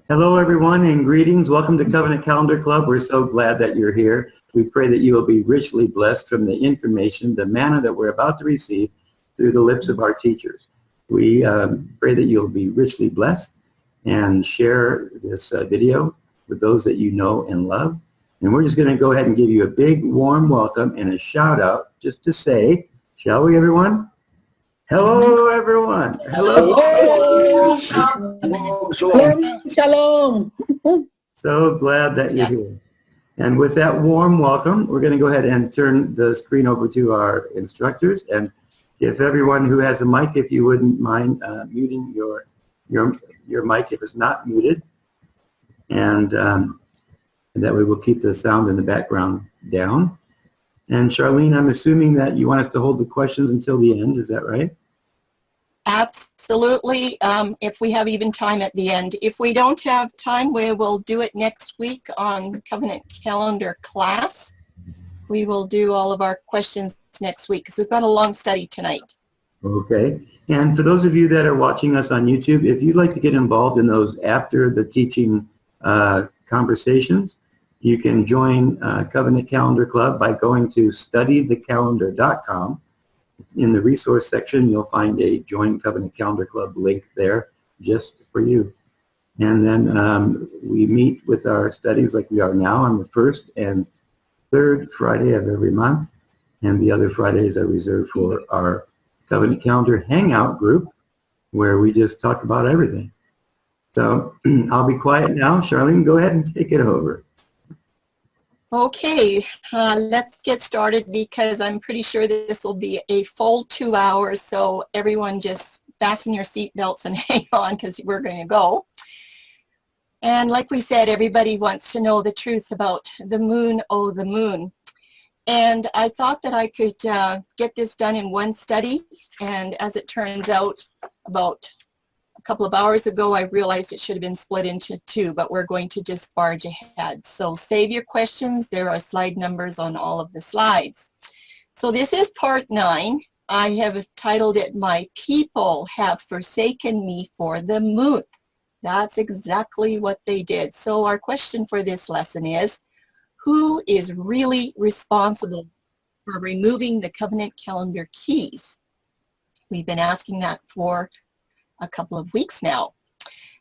Hello, everyone, and greetings. Welcome to Covenant Calendar Club. We're so glad that you're here. We pray that you will be richly blessed from the information, the manna that we're about to receive through the lips of our teachers. We pray that you'll be richly blessed and share this video with those that you know and love. And we're just going to go ahead and give you a big, warm welcome and a shout out just to say, shall we, everyone? Hello, everyone. Hello. Hello. Shalom. So glad that you're here. And with that warm welcome, we're going to go ahead and turn the screen over to our instructors. And if everyone who has a mic, if you wouldn't mind muting your mic if it's not muted. And that way we'll keep the sound in the background down. And Charlene, I'm assuming that you want us to hold the questions until the end. Is that right? Absolutely. If we have even time at the end. If we don't have time, we will do it next week on Covenant Calendar class. We will do all of our questions next week because we've got a long study tonight. Okay. And for those of you that are watching us on YouTube, if you'd like to get involved in those after the teaching conversations, you can join Covenant Calendar Club by going to studythecalendar.com. In the resource section, you'll find a Join Covenant Calendar Club link there just for you. And then we meet with our studies like we are now on the first and third Friday of every month. And the other Fridays are reserved for our Covenant Calendar Hangout group, where we just talk about everything. So I'll be quiet now. Charlene, go ahead and take it over. Okay, let's get started because I'm pretty sure that this will be a full 2 hours, so everyone just fasten your seatbelts and hang on because we're going to go. And like we said, everybody wants to know the truth about the moon, oh the moon. And I thought that I could get this done in one study, and as it turns out, about a couple of hours ago, I realized it should have been split into two, but we're going to just barge ahead. So save your questions. There are slide numbers on all of the slides. So this is part 9. I have titled it, My People Have Forsaken Me for the Moon. That's exactly what they did. So our question for this lesson is, who is really responsible for removing the covenant calendar keys? We've been asking that for a couple of weeks now.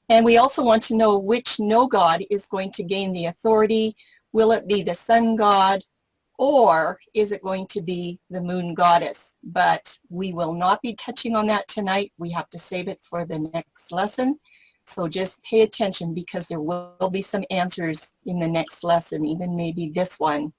And we also want to know which no god is going to gain the authority. Will it be the sun god, or is it going to be the moon goddess? But we will not be touching on that tonight. We have to save it for the next lesson. So just pay attention because there will be some answers in the next lesson, even maybe this one.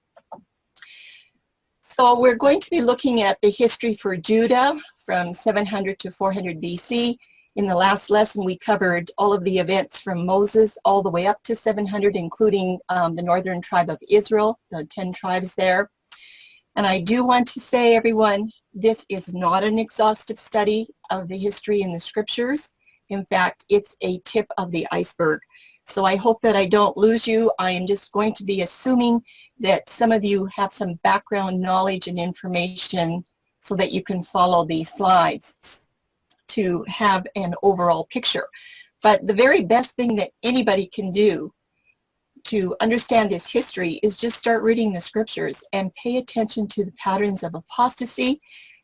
So we're going to be looking at the history for Judah from 700 to 400 BC. In the last lesson, we covered all of the events from Moses all the way up to 700, including the northern tribe of Israel, the 10 tribes there. And I do want to say, everyone, this is not an exhaustive study of the history in the scriptures. In fact, it's a tip of the iceberg. So I hope that I don't lose you. I am just going to be assuming that some of you have some background knowledge and information so that you can follow these slides to have an overall picture. But the very best thing that anybody can do to understand this history is just start reading the scriptures and pay attention to the patterns of apostasy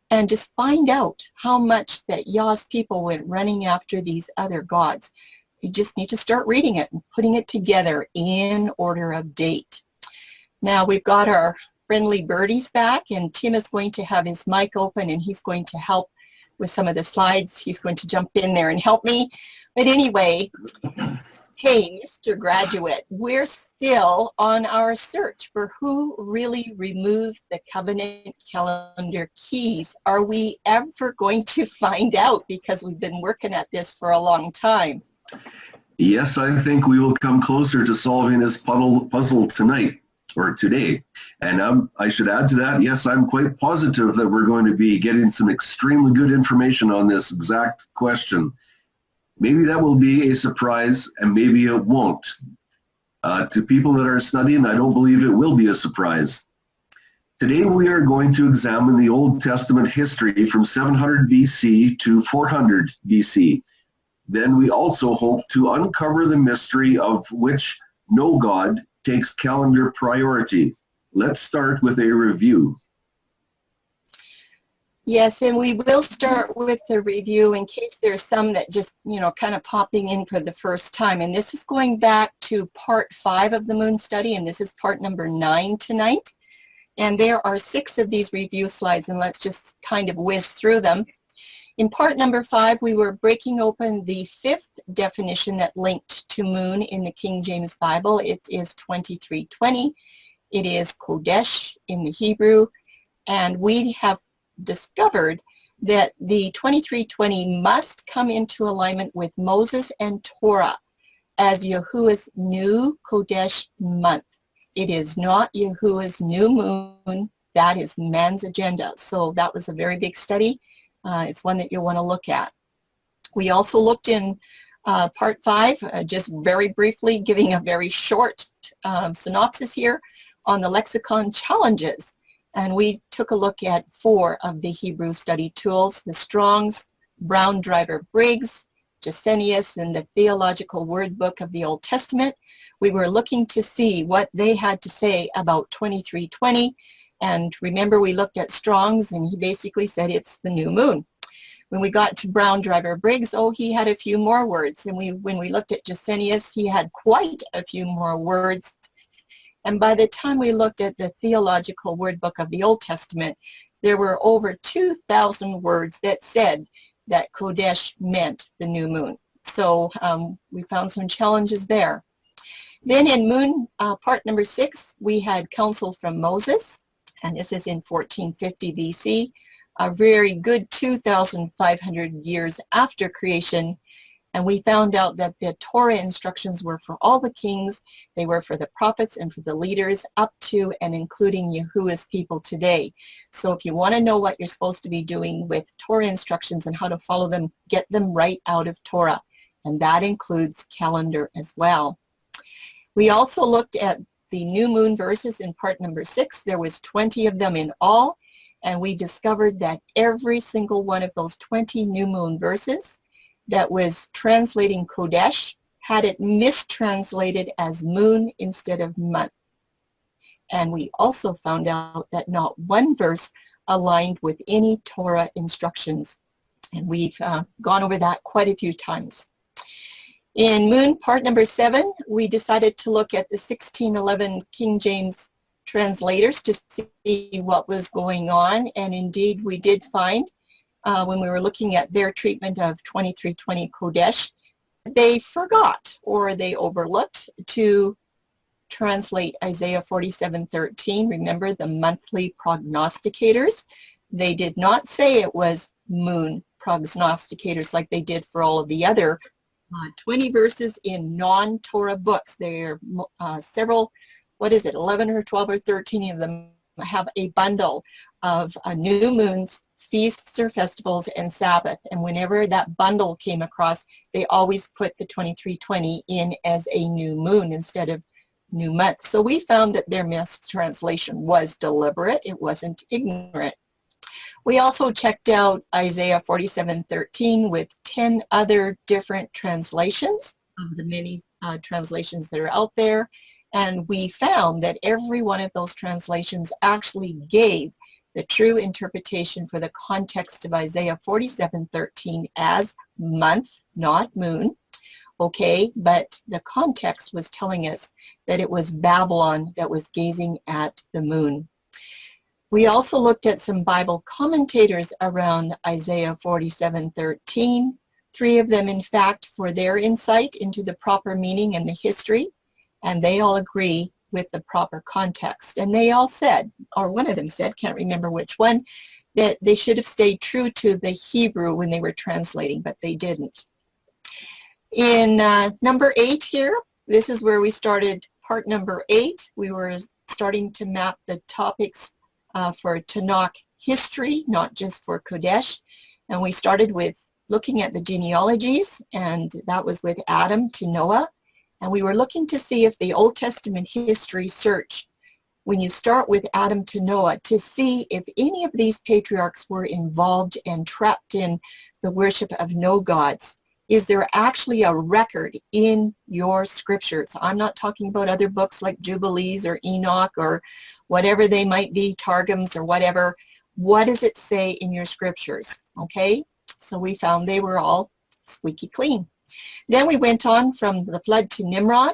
and just find out how much that Yah's people went running after these other gods. You just need to start reading it and putting it together in order of date. Now we've got our friendly birdies back, and Tim is going to have his mic open and he's going to help with some of the slides. He's going to jump in there and help me. But anyway, hey, Mr. Graduate, we're still on our search for who really removed the covenant calendar keys. Are we ever going to find out? Because we've been working at this for a long time. Yes, I think we will come closer to solving this puzzle tonight or today. And I should add to that, yes, I'm quite positive that we're going to be getting some extremely good information on this exact question. Maybe that will be a surprise, and maybe it won't. To people that are studying, I don't believe it will be a surprise. Today we are going to examine the Old Testament history from 700 BC to 400 BC. then we also hope to uncover the mystery of which no God takes calendar priority. Let's start with a review. Yes, and we will start with the review in case there's some that just, kind of popping in for the first time. And this is going back to part 5 of the moon study, and this is part number 9 tonight. And there are 6 of these review slides, and let's just kind of whiz through them. In part number 5, we were breaking open the 5th definition that linked to moon in the King James Bible. It is 2320. It is Kodesh in the Hebrew, and we have discovered that the 2320 must come into alignment with Moses and Torah as Yahuah's new Kodesh month. It is not Yahuah's new moon. That is man's agenda. So that was a very big study. It's one that you'll want to look at. We also looked in part 5, just very briefly, giving a very short synopsis here on the lexicon challenges. And we took a look at 4 of the Hebrew study tools: the Strong's, Brown Driver Briggs, Gesenius, and the Theological Word Book of the Old Testament. We were looking to see what they had to say about 2320. And remember, we looked at Strong's, and he basically said it's the new moon. When we got to Brown Driver Briggs, he had a few more words. And when we looked at Gesenius, he had quite a few more words. And by the time we looked at the Theological Word Book of the Old Testament, there were over 2,000 words that said that Kodesh meant the new moon. So we found some challenges there. Then in moon part number 6, we had counsel from Moses, and this is in 1450 BC, a very good 2,500 years after creation. And we found out that the Torah instructions were for all the kings, they were for the prophets and for the leaders, up to and including Yahuah's people today. So if you want to know what you're supposed to be doing with Torah instructions and how to follow them, get them right out of Torah. And that includes calendar as well. We also looked at the new moon verses in part number 6. There was 20 of them in all. And we discovered that every single one of those 20 new moon verses that was translating Kodesh had it mistranslated as moon instead of month. And we also found out that not one verse aligned with any Torah instructions. And we've gone over that quite a few times. In moon part number 7, we decided to look at the 1611 King James translators to see what was going on. And indeed, we did find when we were looking at their treatment of 2320 Kodesh, they forgot or they overlooked to translate Isaiah 47:13. Remember the monthly prognosticators? They did not say it was moon prognosticators like they did for all of the other 20 verses in non-Torah books. There are several, 11 or 12 or 13 of them have a bundle of new moons, feasts or festivals, and Sabbath. And whenever that bundle came across, they always put the 2320 in as a new moon instead of new month. So we found that their mistranslation was deliberate. It wasn't ignorant. We also checked out Isaiah 47:13 with 10 other different translations of the many translations that are out there. And we found that every one of those translations actually gave the true interpretation for the context of Isaiah 47:13 as month, not moon. Okay, but the context was telling us that it was Babylon that was gazing at the moon. We also looked at some Bible commentators around Isaiah 47:13, 3 of them, in fact, for their insight into the proper meaning and the history, and they all agree with the proper context. And they all said, or one of them said, can't remember which one, that they should have stayed true to the Hebrew when they were translating, but they didn't. In number 8 here, this is where we started part number 8. We were starting to map the topics for Tanakh history, not just for Kodesh. And we started with looking at the genealogies, and that was with Adam to Noah. And we were looking to see if the Old Testament history search, when you start with Adam to Noah, to see if any of these patriarchs were involved and trapped in the worship of no gods. is there actually a record in your scriptures? I'm not talking about other books like Jubilees or Enoch or whatever they might be, Targums or whatever. What does it say in your scriptures? Okay, so we found they were all squeaky clean. Then we went on from the flood to Nimrod,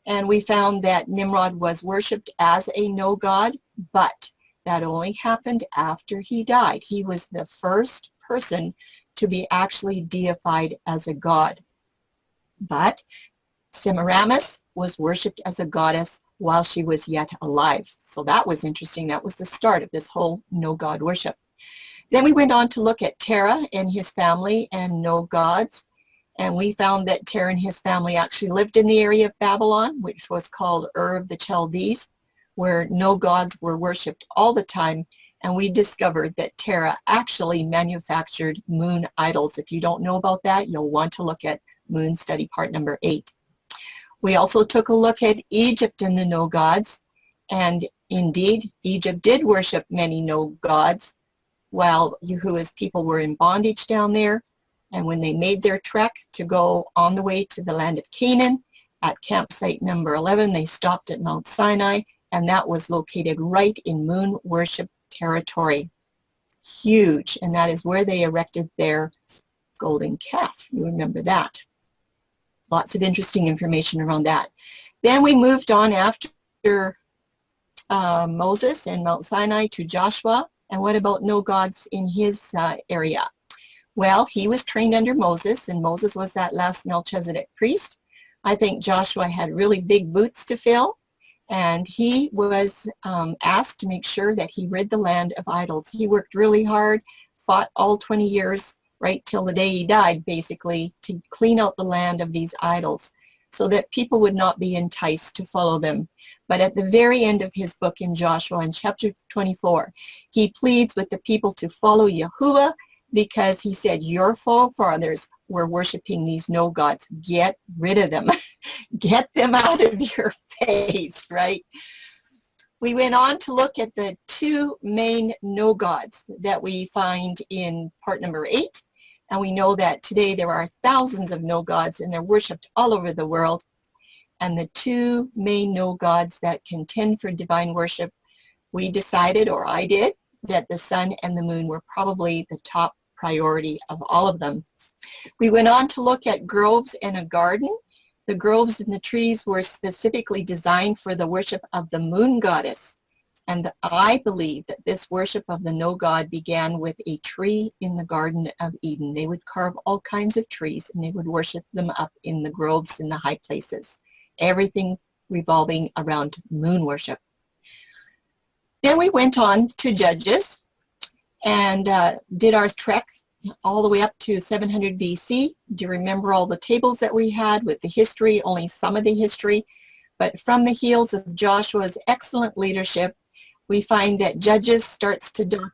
and we found that Nimrod was worshipped as a no god, but that only happened after he died. He was the first person to be actually deified as a god. But Semiramis was worshipped as a goddess while she was yet alive. So that was interesting. That was the start of this whole no god worship. Then we went on to look at Terah and his family and no gods. And we found that Terah and his family actually lived in the area of Babylon, which was called Ur of the Chaldees, where no gods were worshipped all the time. And we discovered that Terah actually manufactured moon idols. If you don't know about that, you'll want to look at Moon Study Part number 8. We also took a look at Egypt and the no gods. And indeed, Egypt did worship many no gods while Yahuah's people were in bondage down there. And when they made their trek to go on the way to the land of Canaan, at campsite number 11, they stopped at Mount Sinai, and that was located right in moon worship territory. Huge, and that is where they erected their golden calf. You remember that. Lots of interesting information around that. Then we moved on after Moses and Mount Sinai to Joshua. And what about no gods in his area? Well, he was trained under Moses, and Moses was that last Melchizedek priest. I think Joshua had really big boots to fill, and he was asked to make sure that he rid the land of idols. He worked really hard, fought all 20 years, right till the day he died, basically, to clean out the land of these idols so that people would not be enticed to follow them. But at the very end of his book in Joshua, in chapter 24, he pleads with the people to follow Yahuah, because he said, your forefathers were worshiping these no gods. Get rid of them. Get them out of your face, right? We went on to look at the two main no gods that we find in part number 8. And we know that today there are thousands of no gods, and they're worshipped all over the world. And the two main no gods that contend for divine worship, we decided, or I did, that the sun and the moon were probably the top priority of all of them. We went on to look at groves and a garden. The groves and the trees were specifically designed for the worship of the moon goddess. And I believe that this worship of the no god began with a tree in the Garden of Eden. They would carve all kinds of trees, and they would worship them up in the groves in the high places. Everything revolving around moon worship. Then we went on to Judges and did our trek all the way up to 700 BC. Do you remember all the tables that we had with the history, only some of the history? But from the heels of Joshua's excellent leadership, we find that Judges starts to document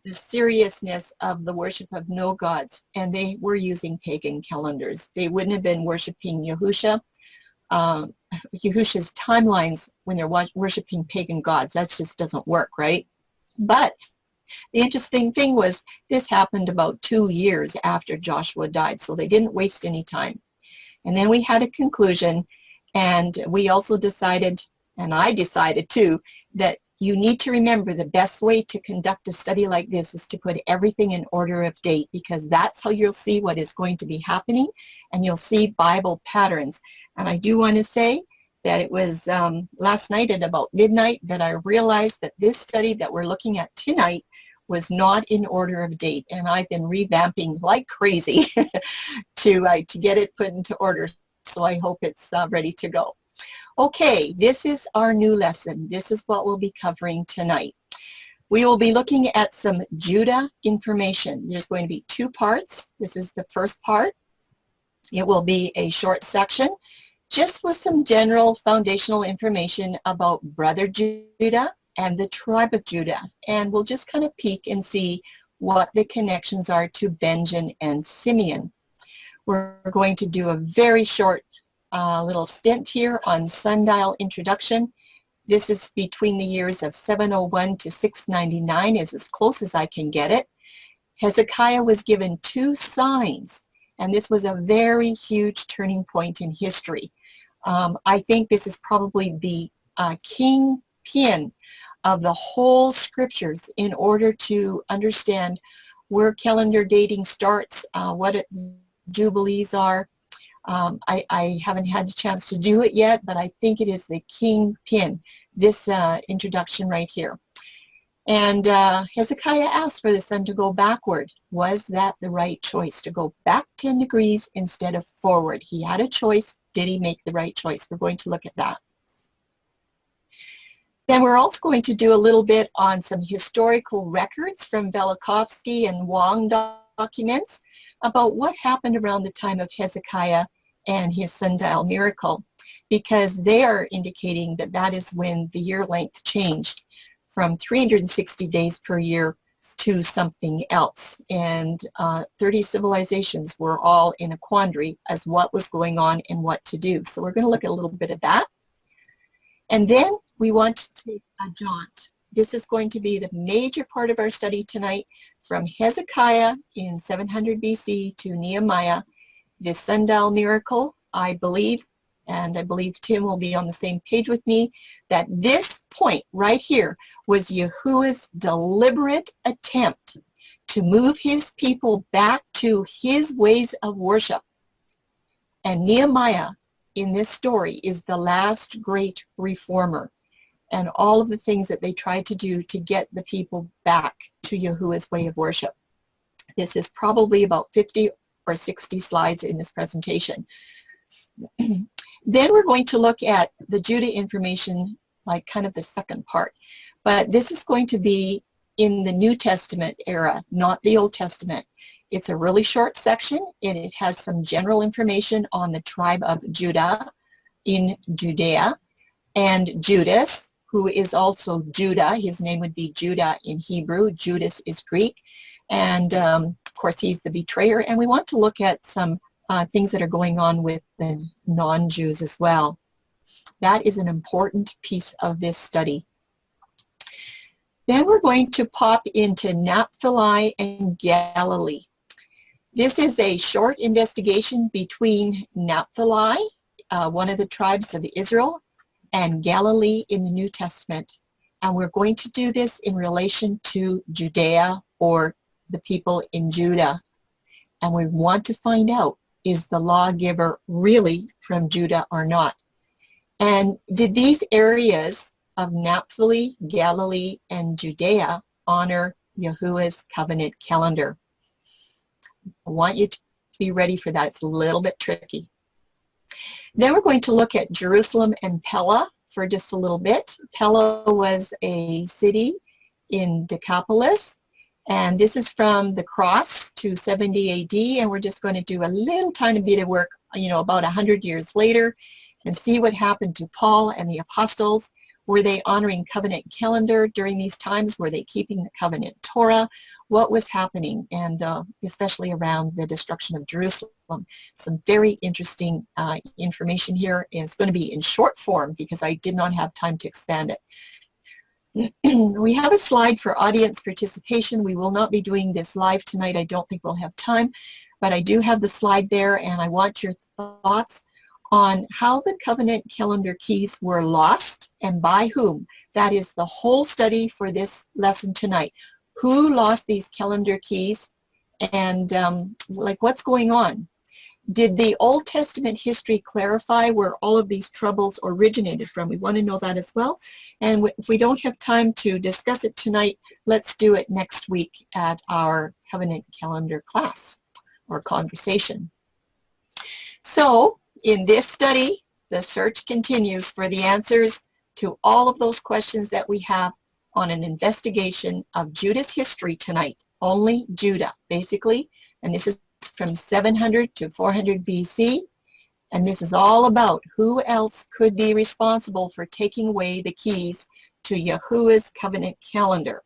the seriousness of the worship of no gods, and they were using pagan calendars. They wouldn't have been worshiping Yahushua. Yahushua's timelines when they're worshiping pagan gods. That just doesn't work, right? But the interesting thing was this happened about 2 years after Joshua died, so they didn't waste any time. And then we had a conclusion, and we also decided, and I decided too, that you need to remember the best way to conduct a study like this is to put everything in order of date, because that's how you'll see what is going to be happening, and you'll see Bible patterns. And I do want to say that it was last night at about midnight that I realized that this study that we're looking at tonight was not in order of date, and I've been revamping like crazy to get it put into order. So I hope it's ready to go. Okay, this is our new lesson. This is what we'll be covering tonight. We will be looking at some Judah information. There's going to be 2 parts. This is the first part. It will be a short section just with some general foundational information about Brother Judah and the tribe of Judah. And we'll just kind of peek and see what the connections are to Benjamin and Simeon. We're going to do a very short little stint here on Sundial Introduction. This is between the years of 701 to 699, is as close as I can get it. Hezekiah was given 2 signs And this was a very huge turning point in history. I think this is probably the kingpin of the whole scriptures in order to understand where calendar dating starts, what jubilees are. I haven't had a chance to do it yet, but I think it is the kingpin, this introduction right here. And Hezekiah asked for the sun to go backward. Was that the right choice, to go back 10 degrees instead of forward? He had a choice. Did he make the right choice? We're going to look at that. Then we're also going to do a little bit on some historical records from Velikovsky and Wong documents about what happened around the time of Hezekiah and his Sundial Miracle, because they are indicating that that is when the year length changed from 360 days per year to something else. And 30 civilizations were all in a quandary as what was going on and what to do. So we're going to look at a little bit of that. And then we want to take a jaunt. This is going to be the major part of our study tonight, from Hezekiah in 700 BC to Nehemiah, the Sundial Miracle. I believe, and I believe Tim will be on the same page with me, that this point right here was Yahuah's deliberate attempt to move his people back to his ways of worship. And Nehemiah in this story is the last great reformer, and all of the things that they tried to do to get the people back to Yahuah's way of worship. This is probably about 50 or 60 slides in this presentation. Then we're going to look at the Judah information, like kind of the second part. But this is going to be in the New Testament era, not the Old Testament. It's a really short section, and it has some general information on the tribe of Judah in Judea, and Judas, who is also Judah. His name would be Judah in Hebrew. Judas is Greek. And of course, he's the betrayer. And we want to look at some things that are going on with the non-Jews as well. That is an important piece of this study. Then we're going to pop into Naphtali and Galilee. This is a short investigation between Naphtali, one of the tribes of Israel, and Galilee in the New Testament. And we're going to do this in relation to Judea, or the people in Judah. And we want to find out, is the lawgiver really from Judah or not? And did these areas of Naphtali, Galilee, and Judea honor Yahuah's covenant calendar? I want you to be ready for that. It's a little bit tricky. Then we're going to look at Jerusalem and Pella for just a little bit. Pella was a city in Decapolis, and this is from the cross to 70 AD, and we're just going to do a little tiny bit of work, about 100 years later, and see what happened to Paul and the apostles. Were they honoring covenant calendar during these times? Were they keeping the covenant Torah? What was happening? And especially around the destruction of Jerusalem. Some very interesting information here. And it's going to be in short form because I did not have time to expand it. We have a slide for audience participation. We will not be doing this live tonight. I don't think we'll have time, but I do have the slide there, and I want your thoughts on how the covenant calendar keys were lost and by whom. That is the whole study for this lesson tonight. Who lost these calendar keys, and what's going on? Did the Old Testament history clarify where all of these troubles originated from? We want to know that as well. And if we don't have time to discuss it tonight, let's do it next week at our covenant calendar class or conversation. So, in this study, the search continues for the answers to all of those questions that we have on an investigation of Judah's history tonight. Only Judah, basically. And this is from 700 to 400 BC. And this is all about who else could be responsible for taking away the keys to Yahuah's covenant calendar.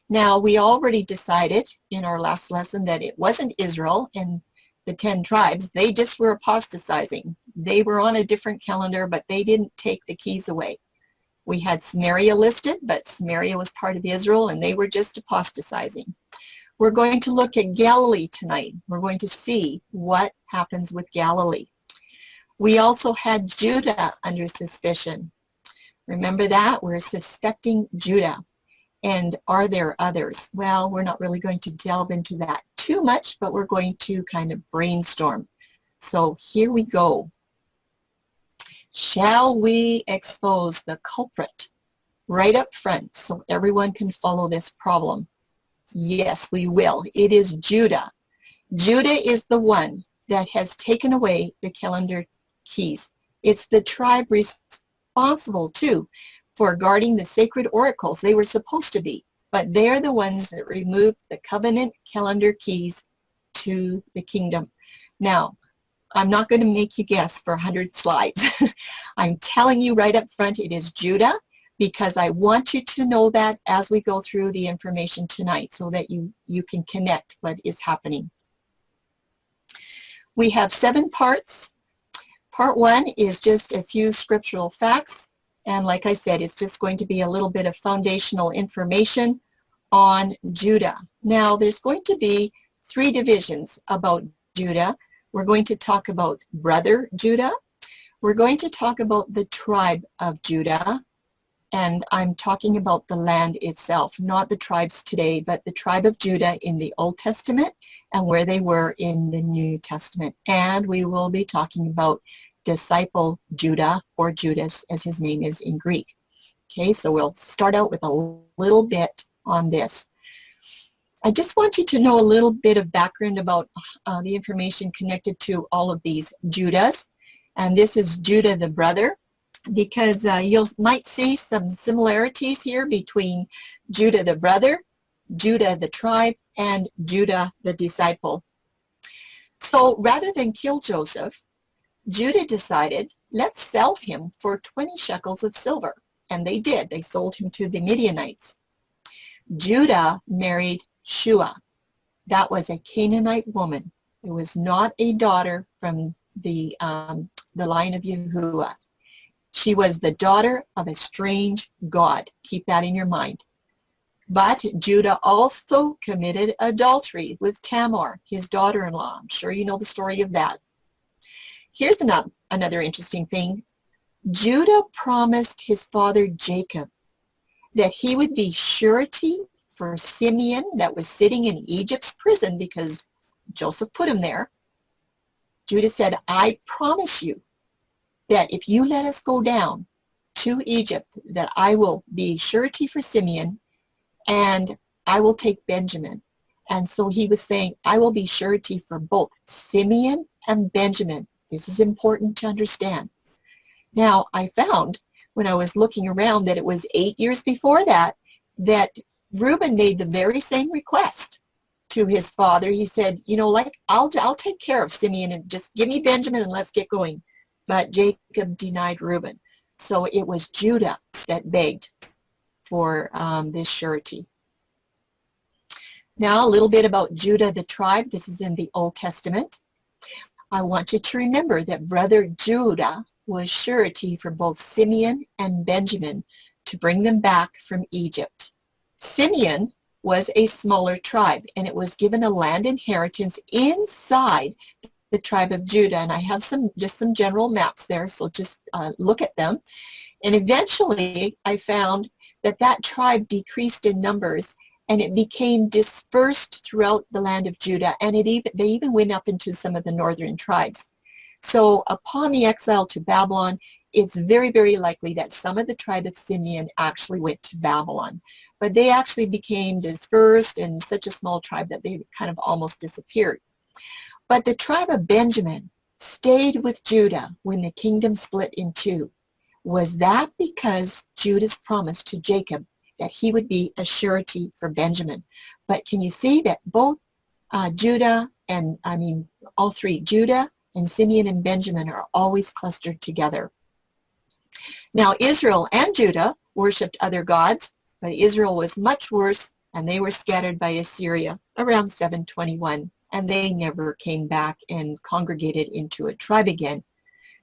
Now, we already decided in our last lesson that it wasn't Israel and the 10 tribes. They just were apostatizing. They were on a different calendar, but they didn't take the keys away. We had Samaria listed, but Samaria was part of Israel, and they were just apostatizing. We're going to look at Galilee tonight. We're going to see what happens with Galilee. We also had Judah under suspicion. Remember that? We're suspecting Judah. And are there others? Well, we're not really going to delve into that too much, but we're going to kind of brainstorm. So here we go. Shall we expose the culprit right up front so everyone can follow this problem? Yes, we will. It is Judah. Judah is the one that has taken away the calendar keys. It's the tribe responsible, too, for guarding the sacred oracles. They were supposed to be, but they're the ones that removed the covenant calendar keys to the kingdom. Now, I'm not going to make you guess for 100 slides. I'm telling you right up front, it is Judah, because I want you to know that as we go through the information tonight so that you can connect what is happening. We have 7 parts. Part 1 is just a few scriptural facts. And like I said, it's just going to be a little bit of foundational information on Judah. Now, there's going to be 3 divisions about Judah. We're going to talk about brother Judah. We're going to talk about the tribe of Judah. And I'm talking about the land itself, not the tribes today, but the tribe of Judah in the Old Testament and where they were in the New Testament. And we will be talking about disciple Judah, or Judas as his name is in Greek. Okay, so we'll start out with a little bit on this. I just want you to know a little bit of background about the information connected to all of these Judahs. And this is Judah the brother, because you might see some similarities here between Judah the brother, Judah the tribe, and Judah the disciple. So rather than kill Joseph, Judah decided, let's sell him for 20 shekels of silver. And they did. They sold him to the Midianites. Judah married Shua. That was a Canaanite woman. It was not a daughter from the line of Yahuah. She was the daughter of a strange god. Keep that in your mind. But Judah also committed adultery with Tamar, his daughter-in-law. I'm sure you know the story of that. Here's another interesting thing. Judah promised his father Jacob that he would be surety for Simeon that was sitting in Egypt's prison because Joseph put him there. Judah said, I promise you that if you let us go down to Egypt, that I will be surety for Simeon and I will take Benjamin. And so he was saying, I will be surety for both Simeon and Benjamin. This is important to understand. Now, I found when I was looking around that it was 8 years before that Reuben made the very same request to his father. He said, you know, like, I'll take care of Simeon and just give me Benjamin and let's get going. But Jacob denied Reuben. So it was Judah that begged for this surety. Now, a little bit about Judah the tribe. This is in the Old Testament. I want you to remember that brother Judah was surety for both Simeon and Benjamin to bring them back from Egypt. Simeon was a smaller tribe, and it was given a land inheritance inside the tribe of Judah. And I have just some general maps there, so just look at them. And eventually, I found that tribe decreased in numbers, and it became dispersed throughout the land of Judah, and they even went up into some of the northern tribes. So upon the exile to Babylon, it's very, very likely that some of the tribe of Simeon actually went to Babylon. But they actually became dispersed in such a small tribe that they kind of almost disappeared. But the tribe of Benjamin stayed with Judah when the kingdom split in two. Was that because Judah's promise to Jacob that he would be a surety for Benjamin? But can you see that both Judah and, all three, Judah and Simeon and Benjamin are always clustered together. Now, Israel and Judah worshipped other gods, but Israel was much worse, and they were scattered by Assyria around 721, and they never came back and congregated into a tribe again.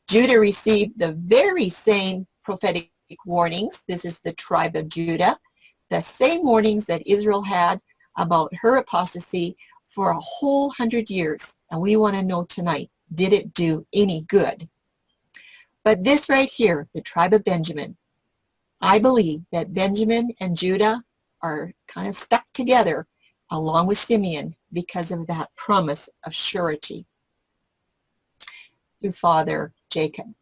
Judah received the very same prophetic warnings. This is the tribe of Judah. The same warnings that Israel had about her apostasy for a whole 100 years. And we want to know tonight, did it do any good? But this right here, the tribe of Benjamin, I believe that Benjamin and Judah are kind of stuck together along with Simeon because of that promise of surety through Father Jacob.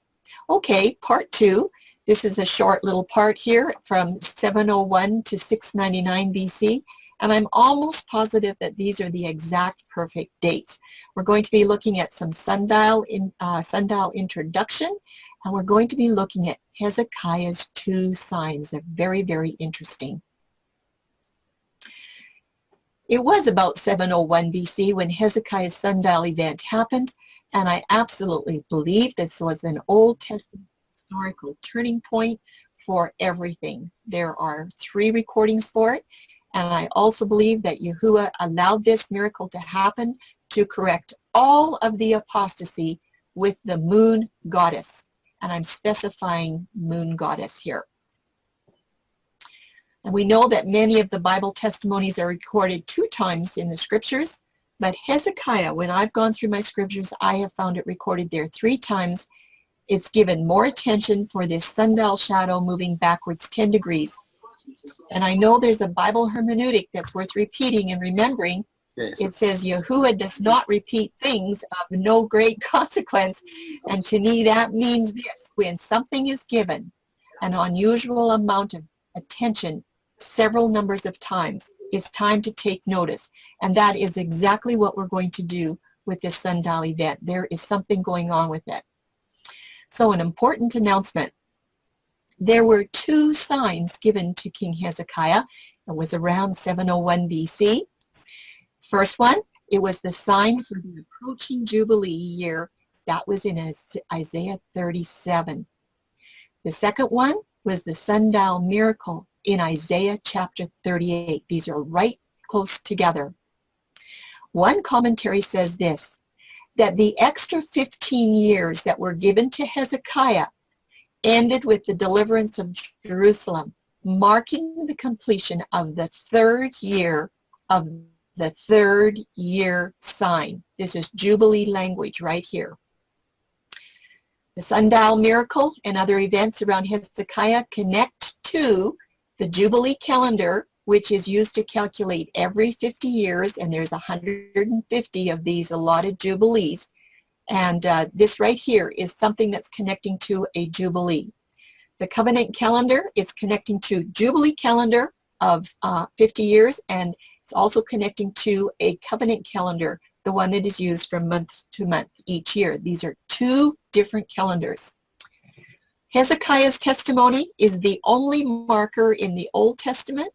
Okay, part 2. This is a short little part here from 701 to 699 BC, and I'm almost positive that these are the exact perfect dates. We're going to be looking at some sundial introduction, and we're going to be looking at Hezekiah's 2 signs. They're very, very interesting. It was about 701 BC when Hezekiah's sundial event happened, and I absolutely believe this was an Old Testament historical turning point for everything. There are 3 recordings for it, and I also believe that Yahuah allowed this miracle to happen to correct all of the apostasy with the moon goddess, and I'm specifying moon goddess here. And we know that many of the Bible testimonies are recorded 2 times in the scriptures, but Hezekiah, when I've gone through my scriptures, I have found it recorded there 3 times. It's given more attention for this sundial shadow moving backwards 10 degrees. And I know there's a Bible hermeneutic that's worth repeating and remembering. Yes. It says Yahuah does not repeat things of no great consequence. And to me, that means this: when something is given an unusual amount of attention several numbers of times, it's time to take notice. And that is exactly what we're going to do with this sundial event. There is something going on with it. So an important announcement. There were 2 signs given to King Hezekiah. It was around 701 BC. First one, it was the sign for the approaching Jubilee year. That was in Isaiah 37. The second one was the Sundial Miracle in Isaiah chapter 38. These are right close together. One commentary says this, that the extra 15 years that were given to Hezekiah ended with the deliverance of Jerusalem, marking the completion of the 3rd year of the 3rd year sign. This is Jubilee language right here. The Sundial Miracle and other events around Hezekiah connect to the Jubilee calendar, which is used to calculate every 50 years, and there's 150 of these allotted Jubilees. And this right here is something that's connecting to a Jubilee. The covenant calendar is connecting to Jubilee calendar of 50 years, and it's also connecting to a covenant calendar, the one that is used from month to month each year. These are 2 different calendars. Hezekiah's testimony is the only marker in the Old Testament,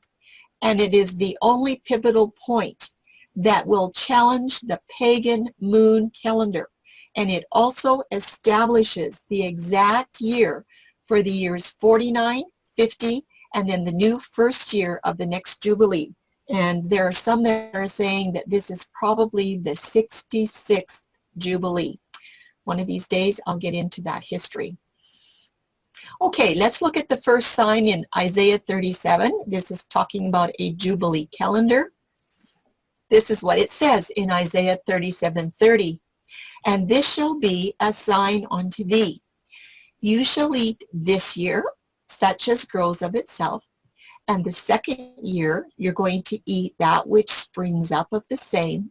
and it is the only pivotal point that will challenge the pagan moon calendar. And it also establishes the exact year for the years 49, 50, and then the new 1st year of the next Jubilee. And there are some that are saying that this is probably the 66th Jubilee. One of these days, I'll get into that history. Okay, let's look at the first sign in Isaiah 37. This is talking about a Jubilee calendar. This is what it says in Isaiah 37:30. And this shall be a sign unto thee. You shall eat this year such as grows of itself, and the 2nd year you're going to eat that which springs up of the same,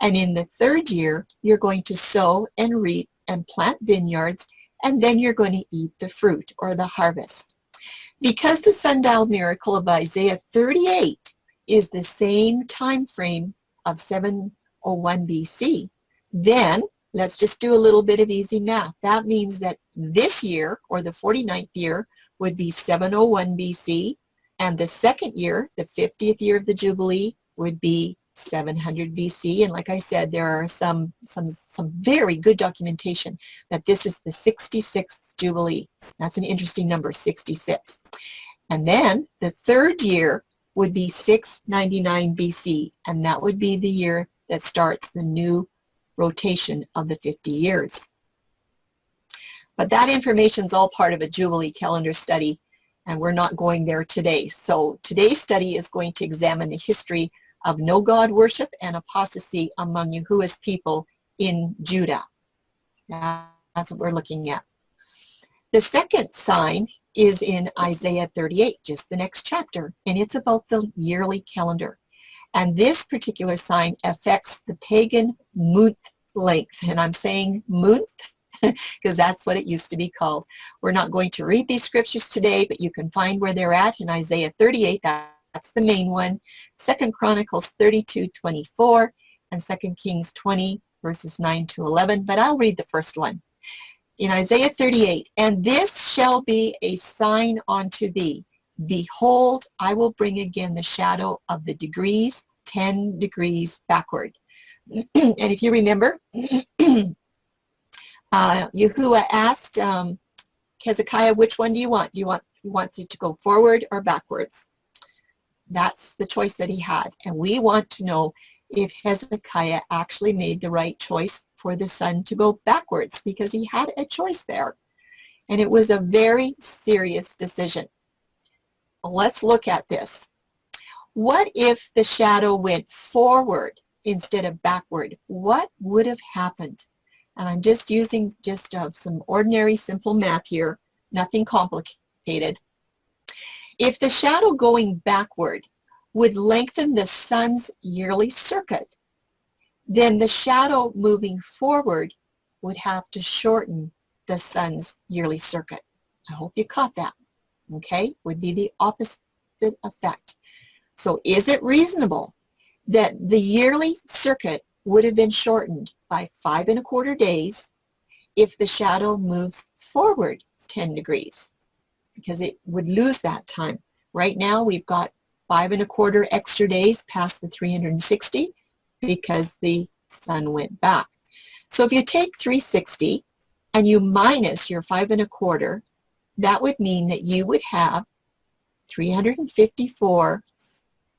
and in the 3rd year you're going to sow and reap and plant vineyards, and then you're going to eat the fruit or the harvest. Because the Sundial Miracle of Isaiah 38 is the same time frame of 701 BC, then let's just do a little bit of easy math. That means that this year, or the 49th year, would be 701 BC, and the 2nd year, the 50th year of the Jubilee, would be 700 BC. And like I said, there are some very good documentation that this is the 66th Jubilee. That's an interesting number, 66. And then the 3rd year would be 699 BC, and that would be the year that starts the new rotation of the 50 years. But that information is all part of a Jubilee calendar study, and we're not going there today. So today's study is going to examine the history of no God worship and apostasy among Yahuah's people in Judah. That's what we're looking at. The second sign is in Isaiah 38, just the next chapter, and it's about the yearly calendar. And this particular sign affects the pagan month length, and I'm saying month because that's what it used to be called. We're not going to read these scriptures today, but you can find where they're at in Isaiah 38. That's the main one. 2 Chronicles 32:24 and 2 Kings 20 verses 9 to 11. But I'll read the first one. In Isaiah 38, and this shall be a sign unto thee. Behold, I will bring again the shadow of the degrees, 10 degrees backward. And if you remember, Yahuah asked Hezekiah, which one do you want? Do you want it to go forward or backwards? That's the choice that he had. And we want to know if Hezekiah actually made the right choice for the sun to go backwards, because he had a choice there. And it was a very serious decision. Let's look at this. What if the shadow went forward instead of backward? What would have happened? And I'm just using some ordinary simple math here, nothing complicated. If the shadow going backward would lengthen the sun's yearly circuit, then the shadow moving forward would have to shorten the sun's yearly circuit. I hope you caught that. Okay, would be the opposite effect. So is it reasonable that the yearly circuit would have been shortened by 5 1/4 days if the shadow moves forward 10 degrees? Because it would lose that time. Right now we've got 5 1/4 extra days past the 360 because the sun went back. So if you take 360 and you minus your 5 1/4, that would mean that you would have 354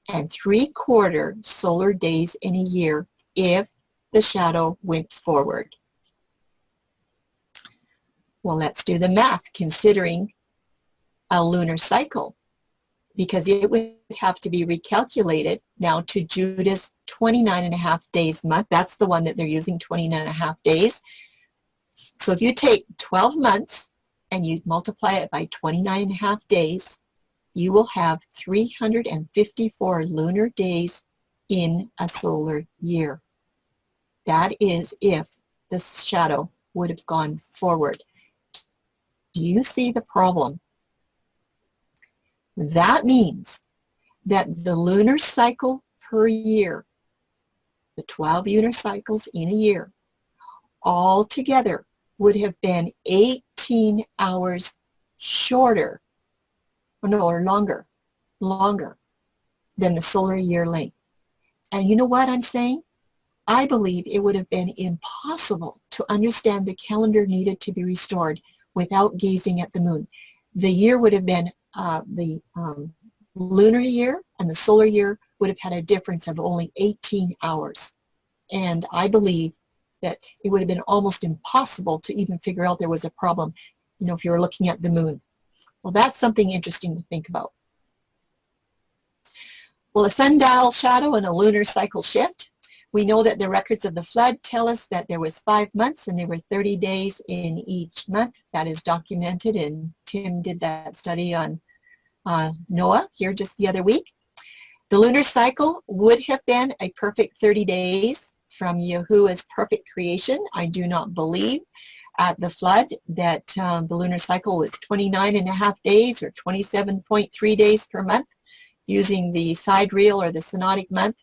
3/4 solar days in a year if the shadow went forward. Well, let's do the math considering a lunar cycle, because it would have to be recalculated now to Judah's 29.5 days month. That's the one that they're using, 29.5 days. So if you take 12 months and you multiply it by 29.5 days, you will have 354 lunar days in a solar year. That is if the shadow would have gone forward. Do you see the problem? That means that the lunar cycle per year, the 12 lunar cycles in a year, all together would have been 18 hours shorter, or longer than the solar year length. And you know what I'm saying? I believe it would have been impossible to understand the calendar needed to be restored without gazing at the moon. The year would have been, the lunar year and the solar year would have had a difference of only 18 hours. And I believe that it would have been almost impossible to even figure out there was a problem, if you were looking at the moon. Well, that's something interesting to think about. Well, a sundial shadow and a lunar cycle shift. We know that the records of the flood tell us that there was 5 months and there were 30 days in each month. That is documented, and Tim did that study on Noah here just the other week. The lunar cycle would have been a perfect 30 days from Yahuah's perfect creation. I do not believe at the flood that the lunar cycle was 29.5 days or 27.3 days per month using the sidereal or the synodic month.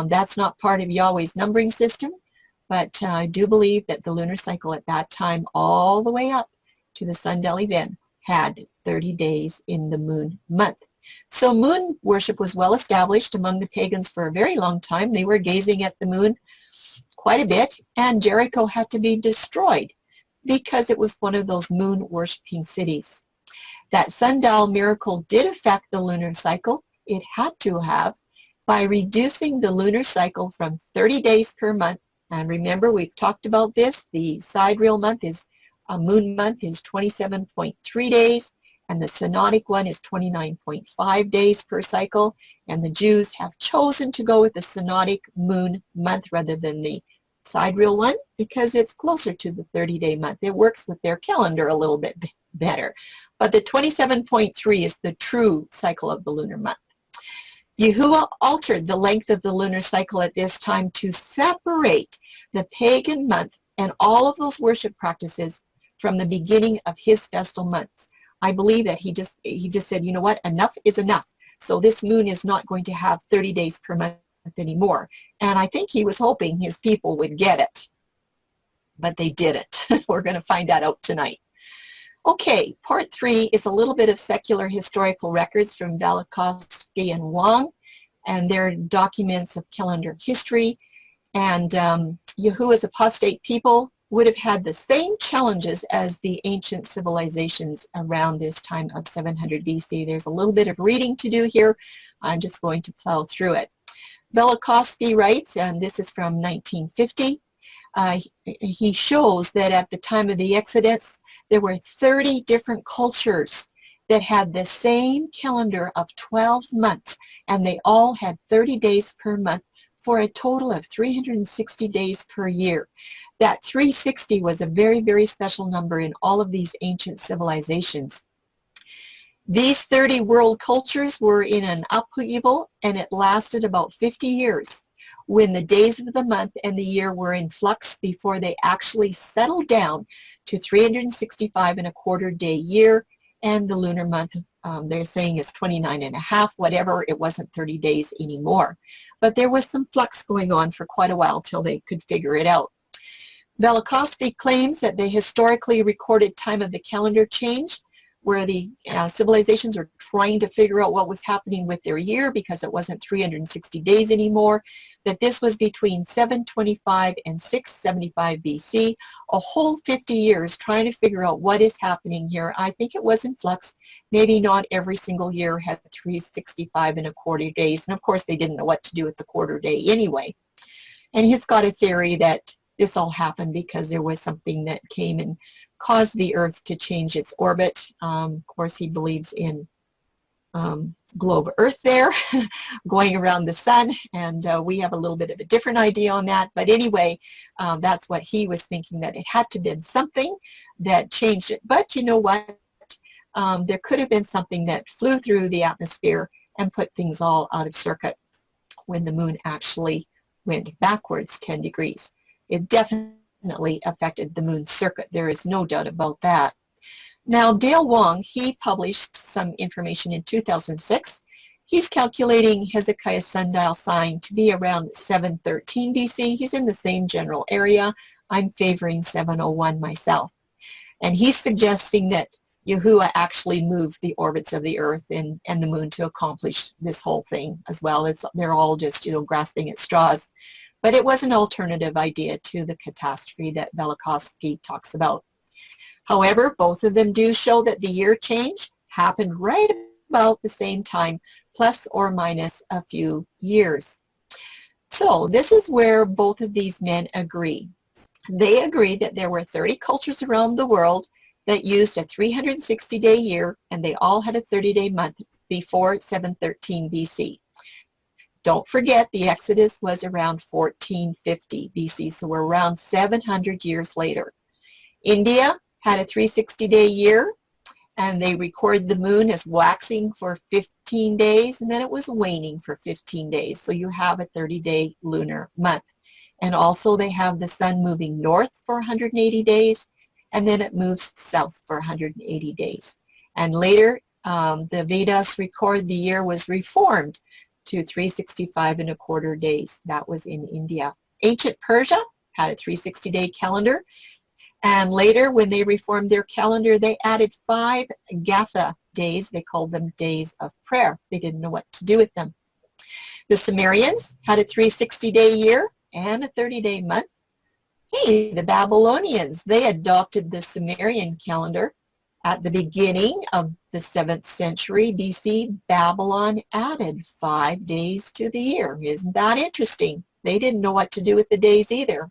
That's not part of Yahweh's numbering system, but I do believe that the lunar cycle at that time all the way up to the sundial event had 30 days in the moon month. So moon worship was well established among the pagans for a very long time. They were gazing at the moon quite a bit, and Jericho had to be destroyed because it was one of those moon worshiping cities. That Sundial Miracle did affect the lunar cycle. It had to have, by reducing the lunar cycle from 30 days per month. And remember, we've talked about this. The sidereal month is, a moon month is 27.3 days, and the synodic one is 29.5 days per cycle, and the Jews have chosen to go with the synodic moon month rather than the sidereal one because it's closer to the 30-day month. It works with their calendar a little bit better. But the 27.3 is the true cycle of the lunar month. Yahuah altered the length of the lunar cycle at this time to separate the pagan month and all of those worship practices from the beginning of his festal months. I believe that he just said, you know what, enough is enough. So this moon is not going to have 30 days per month anymore. And I think he was hoping his people would get it. But they didn't. We're going to find that out tonight. Okay, part 3 is a little bit of secular historical records from Velikovsky and Wong and their documents of calendar history. And Yahuah's apostate people would have had the same challenges as the ancient civilizations around this time of 700 BC. There's a little bit of reading to do here. I'm just going to plow through it. Velikovsky writes, and this is from 1950, he shows that at the time of the Exodus, there were 30 different cultures that had the same calendar of 12 months, and they all had 30 days per month for a total of 360 days per year. That 360 was a very, very special number in all of these ancient civilizations. These 30 world cultures were in an upheaval, and it lasted about 50 years, when the days of the month and the year were in flux before they actually settled down to 365 and a quarter day year, and the lunar month they're saying is 29 and a half, whatever. It wasn't 30 days anymore. But there was some flux going on for quite a while till they could figure it out. Velikovsky claims that the historically recorded time of the calendar change, where the civilizations were trying to figure out what was happening with their year because it wasn't 360 days anymore, that this was between 725 and 675 BC, a whole 50 years trying to figure out what is happening here. I think it was in flux. Maybe not every single year had 365 and a quarter days, and of course they didn't know what to do with the quarter day anyway. And he's got a theory that this all happened because there was something that came and caused the Earth to change its orbit. Of course, he believes in globe Earth there, going around the sun, and we have a little bit of a different idea on that. But anyway, that's what he was thinking, that it had to have been something that changed it. But you know what? There could have been something that flew through the atmosphere and put things all out of circuit when the moon actually went backwards 10 degrees. It definitely affected the moon's circuit. There is no doubt about that. Now, Dale Wong, he published some information in 2006. He's calculating Hezekiah's sundial sign to be around 713 BC. He's in the same general area. I'm favoring 701 myself. And he's suggesting that Yahuah actually moved the orbits of the Earth and the moon to accomplish this whole thing as well. They're all just, grasping at straws. But it was an alternative idea to the catastrophe that Velikovsky talks about. However, both of them do show that the year change happened right about the same time, plus or minus a few years. So this is where both of these men agree. They agree that there were 30 cultures around the world that used a 360-day year, and they all had a 30-day month before 713 BC. Don't forget, the Exodus was around 1450 BC, so we're around 700 years later. India had a 360-day year, and they record the moon as waxing for 15 days, and then it was waning for 15 days. So you have a 30-day lunar month. And also they have the sun moving north for 180 days, and then it moves south for 180 days. And later, the Vedas record the year was reformed to 365 and a quarter days. That was in India. Ancient Persia had a 360-day calendar. And later, when they reformed their calendar, they added 5 Gatha days. They called them days of prayer. They didn't know what to do with them. The Sumerians had a 360-day year and a 30-day month. Hey, the Babylonians, they adopted the Sumerian calendar. At the beginning of the 7th century BC, Babylon added 5 days to the year. Isn't that interesting? They didn't know what to do with the days either.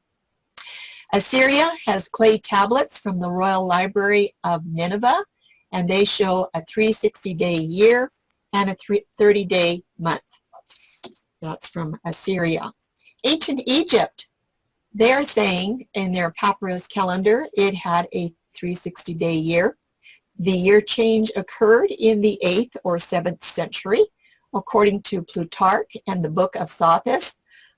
Assyria has clay tablets from the Royal Library of Nineveh, and they show a 360-day year and a 30-day month. That's from Assyria. Ancient Egypt, they're saying in their papyrus calendar it had a 360-day year. The year change occurred in the 8th or 7th century, according to Plutarch and the Book of Sothis.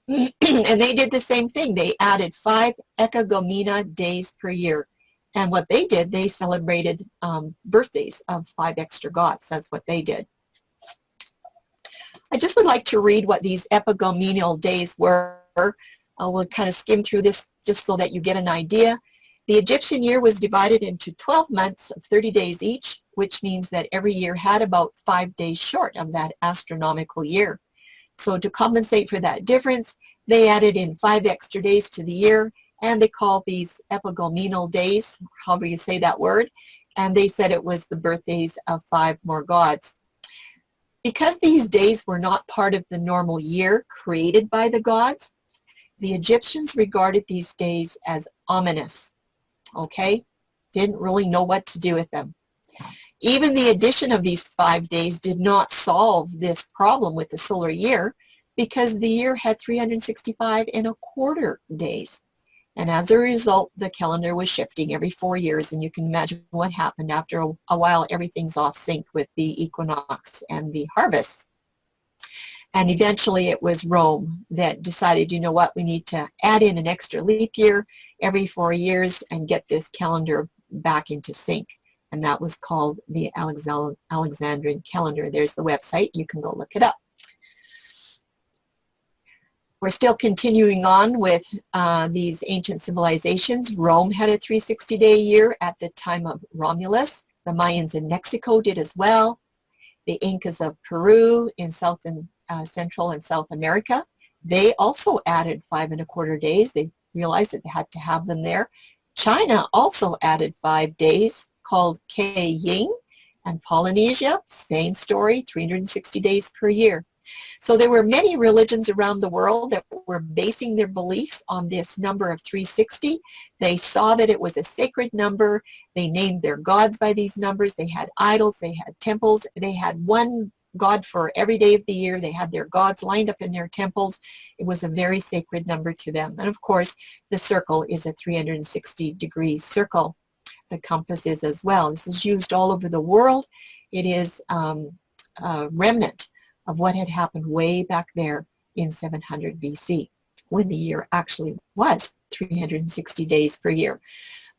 And they did the same thing. They added 5 ekagomena days per year. And what they did, they celebrated birthdays of 5 extra gods. That's what they did. I just would like to read what these epigomenal days were. We'll kind of skim through this just so that you get an idea. The Egyptian year was divided into 12 months of 30 days each, which means that every year had about 5 days short of that astronomical year. So to compensate for that difference, they added in 5 extra days to the year, and they called these epigomenal days, however you say that word, and they said it was the birthdays of 5 more gods. Because these days were not part of the normal year created by the gods, the Egyptians regarded these days as ominous. Okay? Didn't really know what to do with them. Even the addition of these 5 days did not solve this problem with the solar year, because the year had 365.25 days. And as a result, the calendar was shifting every 4 years, and you can imagine what happened after a while. Everything's off sync with the equinox and the harvest. And eventually it was Rome that decided, you know what, we need to add in an extra leap year every 4 years and get this calendar back into sync. And that was called the Alexandrian calendar. There's the website. You can go look it up. We're still continuing on with these ancient civilizations. Rome had a 360-day year at the time of Romulus. The Mayans in Mexico did as well. The Incas of Peru in South and Central and South America, they also added 5.25 days. They realized that they had to have them there. China also added 5 days, called K-Ying. And Polynesia, same story, 360 days per year. So there were many religions around the world that were basing their beliefs on this number of 360. They saw that it was a sacred number. They named their gods by these numbers. They had idols. They had temples. They had one god for every day of the year. They had their gods lined up in their temples. It was a very sacred number to them. And of course, the circle is a 360-degree circle. The compass is as well. This is used all over the world. It is a remnant of what had happened way back there in 700 BC, when the year actually was 360 days per year.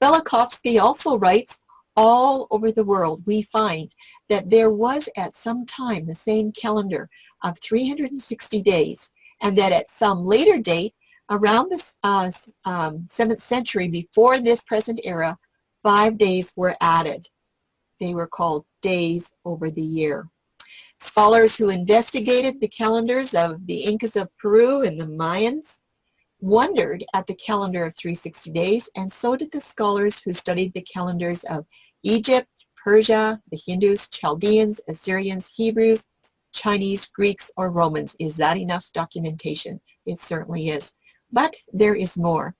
Velikovsky also writes, all over the world we find that there was at some time the same calendar of 360 days, and that at some later date, around the 7th century before this present era, 5 days were added. They were called days over the year. Scholars who investigated the calendars of the Incas of Peru and the Mayans wondered at the calendar of 360 days, and so did the scholars who studied the calendars of Egypt, Persia, the Hindus, Chaldeans, Assyrians, Hebrews, Chinese, Greeks, or Romans. Is that enough documentation? It certainly is. But there is more.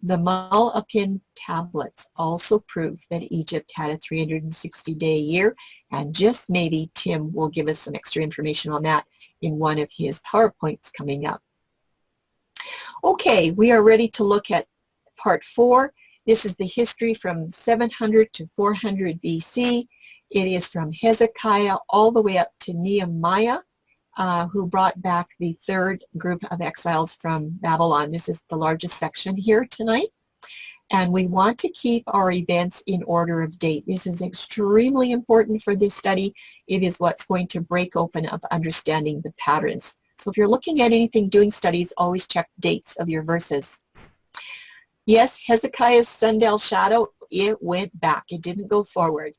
The Malapan tablets also prove that Egypt had a 360-day year, and just maybe Tim will give us some extra information on that in one of his PowerPoints coming up. Okay, we are ready to look at part 4. This is the history from 700 to 400 BC. It is from Hezekiah all the way up to Nehemiah, who brought back the 3rd group of exiles from Babylon. This is the largest section here tonight. And we want to keep our events in order of date. This is extremely important for this study. It is what's going to break open up understanding the patterns. So if you're looking at anything doing studies, always check dates of your verses. Yes, Hezekiah's sundial shadow, it went back. It didn't go forward.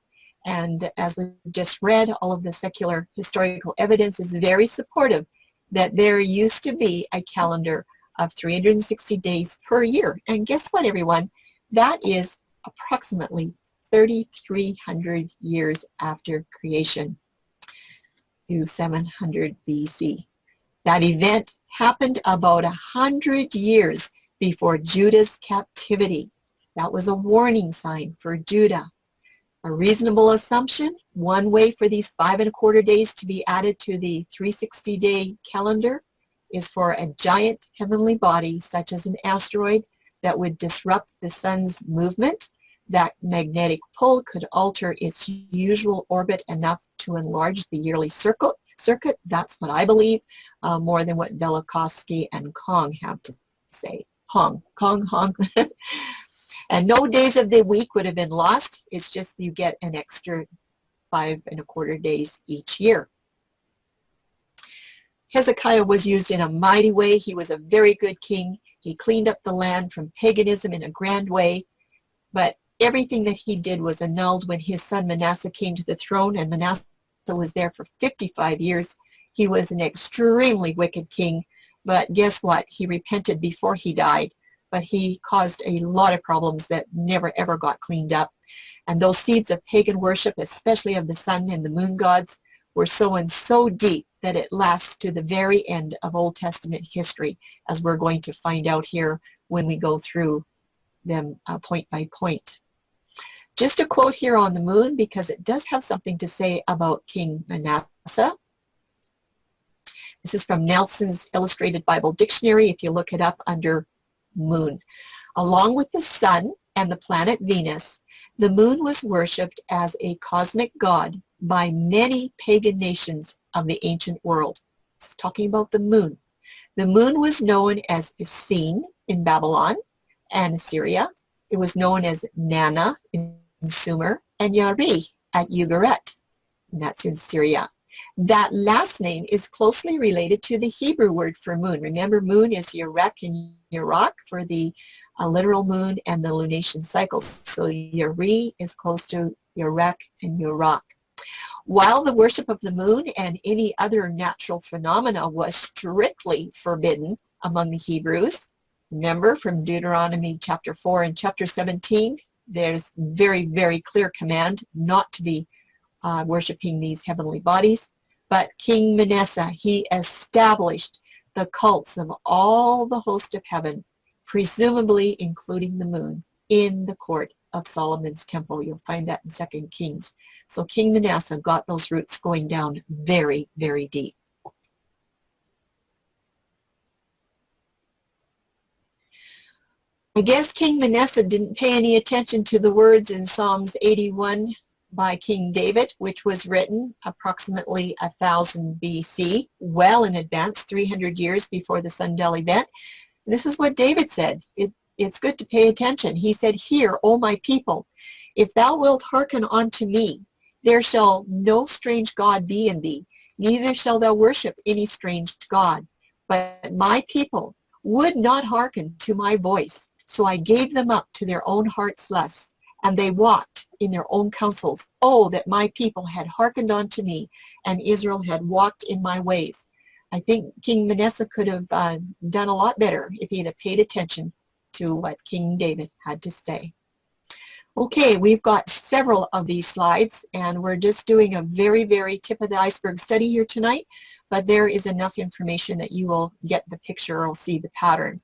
And as we just read, all of the secular historical evidence is very supportive that there used to be a calendar of 360 days per year. And guess what, everyone? That is approximately 3,300 years after creation, to 700 BC. That event happened about 100 years before Judah's captivity. That was a warning sign for Judah. A reasonable assumption, one way for these 5¼ days to be added to the 360-day calendar is for a giant heavenly body, such as an asteroid, that would disrupt the sun's movement. That magnetic pull could alter its usual orbit enough to enlarge the yearly circuit. That's what I believe, more than what Velikovsky and Kong have to say. Kong. And no days of the week would have been lost. It's just you get an extra 5¼ days each year. Hezekiah was used in a mighty way. He was a very good king. He cleaned up the land from paganism in a grand way. But everything that he did was annulled when his son Manasseh came to the throne, and Manasseh was there for 55 years. He was an extremely wicked king. But guess what? He repented before he died. But he caused a lot of problems that never ever got cleaned up. And those seeds of pagan worship, especially of the sun and the moon gods, were sown so deep that it lasts to the very end of Old Testament history, as we're going to find out here when we go through them point by point. Just a quote here on the moon, because it does have something to say about King Manasseh. This is from Nelson's Illustrated Bible Dictionary, if you look it up under moon. Along with the sun and the planet Venus, the moon was worshipped as a cosmic god by many pagan nations of the ancient world. It's talking about the moon. The moon was known as Sin in Babylon and Assyria. It was known as Nana in Sumer and Yari at Ugarit, and that's in Syria. That last name is closely related to the Hebrew word for moon. Remember, moon is Yarek and Yarak for the literal moon and the lunation cycles. So Yari is close to Yarek and Yarak. While the worship of the moon and any other natural phenomena was strictly forbidden among the Hebrews, remember from Deuteronomy chapter 4 and chapter 17, there's very, very clear command not to be worshiping these heavenly bodies. But King Manasseh, he established the cults of all the host of heaven, presumably including the moon, in the court of Solomon's temple. You'll find that in 2 Kings. So King Manasseh got those roots going down very, very deep. I guess King Manasseh didn't pay any attention to the words in Psalms 81 by King David, which was written approximately 1000 BC, well in advance, 300 years before the Sundial event. This is what David said. It's good to pay attention. He said, "Hear, O my people, if thou wilt hearken unto me, there shall no strange god be in thee, neither shall thou worship any strange god. But my people would not hearken to my voice, so I gave them up to their own heart's lusts, and they walked in their own counsels. Oh, that my people had hearkened unto me, and Israel had walked in my ways." I think King Manasseh could have done a lot better if he had paid attention to what King David had to say. Okay, we've got several of these slides, and we're just doing a very, very tip of the iceberg study here tonight, but there is enough information that you will get the picture or see the pattern.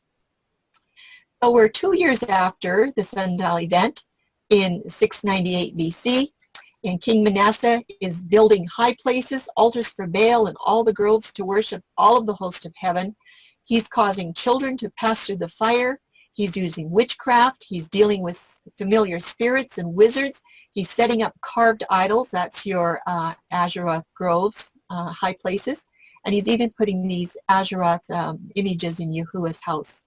So we're 2 years after the Sundial event in 698 BC, and King Manasseh is building high places, altars for Baal, and all the groves to worship all of the host of heaven. He's causing children to pass through the fire. He's using witchcraft. He's dealing with familiar spirits and wizards. He's setting up carved idols. That's your Asheroth groves, high places. And he's even putting these Asheroth images in Yahuah's house.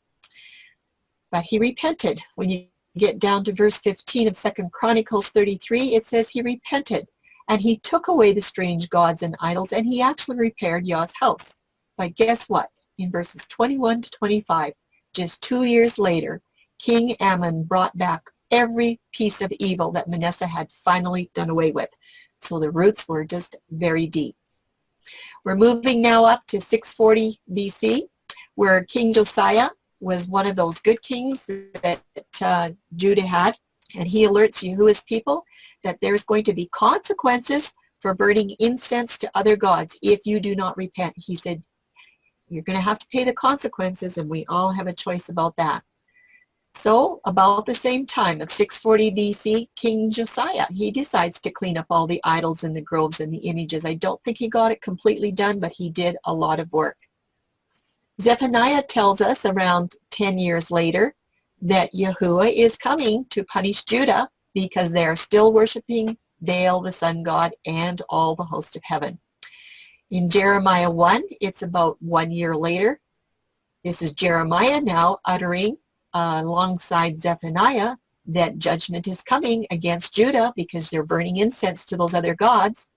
But he repented. When you get down to verse 15 of 2 Chronicles 33, it says he repented, and he took away the strange gods and idols, and he actually repaired Yah's house. But guess what? In verses 21 to 25, just 2 years later, King Ammon brought back every piece of evil that Manasseh had finally done away with. So the roots were just very deep. We're moving now up to 640 BC, where King Josiah was one of those good kings that Judah had, and he alerts Yahuah's people that there's going to be consequences for burning incense to other gods if you do not repent. He said, you're going to have to pay the consequences, and we all have a choice about that. So about the same time of 640 BC, King Josiah, he decides to clean up all the idols and the groves and the images. I don't think he got it completely done, but he did a lot of work. Zephaniah tells us around 10 years later that Yahuah is coming to punish Judah because they are still worshiping Baal, the sun god, and all the host of heaven. In Jeremiah 1, it's about 1 year later. This is Jeremiah now uttering alongside Zephaniah that judgment is coming against Judah because they're burning incense to those other gods.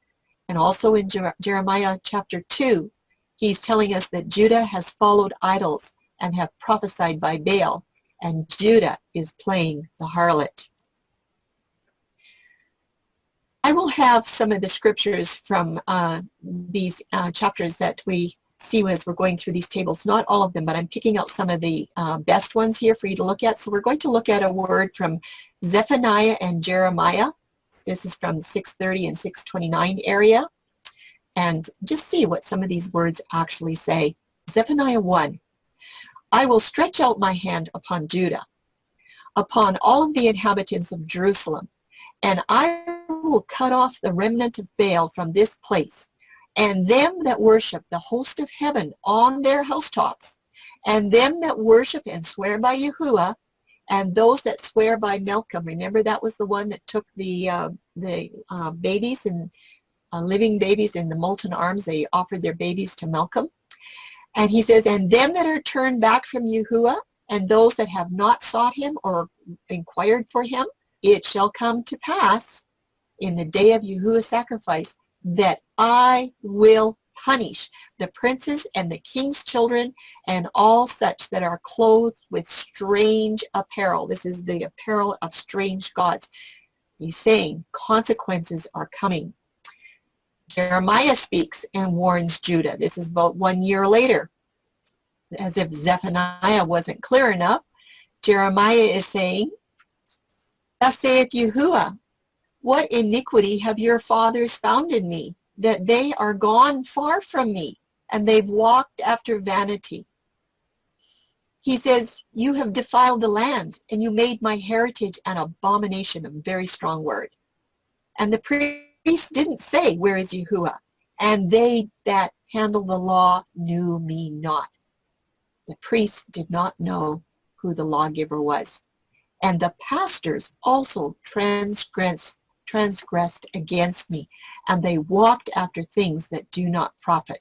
And also in Jeremiah chapter 2, he's telling us that Judah has followed idols and have prophesied by Baal, and Judah is playing the harlot. I will have some of the scriptures from these chapters that we see as we're going through these tables. Not all of them, but I'm picking out some of the best ones here for you to look at. So we're going to look at a word from Zephaniah and Jeremiah. This is from 630 and 629 area. And just see what some of these words actually say. Zephaniah 1. I will stretch out my hand upon Judah, upon all of the inhabitants of Jerusalem, and I will cut off the remnant of Baal from this place, and them that worship the host of heaven on their housetops, and them that worship and swear by Yahuah, and those that swear by Malcolm. Remember, that was the one that took the babies and living babies in the molten arms. They offered their babies to Malcolm. And he says, and them that are turned back from Yahuah, and those that have not sought him or inquired for him, it shall come to pass in the day of Yahuah's sacrifice that I will punish the princes and the king's children and all such that are clothed with strange apparel. This is the apparel of strange gods. He's saying consequences are coming. Jeremiah speaks and warns Judah. This is about 1 year later. As if Zephaniah wasn't clear enough, Jeremiah is saying, thus saith Yahuah, what iniquity have your fathers found in me, that they are gone far from me, and they've walked after vanity. He says, you have defiled the land, and you made my heritage an abomination, a very strong word. And the priests didn't say, where is Yahuah? And they that handle the law knew me not. The priests did not know who the lawgiver was. And the pastors also transgressed against me, and they walked after things that do not profit.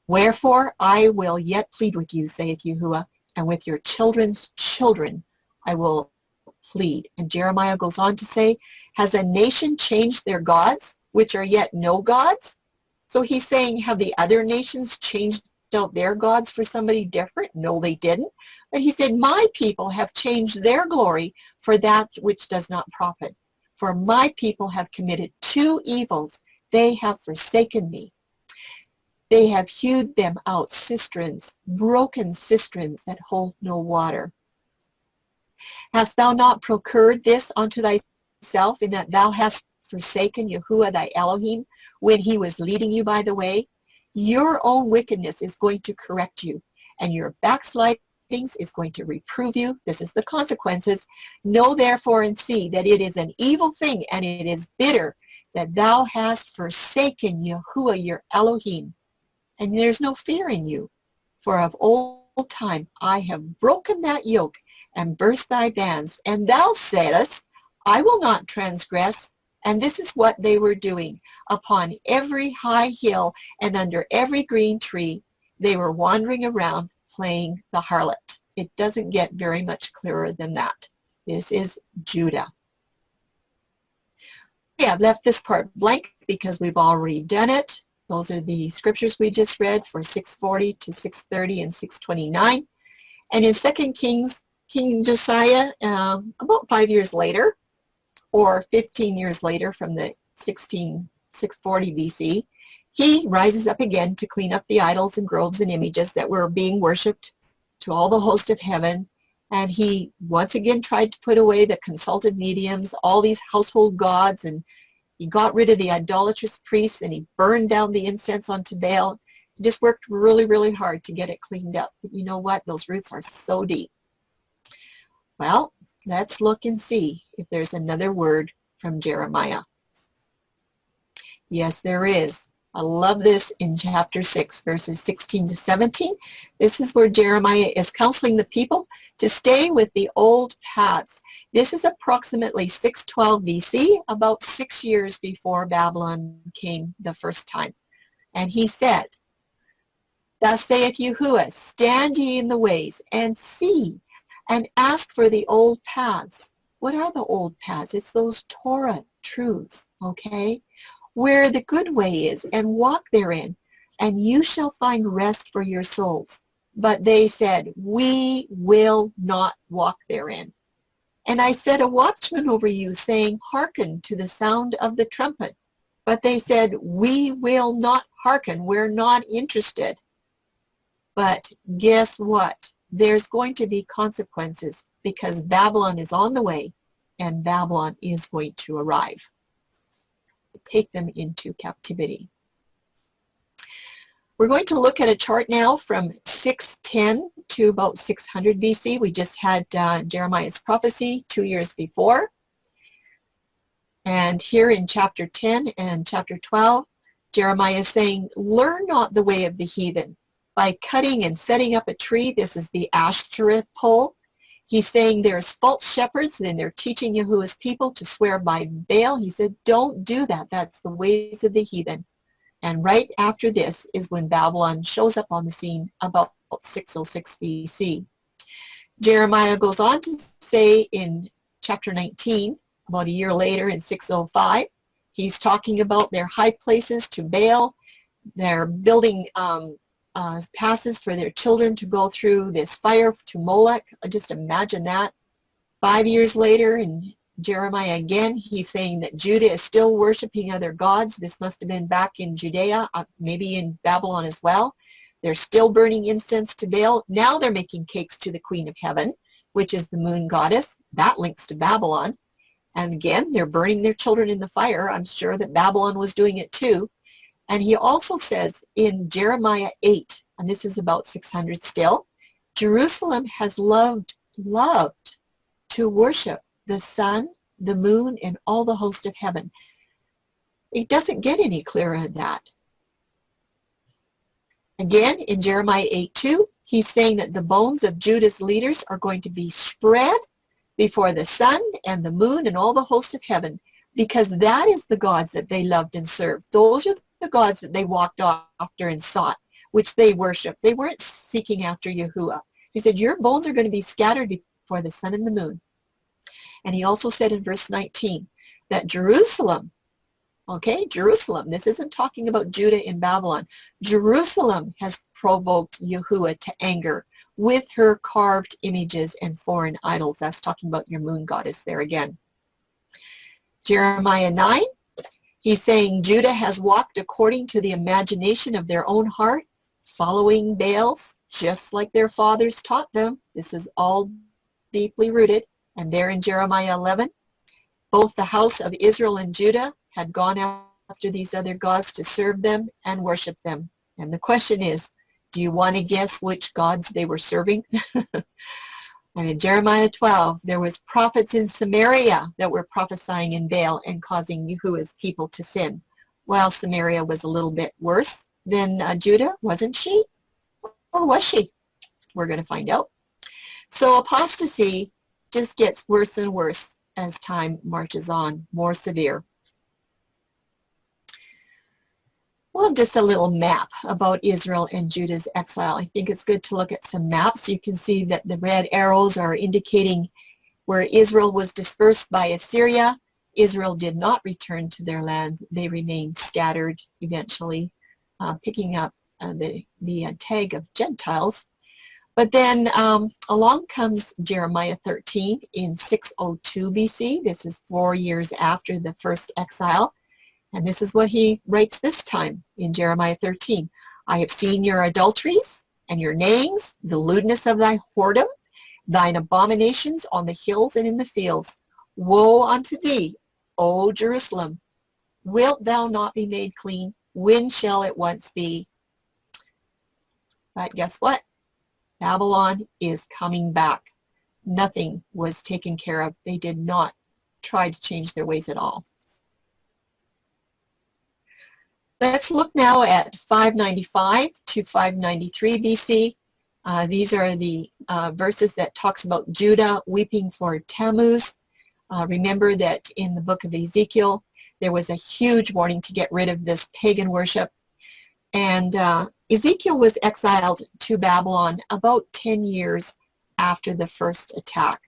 Wherefore I will yet plead with you, saith Yahuah, and with your children's children I will plead. And Jeremiah goes on to say, has a nation changed their gods, which are yet no gods? So he's saying, have the other nations changed out their gods for somebody different? No, they didn't. But he said, my people have changed their glory for that which does not profit. For my people have committed two evils. They have forsaken me. They have hewed them out cisterns, broken cisterns that hold no water. Hast thou not procured this unto thyself, in that thou hast forsaken Yahuah thy Elohim, when he was leading you by the way? Your own wickedness is going to correct you, and your backslidings is going to reprove you. This is the consequences. Know therefore and see that it is an evil thing, and it is bitter, that thou hast forsaken Yahuah your Elohim, and there's no fear in you. For of old time I have broken that yoke and burst thy bands, and thou saidst, I will not transgress. And this is what they were doing. Upon every high hill and under every green tree, they were wandering around playing the harlot. It doesn't get very much clearer than that. This is Judah. Yeah, I've left this part blank because we've already done it. Those are the scriptures we just read for 640 to 630 and 629. And in 2 Kings, King Josiah, about 5 years later, or 15 years later from the 640 BC, he rises up again to clean up the idols and groves and images that were being worshipped to all the host of heaven. And he once again tried to put away the consulted mediums, all these household gods, and he got rid of the idolatrous priests, and he burned down the incense onto Baal. He just worked really, really hard to get it cleaned up. But you know what? Those roots are so deep. Well, let's look and see if there's another word from Jeremiah. Yes, there is. I love this in chapter 6, verses 16 to 17. This is where Jeremiah is counseling the people to stay with the old paths. This is approximately 612 BC, about 6 years before Babylon came the first time. And he said, "Thus saith Yahuah, stand ye in the ways, and see, and ask for the old paths." What are the old paths? It's those Torah truths, okay? "Where the good way is, and walk therein, and you shall find rest for your souls." But they said, "We will not walk therein. And I set a watchman over you, saying, hearken to the sound of the trumpet." But they said, "We will not hearken. We're not interested." But guess what? There's going to be consequences, because Babylon is on the way, and Babylon is going to arrive. Take them into captivity. We're going to look at a chart now from 610 to about 600 BC. We just had Jeremiah's prophecy 2 years before. And here in chapter 10 and chapter 12, Jeremiah is saying, "Learn not the way of the heathen by cutting and setting up a tree." This is the Ashtoreth pole. He's saying there's false shepherds, and they're teaching Yahuah's people to swear by Baal. He said, don't do that. That's the ways of the heathen. And right after this is when Babylon shows up on the scene about 606 BC. Jeremiah goes on to say in chapter 19, about a year later in 605, he's talking about their high places to Baal. They're building passes for their children to go through this fire to Molech. Just imagine that. 5 years later in Jeremiah again, he's saying that Judah is still worshiping other gods. This must have been back in Judea, maybe in Babylon as well. They're still burning incense to Baal. Now they're making cakes to the Queen of Heaven, which is the moon goddess. That links to Babylon. And again, they're burning their children in the fire. I'm sure that Babylon was doing it too. And he also says in Jeremiah 8, and this is about 600 still, Jerusalem has loved to worship the sun, the moon, and all the host of heaven. It doesn't get any clearer than that. Again, in Jeremiah 8:2, he's saying that the bones of Judah's leaders are going to be spread before the sun and the moon and all the host of heaven, because that is the gods that they loved and served. Those are the gods that they walked after and sought, which they worshiped. They weren't seeking after Yahuah. He said, your bones are going to be scattered before the sun and the moon. And he also said in verse 19 that Jerusalem, okay, Jerusalem, this isn't talking about Judah in Babylon. Jerusalem has provoked Yahuah to anger with her carved images and foreign idols. That's talking about your moon goddess there again. Jeremiah 9, he's saying Judah has walked according to the imagination of their own heart, following Baals, just like their fathers taught them. This is all deeply rooted. And there in Jeremiah 11, both the house of Israel and Judah had gone after these other gods to serve them and worship them. And the question is, do you want to guess which gods they were serving? And in Jeremiah 12, there was prophets in Samaria that were prophesying in Baal and causing Yahuah's people to sin. Well, Samaria was a little bit worse than Judah, wasn't she? Or was she? We're going to find out. So apostasy just gets worse and worse as time marches on, more severe. Well, just a little map about Israel and Judah's exile. I think it's good to look at some maps. You can see that the red arrows are indicating where Israel was dispersed by Assyria. Israel did not return to their land. They remained scattered eventually, picking up the tag of Gentiles. But then along comes Jeremiah 13 in 602 BC. This is 4 years after the first exile. And this is what he writes this time in Jeremiah 13. I have seen your adulteries and your nayings, the lewdness of thy whoredom, thine abominations on the hills and in the fields. Woe unto thee, O Jerusalem! Wilt thou not be made clean? When shall it once be? But guess what? Babylon is coming back. nothing was taken care of. They did not try to change their ways at all. Let's look now at 595 to 593 BC. These are the verses that talks about Judah weeping for Tammuz. Remember that in the book of Ezekiel, there was a huge warning to get rid of this pagan worship. And Ezekiel was exiled to Babylon about 10 years after the first attack.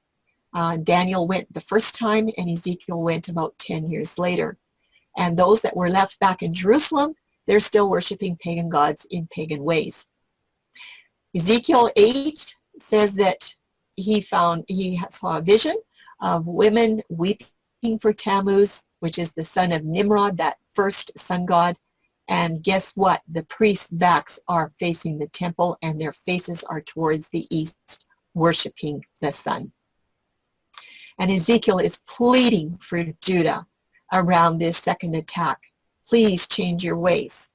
Daniel went the first time, and Ezekiel went about 10 years later. And those that were left back in Jerusalem, they're still worshiping pagan gods in pagan ways. Ezekiel 8 says that he saw a vision of women weeping for Tammuz, which is the son of Nimrod, that first sun god. And guess what? The priests' backs are facing the temple, and their faces are towards the east, worshiping the sun. And Ezekiel is pleading for Judah around this second attack. Please change your ways.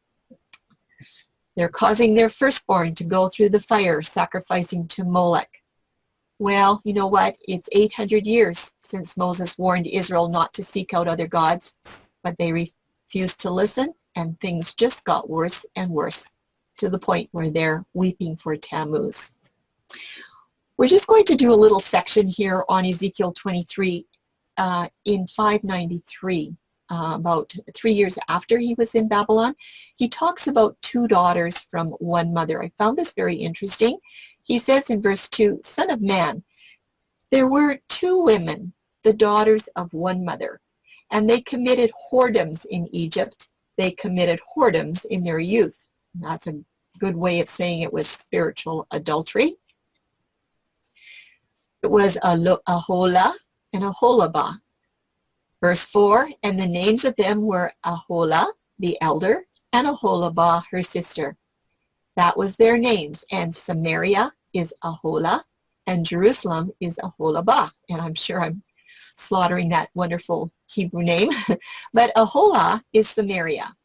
They're causing their firstborn to go through the fire, sacrificing to Molech. Well, you know what? It's 800 years since Moses warned Israel not to seek out other gods, but they refused to listen, and things just got worse and worse to the point where they're weeping for Tammuz. We're just going to do a little section here on Ezekiel 23 in 593, about 3 years after he was in Babylon. He talks about two daughters from one mother. I found this very interesting. He says in verse 2, "Son of man, there were two women, the daughters of one mother, and they committed whoredoms in Egypt. They committed whoredoms in their youth." That's a good way of saying it was spiritual adultery. It was Aholah and Aholabah. Verse 4, "And the names of them were Aholah, the elder, and Aholabah, her sister." That was their names. And Samaria is Aholah, and Jerusalem is Aholabah. And I'm sure I'm slaughtering that wonderful Hebrew name. But Aholah is Samaria.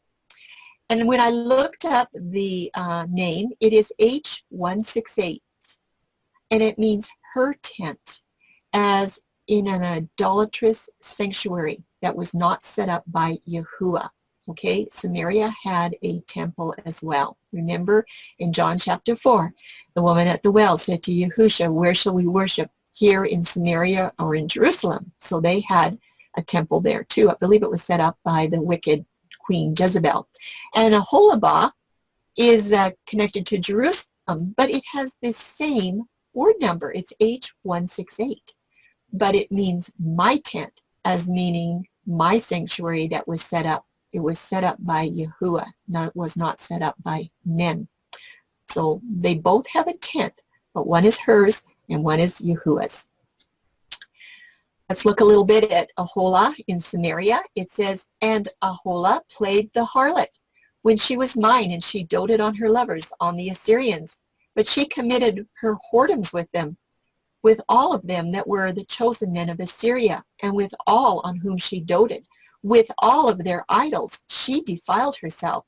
And when I looked up the name, it is H168. And it means her tent, as in an idolatrous sanctuary that was not set up by Yahuah. Okay, Samaria had a temple as well. Remember in John chapter 4, the woman at the well said to Yahushua, "Where shall we worship? Here in Samaria or in Jerusalem?" So they had a temple there too. I believe it was set up by the wicked Queen Jezebel. And Aholabah is connected to Jerusalem, but it has the same word number. It's H168. But it means my tent, as meaning my sanctuary that was set up. It was set up by Yahuah. It was not set up by men. So they both have a tent, but one is hers and one is Yahuah's. Let's look a little bit at Aholah in Samaria. It says, "And Aholah played the harlot when she was mine, and she doted on her lovers, on the Assyrians. But she committed her whoredoms with them, with all of them that were the chosen men of Assyria, and with all on whom she doted. With all of their idols she defiled herself.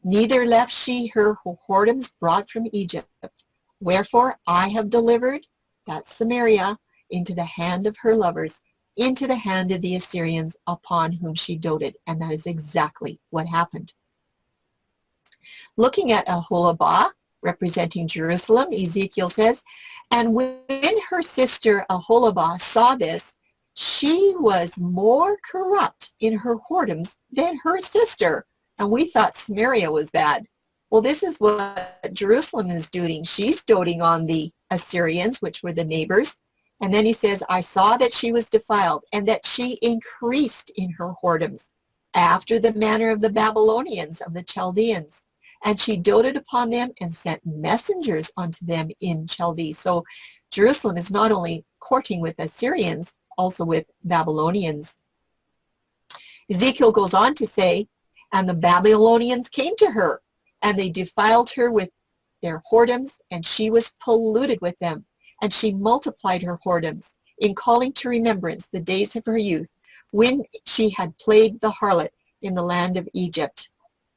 Neither left she her whoredoms brought from Egypt. Wherefore I have delivered," that's Samaria, "into the hand of her lovers, into the hand of the Assyrians, upon whom she doted." And that is exactly what happened. Looking at Aholabah, representing Jerusalem, Ezekiel says, "And when her sister Aholabah saw this, she was more corrupt in her whoredoms than her sister." And we thought Samaria was bad. Well, this is what Jerusalem is doing. She's doting on the Assyrians, which were the neighbors. And then he says, "I saw that she was defiled, and that she increased in her whoredoms, after the manner of the Babylonians, of the Chaldeans. And she doted upon them and sent messengers unto them in Chaldee." So Jerusalem is not only courting with Assyrians, also with Babylonians. Ezekiel goes on to say, "And the Babylonians came to her, and they defiled her with their whoredoms, and she was polluted with them. And she multiplied her whoredoms, in calling to remembrance the days of her youth, when she had played the harlot in the land of Egypt.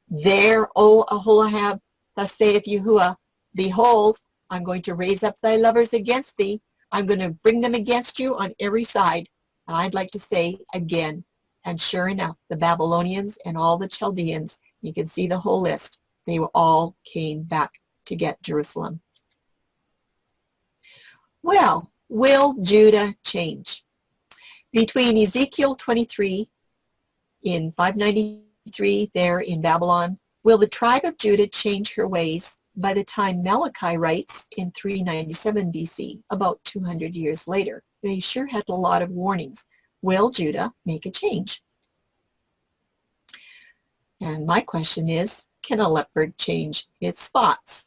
There, O Aholahab, thus saith Yahuah, behold, I'm going to raise up thy lovers against thee. I'm going to bring them against you on every side. And I'd like to say again, and sure enough, the Babylonians and all the Chaldeans, you can see the whole list, they all came back to get Jerusalem. Well, will Judah change? Between Ezekiel 23 in 593 there in Babylon, will the tribe of Judah change her ways by the time Malachi writes in 397 BC, about 200 years later? They sure had a lot of warnings. Will Judah make a change? And my question is, can a leopard change its spots?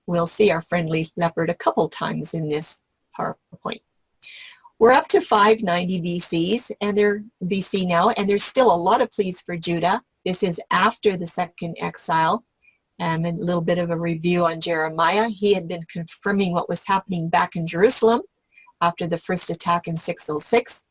We'll see our friendly leopard a couple times in this PowerPoint. We're up to 590 BC now, and there's still a lot of pleas for Judah. This is after the second exile. And a little bit of a review on Jeremiah. He had been confirming what was happening back in Jerusalem after the first attack in 606.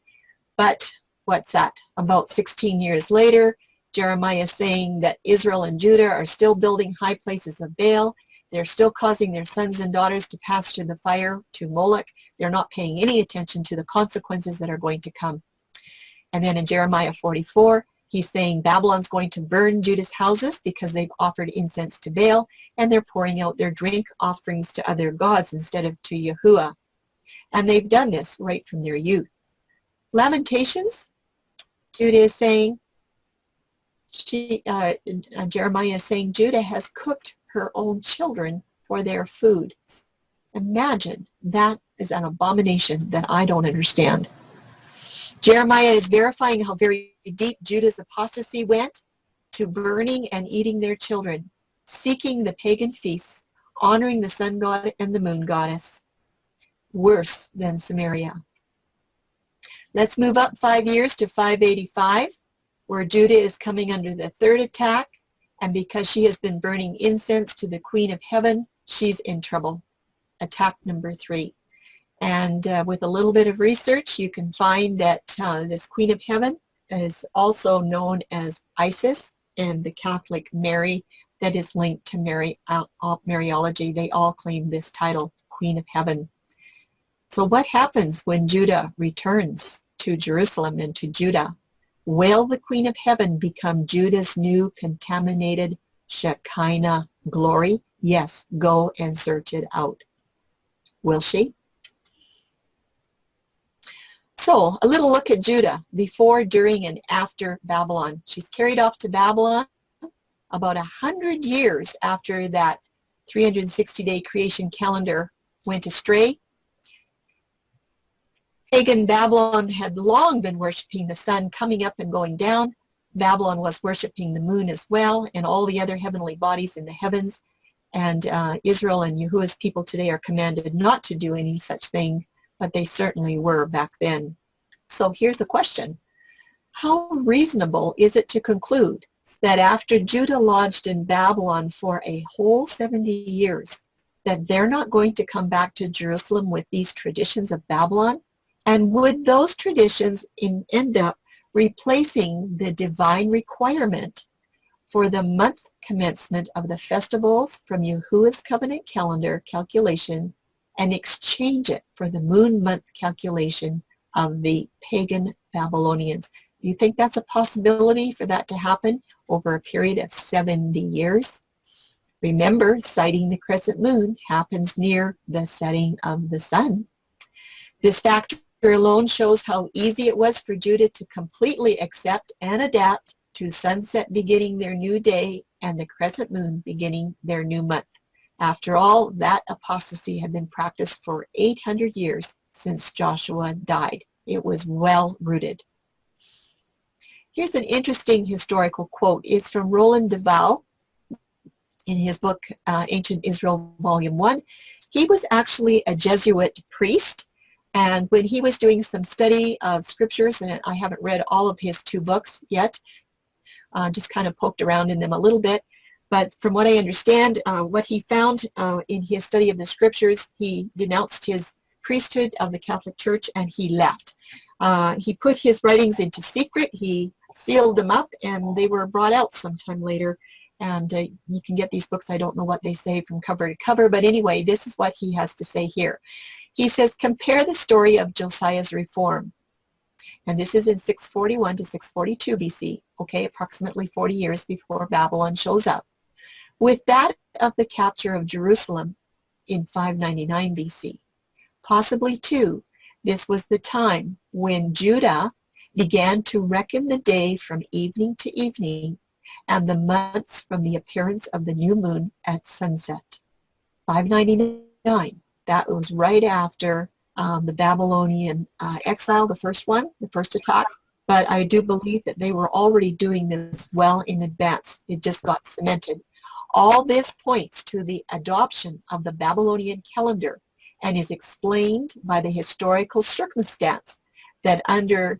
But what's that? About 16 years later, Jeremiah is saying that Israel and Judah are still building high places of Baal. They're still causing their sons and daughters to pass through the fire to Moloch. They're not paying any attention to the consequences that are going to come. And then in Jeremiah 44, he's saying Babylon's going to burn Judah's houses because they've offered incense to Baal, and they're pouring out their drink offerings to other gods instead of to Yahuah. And they've done this right from their youth. Lamentations, Judah is saying, Jeremiah is saying Judah has cooked her own children for their food. Imagine, that is an abomination that I don't understand. Jeremiah is verifying how very deep Judah's apostasy went to burning and eating their children, seeking the pagan feasts, honoring the sun god and the moon goddess. Worse than Samaria. Let's move up 5 years to 585, where Judah is coming under the third attack, and because she has been burning incense to the Queen of Heaven, she's in trouble. Attack number 3. And with a little bit of research, you can find that this Queen of Heaven is also known as Isis, and the Catholic Mary that is linked to Mariology. They all claim this title, Queen of Heaven. So what happens when Judah returns to Jerusalem and to Judah? Will the Queen of Heaven become Judah's new contaminated Shekinah glory? Yes, go and search it out. Will she? So, a little look at Judah before, during, and after Babylon. She's carried off to Babylon about 100 years after that 360-day creation calendar went astray. Pagan Babylon had long been worshiping the sun coming up and going down. Babylon was worshiping the moon as well, and all the other heavenly bodies in the heavens. And Israel and Yahuah's people today are commanded not to do any such thing, but they certainly were back then. So here's a question. How reasonable is it to conclude that after Judah lodged in Babylon for a whole 70 years, that they're not going to come back to Jerusalem with these traditions of Babylon? And would those traditions end up replacing the divine requirement for the month commencement of the festivals from Yahuah's covenant calendar calculation and exchange it for the moon month calculation of the pagan Babylonians? Do you think that's a possibility for that to happen over a period of 70 years? Remember, sighting the crescent moon happens near the setting of the sun. This factor alone shows how easy it was for Judah to completely accept and adapt to sunset beginning their new day and the crescent moon beginning their new month. After all, that apostasy had been practiced for 800 years since Joshua died. It was well rooted. Here's an interesting historical quote. It's from Roland de Val in his book, Ancient Israel, Volume 1. He was actually a Jesuit priest, and when he was doing some study of scriptures, and I haven't read all of his 2 books yet, just kind of poked around in them a little bit, but from what I understand, what he found in his study of the scriptures, he denounced his priesthood of the Catholic Church and he left. He put his writings into secret, he sealed them up, and they were brought out sometime later. And you can get these books, I don't know what they say from cover to cover, but anyway, this is what he has to say here. He says, compare the story of Josiah's reform. And this is in 641 to 642 BC, okay, approximately 40 years before Babylon shows up, with that of the capture of Jerusalem in 599 BC. Possibly, too, this was the time when Judah began to reckon the day from evening to evening and the months from the appearance of the new moon at sunset. 599, that was right after the Babylonian exile, the first one, the first attack. But I do believe that they were already doing this well in advance. It just got cemented. All this points to the adoption of the Babylonian calendar and is explained by the historical circumstance that under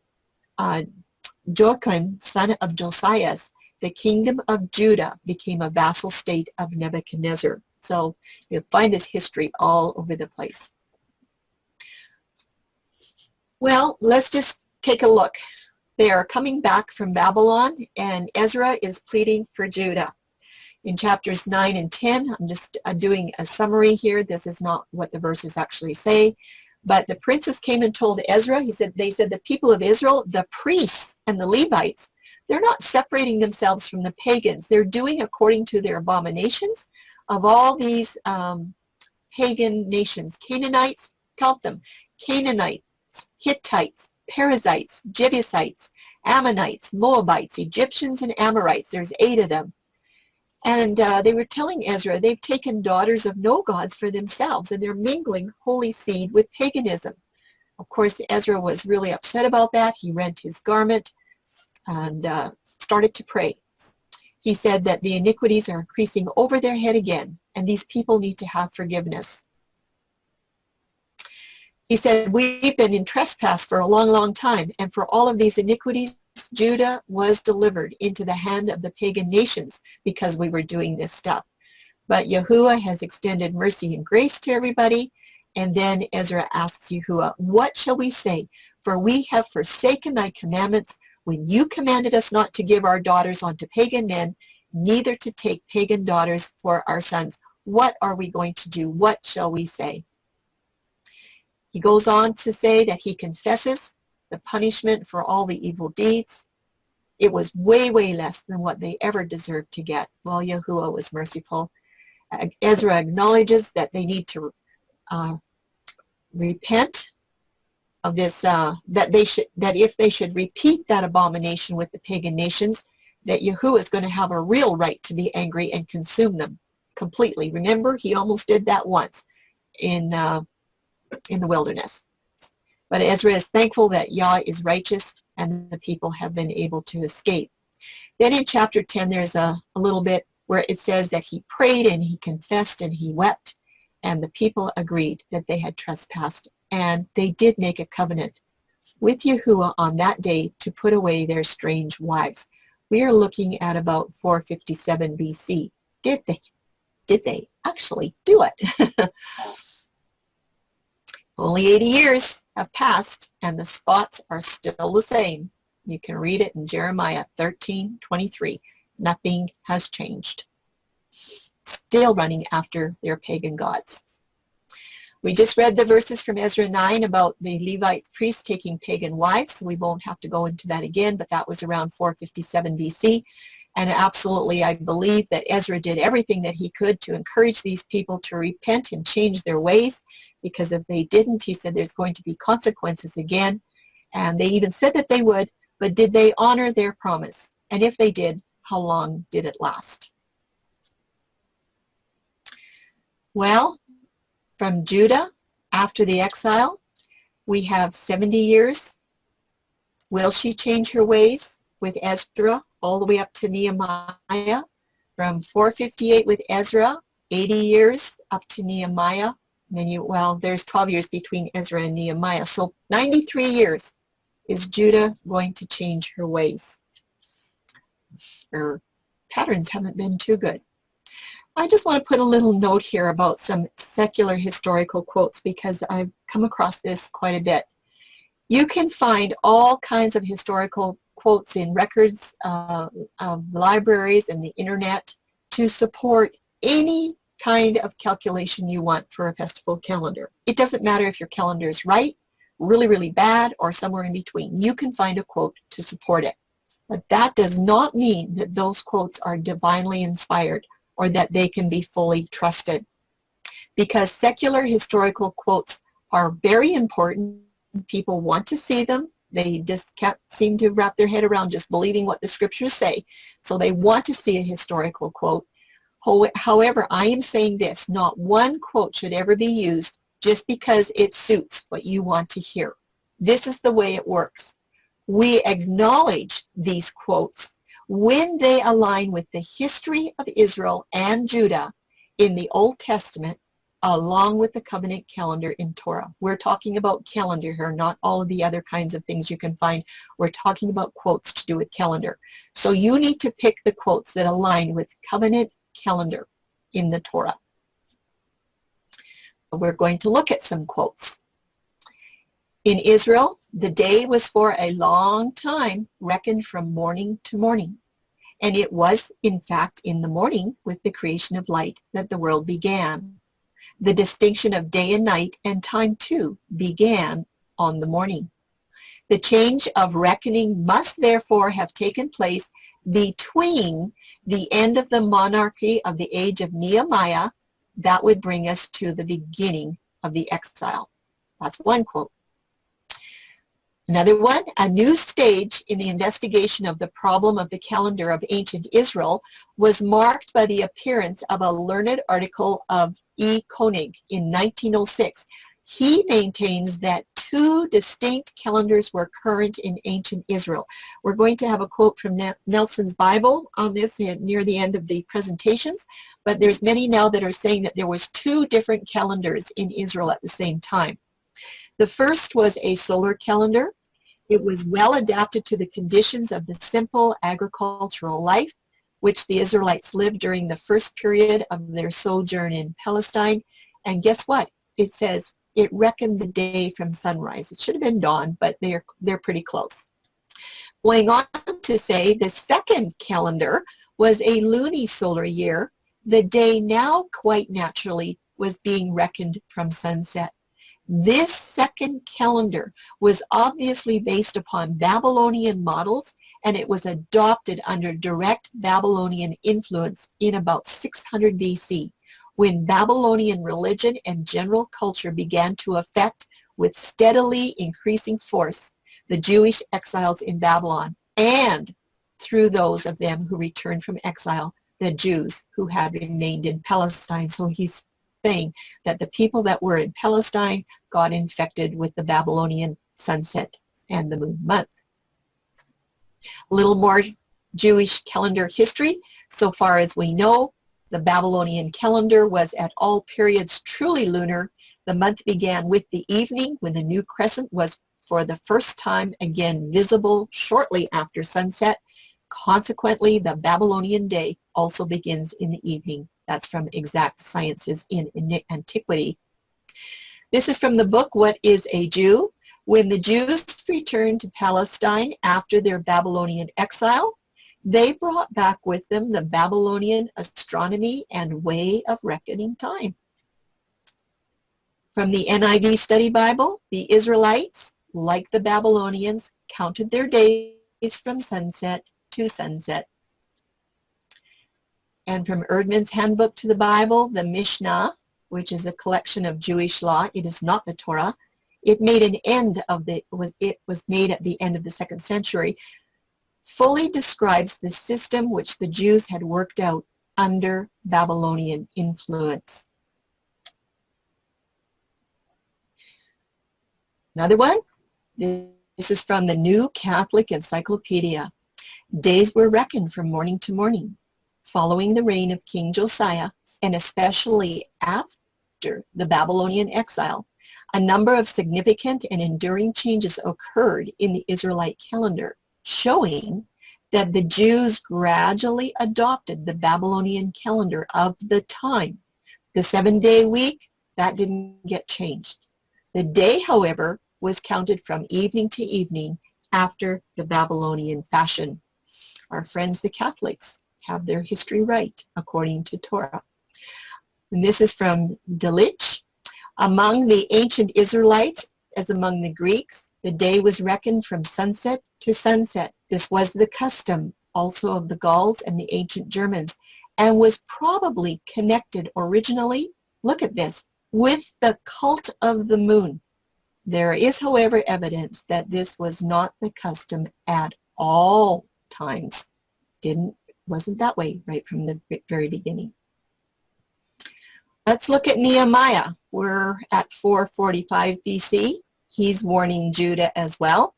Joachim, son of Josiah, the kingdom of Judah became a vassal state of Nebuchadnezzar. So you'll find this history all over the place. Well, let's just take a look. They are coming back from Babylon, and Ezra is pleading for Judah. In chapters 9 and 10, I'm just doing a summary here. This is not what the verses actually say. But the princes came and told Ezra, they said the people of Israel, the priests and the Levites, they're not separating themselves from the pagans. They're doing according to their abominations of all these pagan nations. Canaanites, count them, Canaanites, Hittites, Perizzites, Jebusites, Ammonites, Moabites, Egyptians, and Amorites. There's 8 of them. And they were telling Ezra they've taken daughters of no gods for themselves, and they're mingling holy seed with paganism. Of course, Ezra was really upset about that. He rent his garment and started to pray. He said that the iniquities are increasing over their head again, and these people need to have forgiveness. He said, we've been in trespass for a long, long time, and for all of these iniquities, Judah was delivered into the hand of the pagan nations because we were doing this stuff. But Yahuah has extended mercy and grace to everybody. And then Ezra asks Yahuah, what shall we say? For we have forsaken thy commandments when you commanded us not to give our daughters unto pagan men, neither to take pagan daughters for our sons. What are we going to do? What shall we say? He goes on to say that he confesses the punishment for all the evil deeds. It was way, way less than what they ever deserved to get. Well, Yahuah was merciful. Ezra acknowledges that they need to repent of this, that if they should repeat that abomination with the pagan nations, that Yahuah is going to have a real right to be angry and consume them completely. Remember, he almost did that once in the wilderness. But Ezra is thankful that Yah is righteous and the people have been able to escape. Then in chapter 10, there's a little bit where it says that he prayed and he confessed and he wept, and the people agreed that they had trespassed, and they did make a covenant with Yahuah on that day to put away their strange wives. We are looking at about 457 BC. Did they actually do it? Only 80 years have passed, and the spots are still the same. You can read it in Jeremiah 13:23. Nothing has changed. Still running after their pagan gods. We just read the verses from Ezra 9 about the Levite priests taking pagan wives, so we won't have to go into that again, but that was around 457 BC. And absolutely, I believe that Ezra did everything that he could to encourage these people to repent and change their ways, because if they didn't, he said there's going to be consequences again. And they even said that they would, but did they honor their promise? And if they did, how long did it last? Well, from Judah, after the exile, we have 70 years. Will she change her ways? With Ezra, all the way up to Nehemiah. From 458 with Ezra, 80 years up to Nehemiah. And then there's 12 years between Ezra and Nehemiah. So 93 years is Judah going to change her ways. Her patterns haven't been too good. I just want to put a little note here about some secular historical quotes, because I've come across this quite a bit. You can find all kinds of historical quotes in records of libraries and the internet to support any kind of calculation you want for a festival calendar. It doesn't matter if your calendar is right, really, really bad, or somewhere in between. You can find a quote to support it. But that does not mean that those quotes are divinely inspired or that they can be fully trusted. Because secular historical quotes are very important. People want to see them. They just can't seem to wrap their head around just believing what the scriptures say. So they want to see a historical quote. However, I am saying this, not one quote should ever be used just because it suits what you want to hear. This is the way it works. We acknowledge these quotes when they align with the history of Israel and Judah in the Old Testament, along with the covenant calendar in Torah. We're talking about calendar here, not all of the other kinds of things you can find. We're talking about quotes to do with calendar. So you need to pick the quotes that align with covenant calendar in the Torah. We're going to look at some quotes. In Israel, the day was for a long time reckoned from morning to morning. And it was, in fact, in the morning with the creation of light that the world began. The distinction of day and night and time too began on the morning. The change of reckoning must therefore have taken place between the end of the monarchy of the age of Nehemiah. That would bring us to the beginning of the exile. That's one quote. Another one, a new stage in the investigation of the problem of the calendar of ancient Israel was marked by the appearance of a learned article of E. Koenig in 1906. He maintains that two distinct calendars were current in ancient Israel. We're going to have a quote from Nelson's Bible on this near the end of the presentations, but there's many now that are saying that there was two different calendars in Israel at the same time. The first was a solar calendar. It was well adapted to the conditions of the simple agricultural life which the Israelites lived during the first period of their sojourn in Palestine. And guess what? It says it reckoned the day from sunrise. It should have been dawn, but they're pretty close. Going on to say the second calendar was a lunisolar year. The day now quite naturally was being reckoned from sunset. This second calendar was obviously based upon Babylonian models, and it was adopted under direct Babylonian influence in about 600 BC, when Babylonian religion and general culture began to affect with steadily increasing force the Jewish exiles in Babylon, and through those of them who returned from exile, the Jews who had remained in Palestine. So he's saying that the people that were in Palestine got infected with the Babylonian sunset and the moon month. A little more Jewish calendar history. So far as we know, the Babylonian calendar was at all periods truly lunar. The month began with the evening when the new crescent was for the first time again visible shortly after sunset. Consequently, the Babylonian day also begins in the evening. That's from Exact Sciences in Antiquity. This is from the book, What is a Jew? When the Jews returned to Palestine after their Babylonian exile, they brought back with them the Babylonian astronomy and way of reckoning time. From the NIV Study Bible, the Israelites, like the Babylonians, counted their days from sunset to sunset. And from Erdman's Handbook to the Bible, the Mishnah, which is a collection of Jewish law, it is not the Torah. It made an end of it was made at the end of the 2nd century, fully describes the system which the Jews had worked out under Babylonian influence. Another one, this is from the New Catholic Encyclopedia. Days were reckoned from morning to morning, following the reign of King Josiah, and especially after the Babylonian exile. A number of significant and enduring changes occurred in the Israelite calendar, showing that the Jews gradually adopted the Babylonian calendar of the time. The 7-day week, that didn't get changed. The day, however, was counted from evening to evening after the Babylonian fashion. Our friends the Catholics have their history right according to Torah. And this is from Delitzsch. Among the ancient Israelites, as among the Greeks, the day was reckoned from sunset to sunset. This was the custom also of the Gauls and the ancient Germans, and was probably connected originally, look at this, with the cult of the moon. There is, however, evidence that this was not the custom at all times. Wasn't that way right from the very beginning. Let's look at Nehemiah. We're at 445 BC. He's warning Judah as well.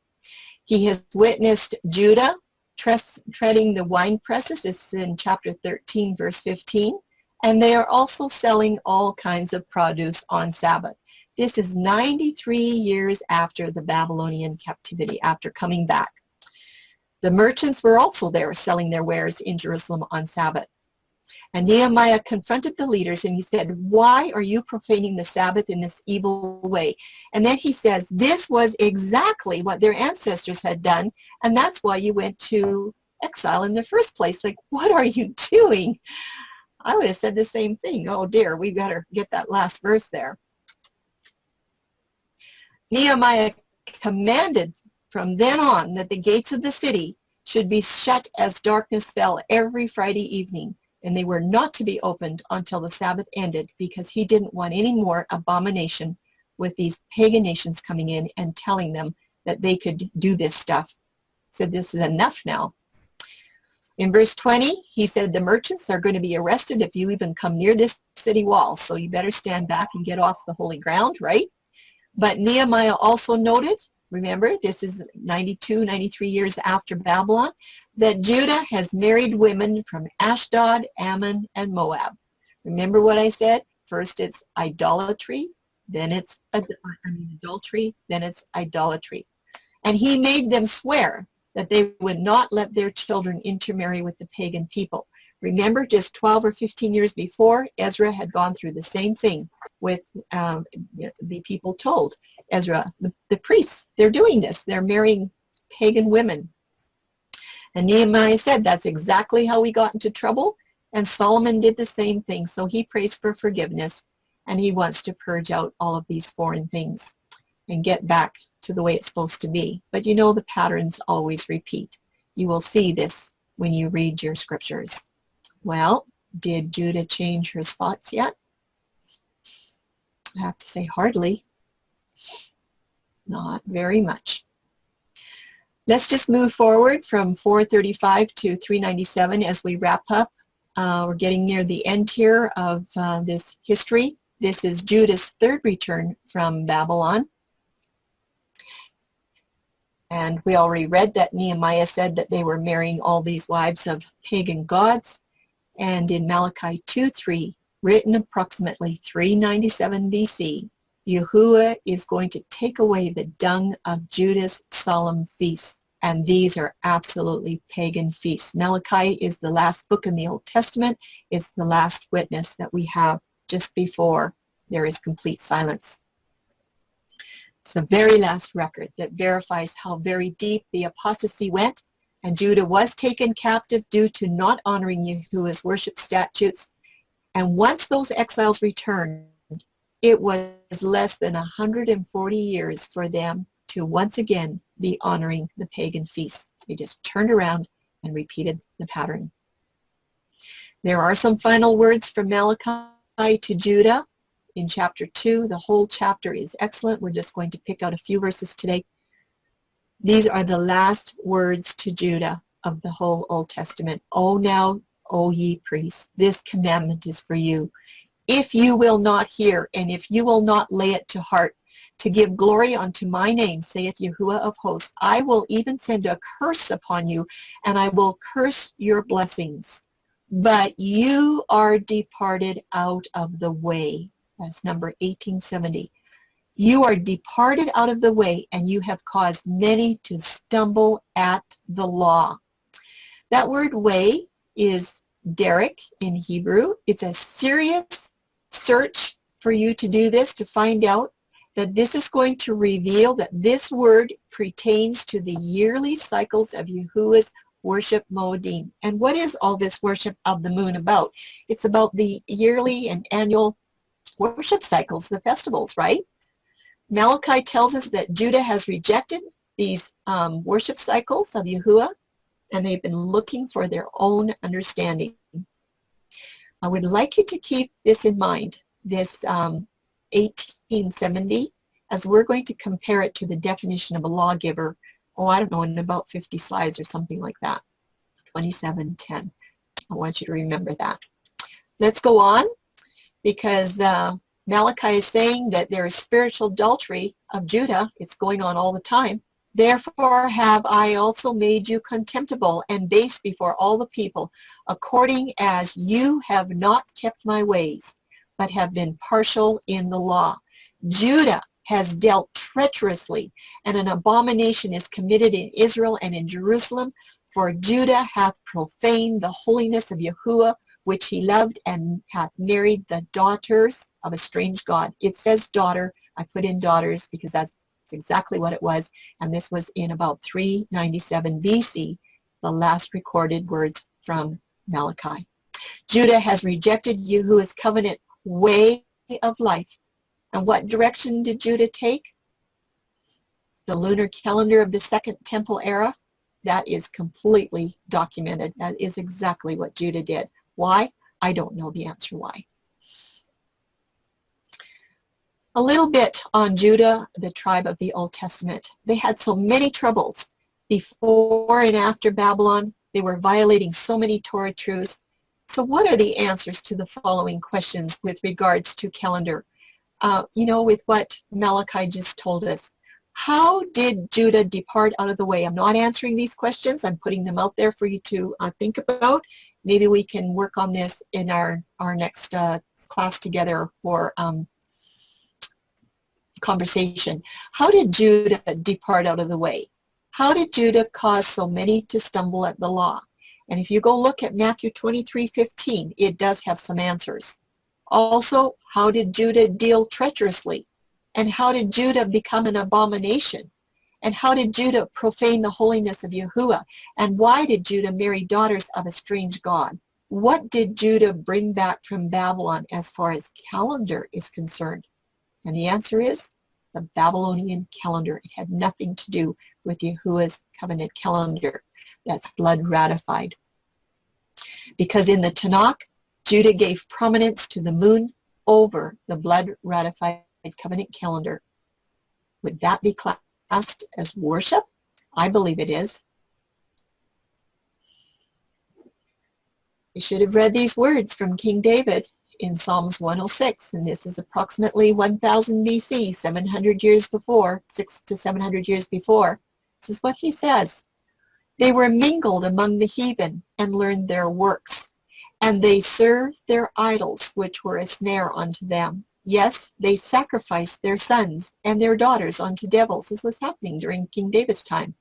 He has witnessed Judah treading the wine presses. This is in chapter 13, verse 15. And they are also selling all kinds of produce on Sabbath. This is 93 years after the Babylonian captivity, after coming back. The merchants were also there selling their wares in Jerusalem on Sabbath. And Nehemiah confronted the leaders and he said, why are you profaning the Sabbath in this evil way? And then he says, this was exactly what their ancestors had done, and that's why you went to exile in the first place. Like, what are you doing? I would have said the same thing. Oh dear, we better get that last verse there. Nehemiah commanded from then on that the gates of the city should be shut as darkness fell every Friday evening, and they were not to be opened until the Sabbath ended, because he didn't want any more abomination with these pagan nations coming in and telling them that they could do this stuff. He said, this is enough now. In verse 20, he said, the merchants are going to be arrested if you even come near this city wall, so you better stand back and get off the holy ground, right? But Nehemiah also noted, remember, this is 92, 93 years after Babylon, that Judah has married women from Ashdod, Ammon, and Moab. Remember what I said? First it's idolatry, then it's adultery, then it's idolatry. And he made them swear that they would not let their children intermarry with the pagan people. Remember, just 12 or 15 years before, Ezra had gone through the same thing with the people told Ezra, the priests, they're doing this. They're marrying pagan women. And Nehemiah said that's exactly how we got into trouble. And Solomon did the same thing. So he prays for forgiveness, and he wants to purge out all of these foreign things and get back to the way it's supposed to be. But you know, the patterns always repeat. You will see this when you read your scriptures. Well, did Judah change her spots yet? I have to say hardly. Not very much. Let's just move forward from 435 to 397 as we wrap up. We're getting near the end here of this history. This is Judah's third return from Babylon. And we already read that Nehemiah said that they were marrying all these wives of pagan gods. And in Malachi 2:3, written approximately 397 BC, Yahuah is going to take away the dung of Judah's solemn feasts. And these are absolutely pagan feasts. Malachi is the last book in the Old Testament. It's the last witness that we have just before there is complete silence. It's the very last record that verifies how very deep the apostasy went, and Judah was taken captive due to not honoring Yahuah's worship statutes. And once those exiles returned, it was less than 140 years for them to once again be honoring the pagan feasts. They just turned around and repeated the pattern. There are some final words from Malachi to Judah in chapter 2. The whole chapter is excellent. We're just going to pick out a few verses today. These are the last words to Judah of the whole Old Testament. O now, O ye priests, this commandment is for you. If you will not hear, and if you will not lay it to heart, to give glory unto my name, saith Yahuah of hosts, I will even send a curse upon you, and I will curse your blessings. But you are departed out of the way. That's number 1870. You are departed out of the way, and you have caused many to stumble at the law. That word way is derek in Hebrew. It's a serious search for you to do this, to find out that this is going to reveal that this word pertains to the yearly cycles of Yahuah's worship Moedim. And what is all this worship of the moon about? It's about the yearly and annual worship cycles, the festivals, right? Malachi tells us that Judah has rejected these worship cycles of Yahuah, and they've been looking for their own understanding. I would like you to keep this in mind, this 1870, as we're going to compare it to the definition of a lawgiver, I don't know, in about 50 slides or something like that, 2710. I want you to remember that. Let's go on, because Malachi is saying that there is spiritual adultery of Judah. It's going on all the time. Therefore have I also made you contemptible and base before all the people, according as you have not kept my ways, but have been partial in the law. Judah has dealt treacherously, and an abomination is committed in Israel and in Jerusalem, for Judah hath profaned the holiness of Yahuah, which he loved, and hath married the daughters of a strange god. It says daughter. I put in daughters because that's exactly what it was, and this was in about 397 BC, the last recorded words from Malachi. Judah has rejected Yahuah's covenant way of life. And what direction did Judah take? The lunar calendar of the Second Temple era. That is completely documented. That is exactly what Judah did. Why? I don't know the answer why. A little bit on Judah, the tribe of the Old Testament. They had so many troubles before and after Babylon. They were violating so many Torah truths. So what are the answers to the following questions with regards to calendar? With what Malachi just told us. How did Judah depart out of the way? I'm not answering these questions. I'm putting them out there for you to think about. Maybe we can work on this in our next class together for conversation. How did Judah depart out of the way? How did Judah cause so many to stumble at the law? And if you go look at Matthew 23:15, it does have some answers. Also, how did Judah deal treacherously? And how did Judah become an abomination? And how did Judah profane the holiness of Yahuah? And why did Judah marry daughters of a strange god? What did Judah bring back from Babylon as far as calendar is concerned? And the answer is the Babylonian calendar. It had nothing to do with Yahuah's covenant calendar. That's blood ratified. Because in the Tanakh, Judah gave prominence to the moon over the blood ratified covenant calendar. Would that be classed as worship? I believe it is. You should have read these words from King David in Psalms 106, and this is approximately 1000 BC, 700 years before, 600 to 700 years before. This is what he says. They were mingled among the heathen and learned their works, and they served their idols, which were a snare unto them. Yes, they sacrificed their sons and their daughters unto devils. This was happening during King David's time.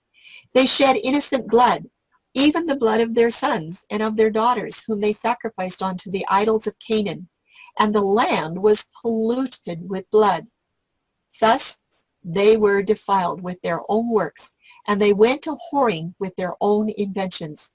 They shed innocent blood, even the blood of their sons and of their daughters, whom they sacrificed unto the idols of Canaan, and the land was polluted with blood. Thus they were defiled with their own works, and they went a whoring with their own inventions.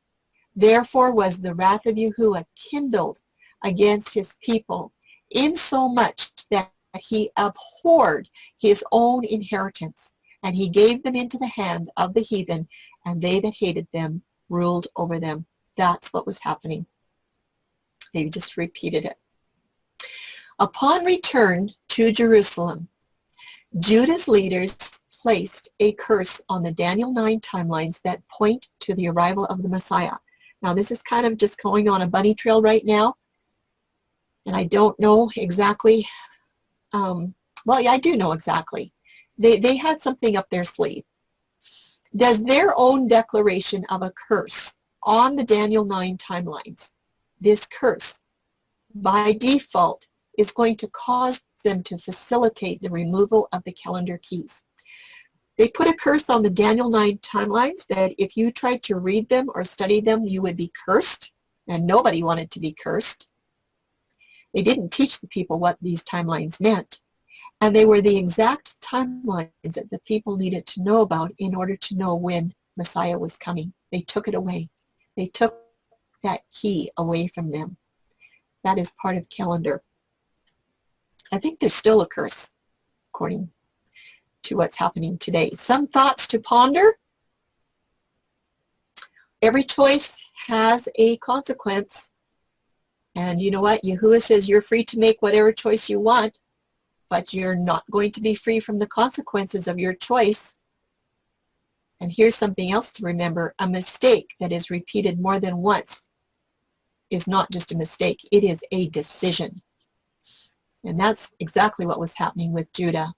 Therefore was the wrath of Yahuah kindled against his people, insomuch that he abhorred his own inheritance, and he gave them into the hand of the heathen, and they that hated them ruled over them. That's what was happening. They just repeated it. Upon return to Jerusalem, Judah's leaders placed a curse on the Daniel 9 timelines that point to the arrival of the Messiah. Now this is kind of just going on a bunny trail right now, and I don't know exactly, I do know exactly. They had something up their sleeve. Does their own declaration of a curse on the Daniel 9 timelines, this curse, by default, is going to cause them to facilitate the removal of the calendar keys. They put a curse on the Daniel 9 timelines that if you tried to read them or study them, you would be cursed, and nobody wanted to be cursed. They didn't teach the people what these timelines meant, and they were the exact timelines that the people needed to know about in order to know when Messiah was coming. They took it away. They took that key away from them. That is part of calendar. I think there's still a curse, according to what's happening today. Some thoughts to ponder. Every choice has a consequence. And you know what? Yahuah says you're free to make whatever choice you want, but you're not going to be free from the consequences of your choice. And here's something else to remember. A mistake that is repeated more than once is not just a mistake. It is a decision. And that's exactly what was happening with Judah.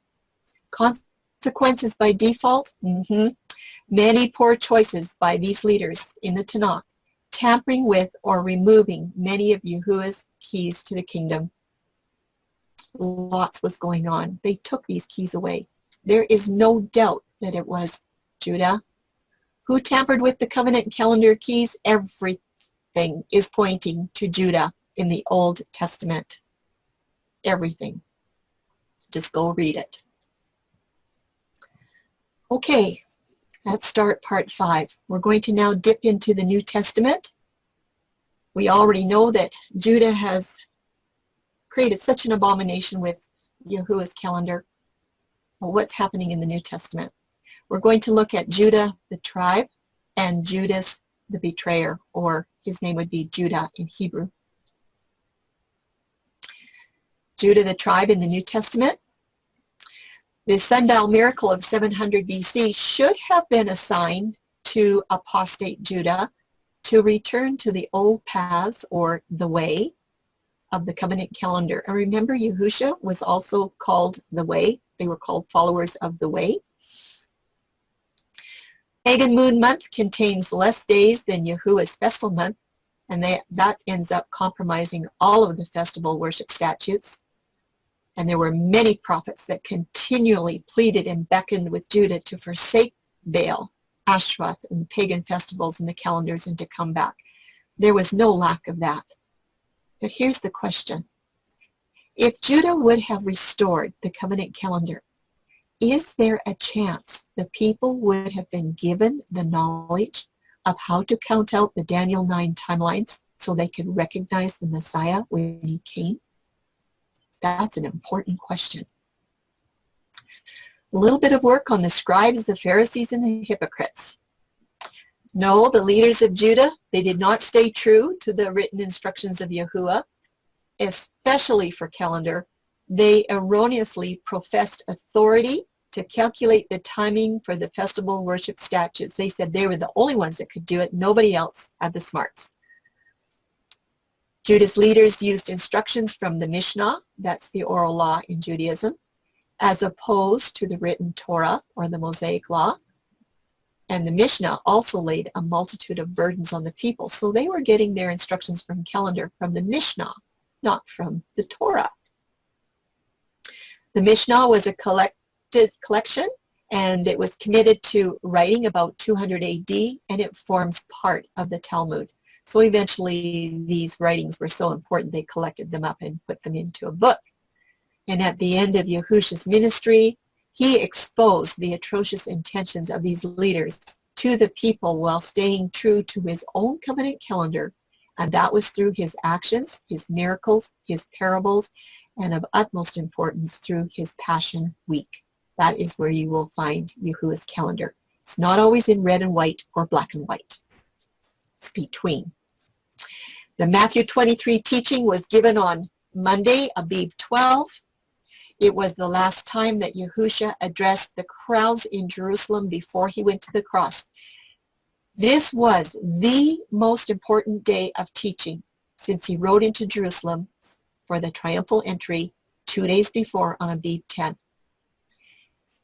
Consequences by default? Many poor choices by these leaders in the Tanakh, tampering with or removing many of Yahuah's keys to the kingdom. Lots was going on. They took these keys away. There is no doubt that it was Judah. Who tampered with the covenant calendar keys? Everything is pointing to Judah in the Old Testament. Everything. Just go read it. Okay, let's start part 5. We're going to now dip into the New Testament. We already know that Judah has created such an abomination with Yahuah's calendar. Well, what's happening in the New Testament? We're going to look at Judah, the tribe, and Judas, the betrayer, or his name would be Judah in Hebrew. Judah, the tribe in the New Testament. The Sundial Miracle of 700 BC should have been assigned to apostate Judah to return to the old paths, or the way, of the covenant calendar. And remember, Yahushua was also called the way. They were called followers of the way. Pagan moon month contains less days than Yahuah's festal month, and that ends up compromising all of the festival worship statutes. And there were many prophets that continually pleaded and beckoned with Judah to forsake Baal, Ashtaroth, and the pagan festivals and the calendars, and to come back. There was no lack of that. But here's the question. If Judah would have restored the covenant calendar, is there a chance the people would have been given the knowledge of how to count out the Daniel 9 timelines so they could recognize the Messiah when he came? That's an important question. A little bit of work on the scribes, the Pharisees, and the hypocrites. No, the leaders of Judah, they did not stay true to the written instructions of Yahuah, especially for calendar. They erroneously professed authority to calculate the timing for the festival worship statutes. They said they were the only ones that could do it. Nobody else had the smarts. Judah's leaders used instructions from the Mishnah, that's the oral law in Judaism, as opposed to the written Torah, or the Mosaic law. And the Mishnah also laid a multitude of burdens on the people. So they were getting their instructions from calendar from the Mishnah, not from the Torah. The Mishnah was a collection, and it was committed to writing about 200 AD, and it forms part of the Talmud. So eventually these writings were so important they collected them up and put them into a book. And at the end of Yahushua's ministry, he exposed the atrocious intentions of these leaders to the people while staying true to his own covenant calendar. And that was through his actions, his miracles, his parables, and of utmost importance through his Passion Week. That is where you will find Yahuah's calendar. It's not always in red and white or black and white. It's between. The Matthew 23 teaching was given on Monday, Abib 12. It was the last time that Yahushua addressed the crowds in Jerusalem before he went to the cross. This was the most important day of teaching since he rode into Jerusalem for the triumphal entry 2 days before on Abib 10.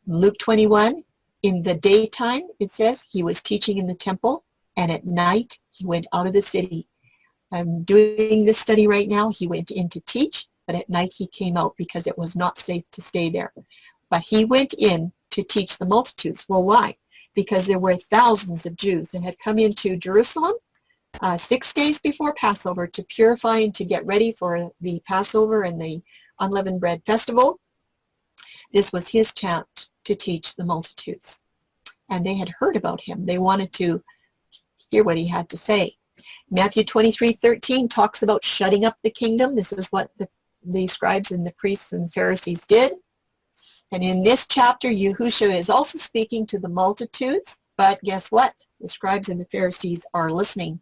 Luke 21, in the daytime, it says, he was teaching in the temple, and at night he went out of the city. I'm doing this study right now. He went in to teach, but at night he came out because it was not safe to stay there. But he went in to teach the multitudes. Well, why? Because there were thousands of Jews that had come into Jerusalem 6 days before Passover to purify and to get ready for the Passover and the unleavened bread festival. This was his chance to teach the multitudes. And they had heard about him. They wanted to hear what he had to say. Matthew 23:13 talks about shutting up the kingdom. This is what the scribes and the priests and the Pharisees did. And in this chapter, Yahushua is also speaking to the multitudes, but guess what? The scribes and the Pharisees are listening.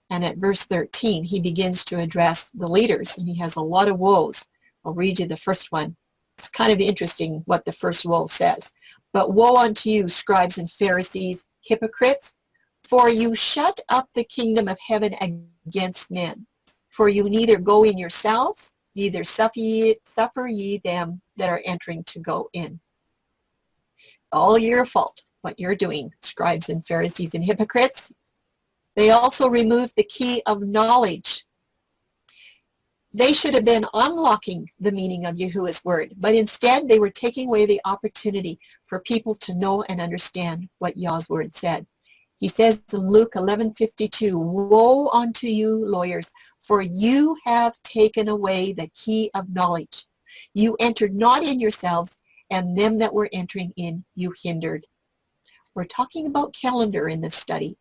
And at verse 13, he begins to address the leaders, and he has a lot of woes. I'll read you the first one. It's kind of interesting what the first woe says. But woe unto you, scribes and Pharisees, hypocrites, for you shut up the kingdom of heaven against men. For you neither go in yourselves, neither suffer ye them that are entering to go in. All your fault, what you're doing, scribes and Pharisees and hypocrites. They also removed the key of knowledge. They should have been unlocking the meaning of Yahuwah's word, but instead they were taking away the opportunity for people to know and understand what Yah's word said. He says in Luke 11:52, woe unto you, lawyers, for you have taken away the key of knowledge. You entered not in yourselves, and them that were entering in you hindered. We're talking about calendar in this study.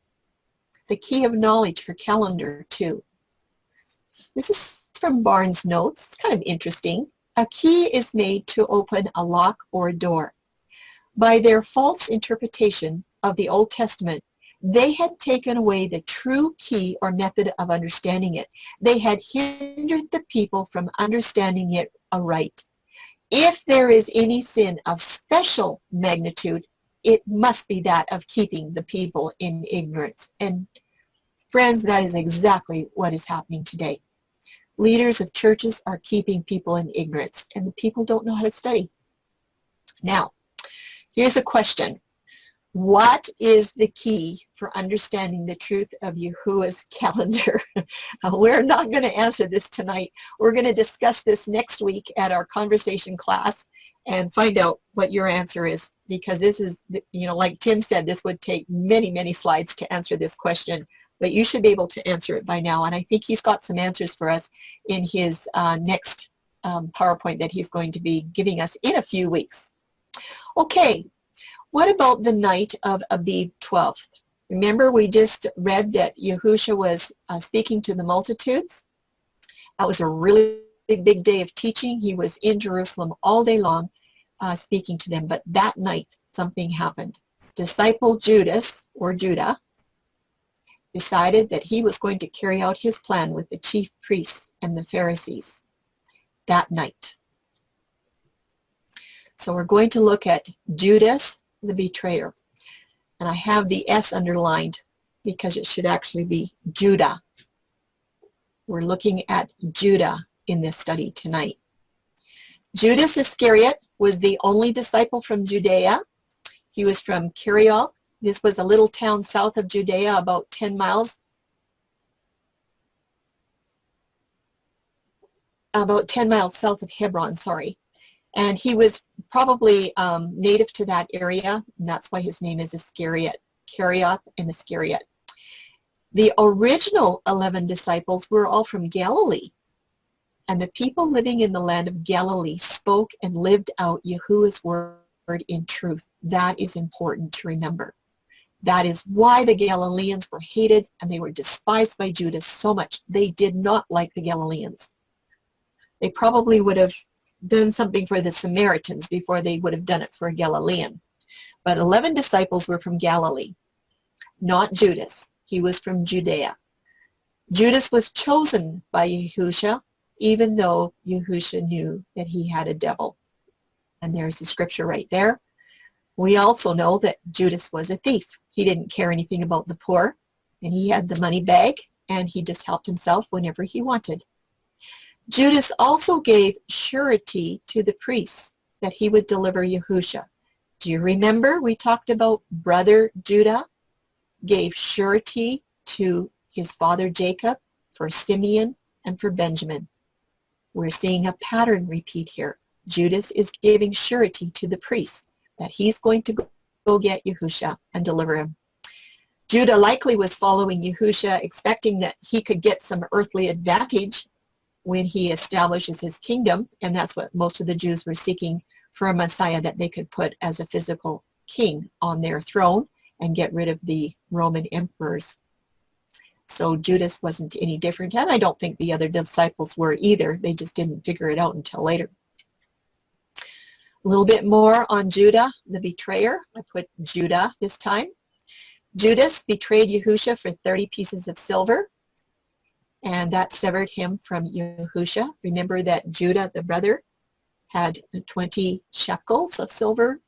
The key of knowledge for calendar too. This is from Barnes' notes. It's kind of interesting. A key is made to open a lock or a door. By their false interpretation of the Old Testament, they had taken away the true key or method of understanding it. They had hindered the people from understanding it aright. If there is any sin of special magnitude, it must be that of keeping the people in ignorance. And friends, that is exactly what is happening today. Leaders of churches are keeping people in ignorance, and the people don't know how to study. Now, here's a question. What is the key for understanding the truth of Yahuwah's calendar? We're not going to answer this tonight. We're going to discuss this next week at our conversation class and find out what your answer is, because this is, like Tim said, this would take many, many slides to answer this question, but you should be able to answer it by now. And I think he's got some answers for us in his next PowerPoint that he's going to be giving us in a few weeks. Okay. What about the night of Abib 12th? Remember, we just read that Yahushua was speaking to the multitudes. That was a really big day of teaching. He was in Jerusalem all day long speaking to them. But that night, something happened. Disciple Judas, or Judah, decided that he was going to carry out his plan with the chief priests and the Pharisees that night. So we're going to look at Judas, the betrayer. And I have the S underlined because it should actually be Judah. We're looking at Judah in this study tonight. Judas Iscariot was the only disciple from Judea. He was from Kerioth. This was a little town south of Judea, about 10 miles. About 10 miles south of Hebron, sorry. And he was probably native to that area, and that's why his name is Iscariot, Kerioth and Iscariot. The original 11 disciples were all from Galilee, and the people living in the land of Galilee spoke and lived out Yahuwah's word in truth. That is important to remember. That is why the Galileans were hated, and they were despised by Judas so much. They did not like the Galileans. They probably would have done something for the Samaritans before they would have done it for a Galilean. But 11 disciples were from Galilee, not Judas. He was from Judea. Judas was chosen by Yahushua, even though Yahushua knew that he had a devil. And there's the scripture right there. We also know that Judas was a thief. He didn't care anything about the poor, and he had the money bag, and he just helped himself whenever he wanted. Judas also gave surety to the priests that he would deliver Yahushua. Do you remember we talked about brother Judah gave surety to his father Jacob, for Simeon, and for Benjamin? We're seeing a pattern repeat here. Judas is giving surety to the priests that he's going to go get Yahushua and deliver him. Judah likely was following Yahushua, expecting that he could get some earthly advantage when he establishes his kingdom, and that's what most of the Jews were seeking, for a Messiah that they could put as a physical king on their throne and get rid of the Roman emperors. So Judas wasn't any different, and I don't think the other disciples were either. They just didn't figure it out until later. A little bit more on Judah, the betrayer. I put Judah this time. Judas betrayed Yahushua for 30 pieces of silver, and that severed him from Yahushua. Remember that Judah, the brother, had 20 shekels of silver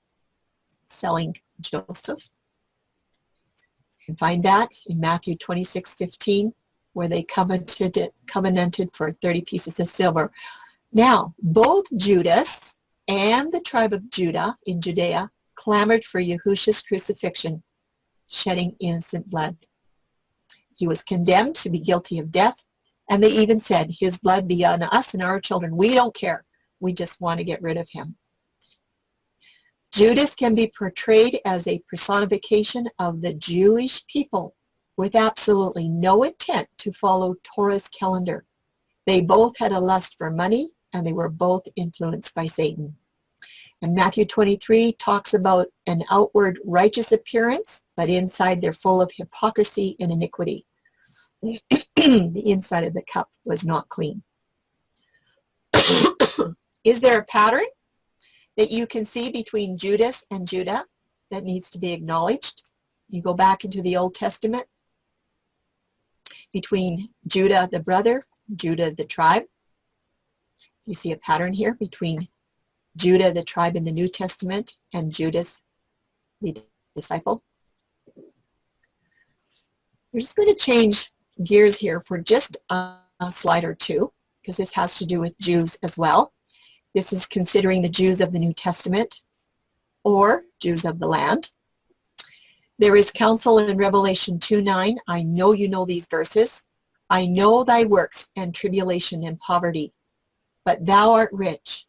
selling Joseph. You can find that in Matthew 26:15, where they covenanted for 30 pieces of silver. Now, both Judas and the tribe of Judah in Judea clamored for Yahushua's crucifixion, shedding innocent blood. He was condemned to be guilty of death, and they even said, his blood be on us and our children. We don't care. We just want to get rid of him. Judas can be portrayed as a personification of the Jewish people with absolutely no intent to follow Torah's calendar. They both had a lust for money, and they were both influenced by Satan. And Matthew 23 talks about an outward righteous appearance, but inside they're full of hypocrisy and iniquity. The inside of the cup was not clean. Is there a pattern that you can see between Judas and Judah that needs to be acknowledged? You go back into the Old Testament, between Judah the brother, Judah the tribe. You see a pattern here between Judah the tribe in the New Testament and Judas the disciple. We're just going to change gears here for just a slide or two, because this has to do with Jews as well. This is considering the Jews of the New Testament or Jews of the land. There is counsel in Revelation 2:9. I know you know these verses. I know thy works and tribulation and poverty, but thou art rich,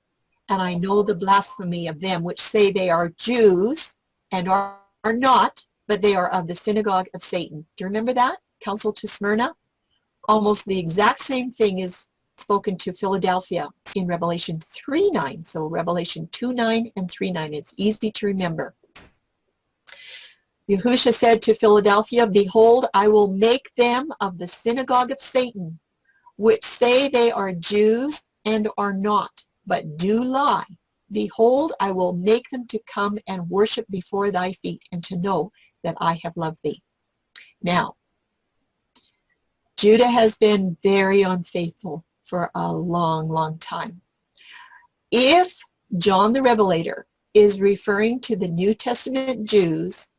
and I know the blasphemy of them which say they are Jews and are not, but they are of the synagogue of Satan. Do you remember that? Counsel to Smyrna. Almost the exact same thing is spoken to Philadelphia in Revelation 3:9. So Revelation 2:9 and 3:9. It's easy to remember. Yahushua said to Philadelphia, behold, I will make them of the synagogue of Satan, which say they are Jews and are not, but do lie. Behold, I will make them to come and worship before thy feet, and to know that I have loved thee. Now, Judah has been very unfaithful for a long, long time. If John the Revelator is referring to the New Testament Jews,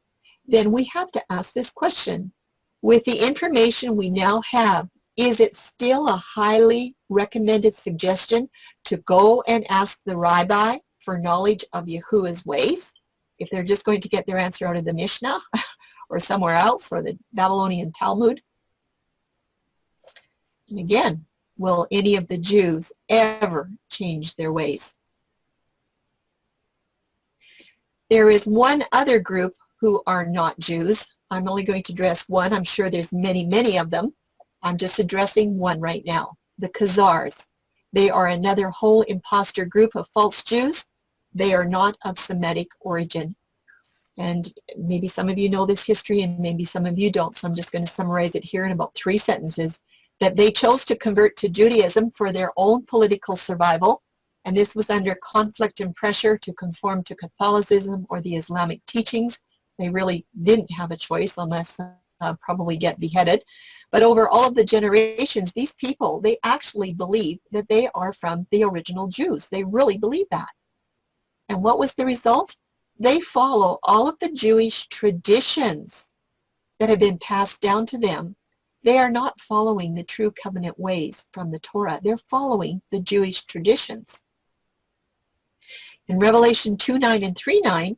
then we have to ask this question. With the information we now have, is it still a highly recommended suggestion to go and ask the rabbi for knowledge of Yahuwah's ways, if they're just going to get their answer out of the Mishnah or somewhere else, or the Babylonian Talmud? And again, will any of the Jews ever change their ways? There is one other group who are not Jews. I'm only going to address one. I'm sure there's many, many of them. I'm just addressing one right now, the Khazars. They are another whole imposter group of false Jews. They are not of Semitic origin. And maybe some of you know this history and maybe some of you don't, so I'm just going to summarize it here in about 3 sentences. That they chose to convert to Judaism for their own political survival, and this was under conflict and pressure to conform to Catholicism or the Islamic teachings. They really didn't have a choice unless probably get beheaded. But over all of the generations, these people, they actually believe that they are from the original Jews. They really believe that. And what was the result? They follow all of the Jewish traditions that have been passed down to them. They are not following the true covenant ways from the Torah. They're following the Jewish traditions. In Revelation 2:9 and 3:9,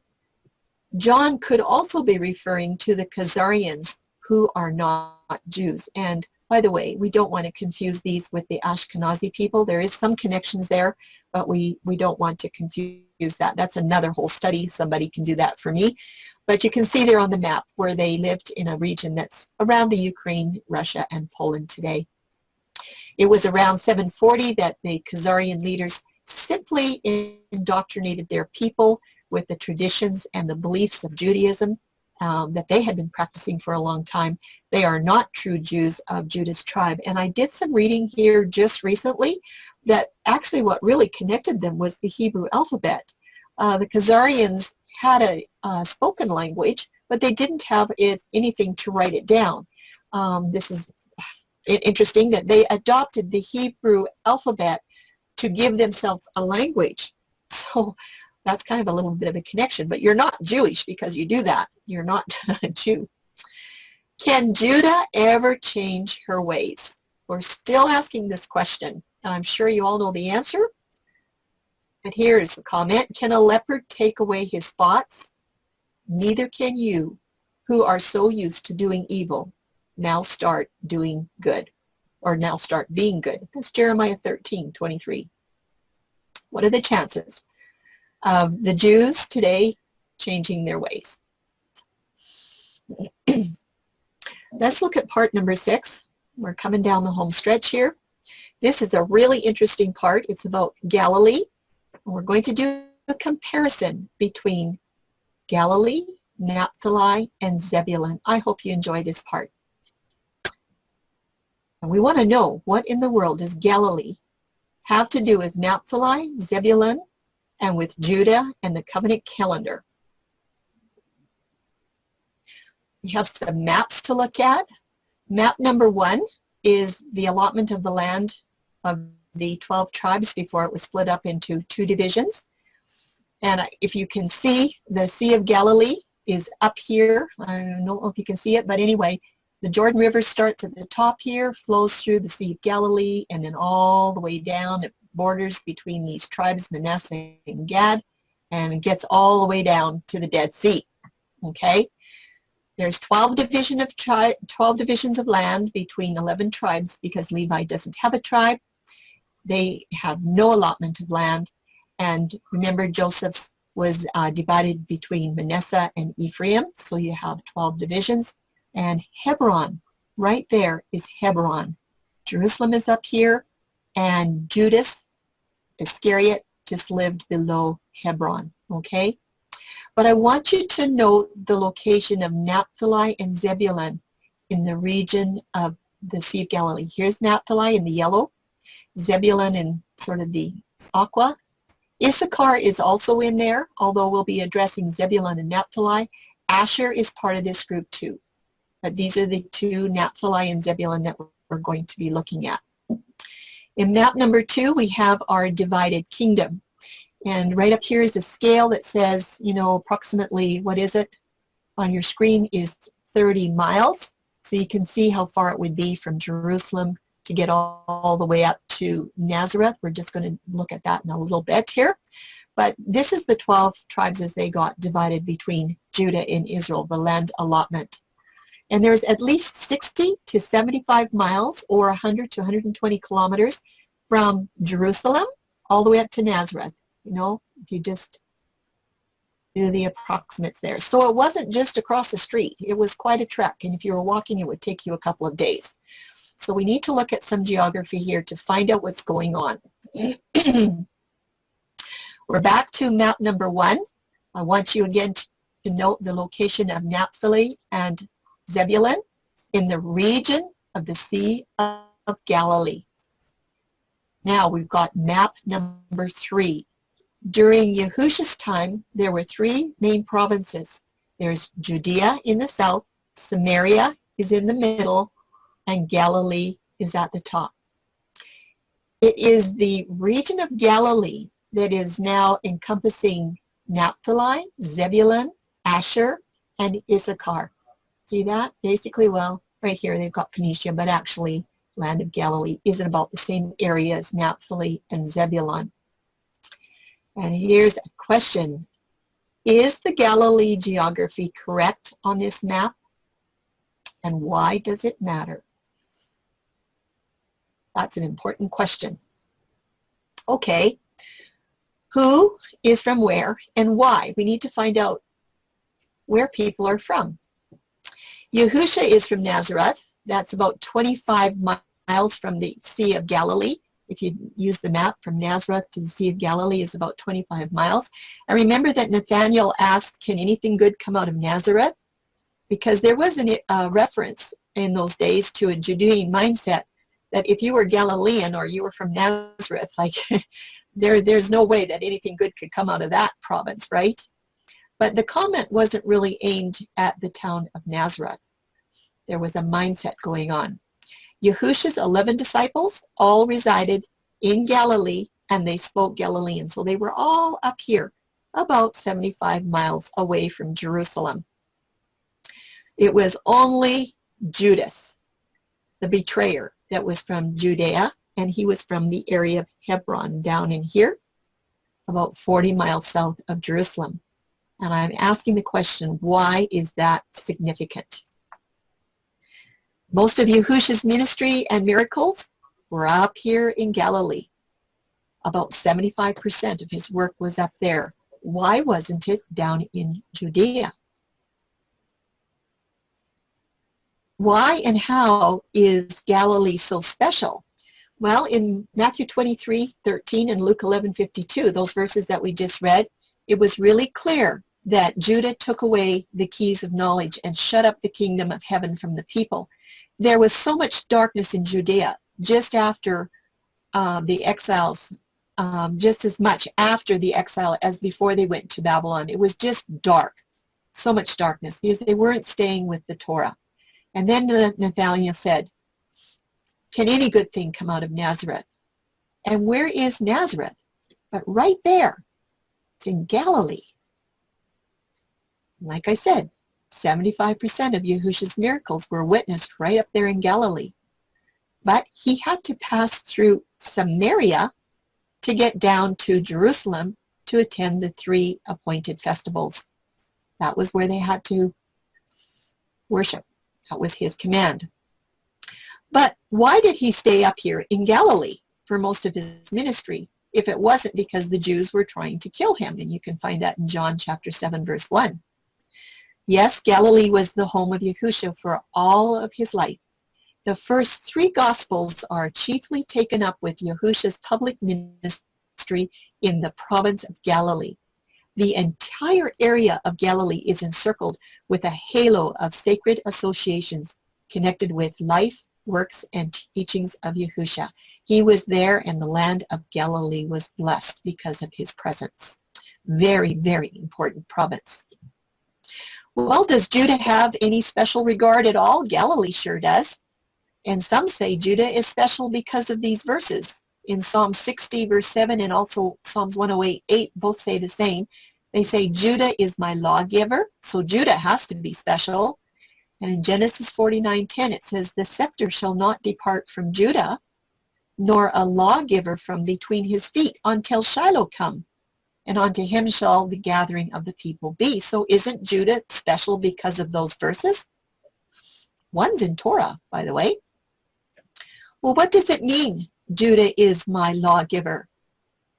John could also be referring to the Khazarians who are not Jews. And by the way, we don't want to confuse these with the Ashkenazi people. There is some connections there, but we don't want to confuse that. That's another whole study. Somebody can do that for me. But you can see there on the map where they lived in a region that's around the Ukraine, Russia, and Poland today. It was around 740 that the Khazarian leaders simply indoctrinated their people with the traditions and the beliefs of Judaism, that they had been practicing for a long time. They are not true Jews of Judah's tribe. And I did some reading here just recently that actually what really connected them was the Hebrew alphabet. The Khazarians had a spoken language, but they didn't have anything to write it down. This is interesting that they adopted the Hebrew alphabet to give themselves a language. So that's kind of a little bit of a connection, but you're not Jewish because you do that. You're not a Jew. Can Judah ever change her ways? We're still asking this question, and I'm sure you all know the answer. But here's the comment. Can a leopard take away his spots? Neither can you, who are so used to doing evil, now start doing good, or now start being good. That's Jeremiah 13:23. What are the chances of the Jews today changing their ways? Let's look at part number 6. We're coming down the home stretch here. This is a really interesting part. It's about Galilee. We're going to do a comparison between Galilee, Naphtali, and Zebulun. I hope you enjoy this part. And we want to know, what in the world does Galilee have to do with Naphtali, Zebulun, and with Judah and the covenant calendar? We have some maps to look at. Map number 1 is the allotment of the land of the 12 tribes before it was split up into 2 divisions. And if you can see, the Sea of Galilee is up here. I don't know if you can see it, but anyway, the Jordan River starts at the top here, flows through the Sea of Galilee, and then all the way down. It borders between these tribes, Manasseh and Gad, and it gets all the way down to the Dead Sea. Okay? There's 12 divisions of land between 11 tribes because Levi doesn't have a tribe. They have no allotment of land. And remember, Joseph's was divided between Manasseh and Ephraim, so you have 12 divisions. And Hebron, right there is Hebron. Jerusalem is up here, and Judas Iscariot just lived below Hebron, okay? But I want you to note the location of Naphtali and Zebulun in the region of the Sea of Galilee. Here's Naphtali in the yellow, Zebulun in sort of the aqua. Issachar is also in there, although we'll be addressing Zebulun and Naphtali. Asher is part of this group too. But these are the 2, Naphtali and Zebulun, that we're going to be looking at. In map number 2, we have our divided kingdom. And right up here is a scale that says, you know, approximately, what is it on your screen is 30 miles. So you can see how far it would be from Jerusalem to get all the way up to Nazareth. We're just going to look at that in a little bit here. But this is the 12 tribes as they got divided between Judah and Israel, the land allotment. And there's at least 60 to 75 miles, or 100 to 120 kilometers from Jerusalem all the way up to Nazareth. You know, if you just do the approximates there. So it wasn't just across the street. It was quite a trek. And if you were walking, it would take you a couple of days. So we need to look at some geography here to find out what's going on. We're back to map number 1. I want you again to note the location of Naphtali and Zebulun in the region of the Sea of Galilee. Now we've got map number 3. During Yahushua's time, there were 3 main provinces. There's Judea in the south, Samaria is in the middle, and Galilee is at the top. It is the region of Galilee that is now encompassing Naphtali, Zebulun, Asher, and Issachar. See that? Basically, well, right here they've got Phoenicia, but actually land of Galilee isn't about the same area as Naphtali and Zebulun. And here's a question. Is the Galilee geography correct on this map? And why does it matter? That's an important question. Okay, who is from where and why? We need to find out where people are from. Yahushua is from Nazareth. That's about 25 miles from the Sea of Galilee. If you use the map, from Nazareth to the Sea of Galilee is about 25 miles. And remember that Nathanael asked, can anything good come out of Nazareth? because there was a reference in those days to a Judean mindset that if you were Galilean or you were from Nazareth, like there's no way that anything good could come out of that province, right? But the comment wasn't really aimed at the town of Nazareth. There was a mindset going on. Yahusha's 11 disciples all resided in Galilee, and they spoke Galilean. So they were all up here, about 75 miles away from Jerusalem. It was only Judas, the betrayer, that was from Judea, and he was from the area of Hebron down in here, about 40 miles south of Jerusalem. And I'm asking the question, why is that significant? Most of Yahusha's ministry and miracles were up here in Galilee. About 75% of his work was up there. Why wasn't it down in Judea? Why and how is Galilee so special? Well, in Matthew 23:13 and Luke 11:52, those verses that we just read, it was really clear that Judah took away the keys of knowledge and shut up the kingdom of heaven from the people. There was so much darkness in Judea just after the exiles, just as much after the exile as before they went to Babylon. It was just dark, so much darkness, because they weren't staying with the Torah. And then Nathanael said, can any good thing come out of Nazareth? And where is Nazareth? But right there, it's in Galilee. Like I said, 75% of Yahusha's miracles were witnessed right up there in Galilee. But he had to pass through Samaria to get down to Jerusalem to attend the 3 appointed festivals. That was where they had to worship. That was his command. But why did he stay up here in Galilee for most of his ministry if it wasn't because the Jews were trying to kill him? And you can find that in John chapter 7, verse 1. Yes, Galilee was the home of Yahusha for all of his life. The first 3 Gospels are chiefly taken up with Yahusha's public ministry in the province of Galilee. The entire area of Galilee is encircled with a halo of sacred associations connected with life, works, and teachings of Yahusha. He was there, and the land of Galilee was blessed because of his presence. Very, very important province. Well, does Judah have any special regard at all? Galilee sure does. And some say Judah is special because of these verses. In Psalm 60, verse 7, and also Psalms 108:8, both say the same. They say, Judah is my lawgiver, so Judah has to be special. And in Genesis 49:10, it says, the scepter shall not depart from Judah, nor a lawgiver from between his feet, until Shiloh come. And unto him shall the gathering of the people be. So isn't Judah special because of those verses? One's in Torah, by the way. Well, what does it mean, Judah is my lawgiver?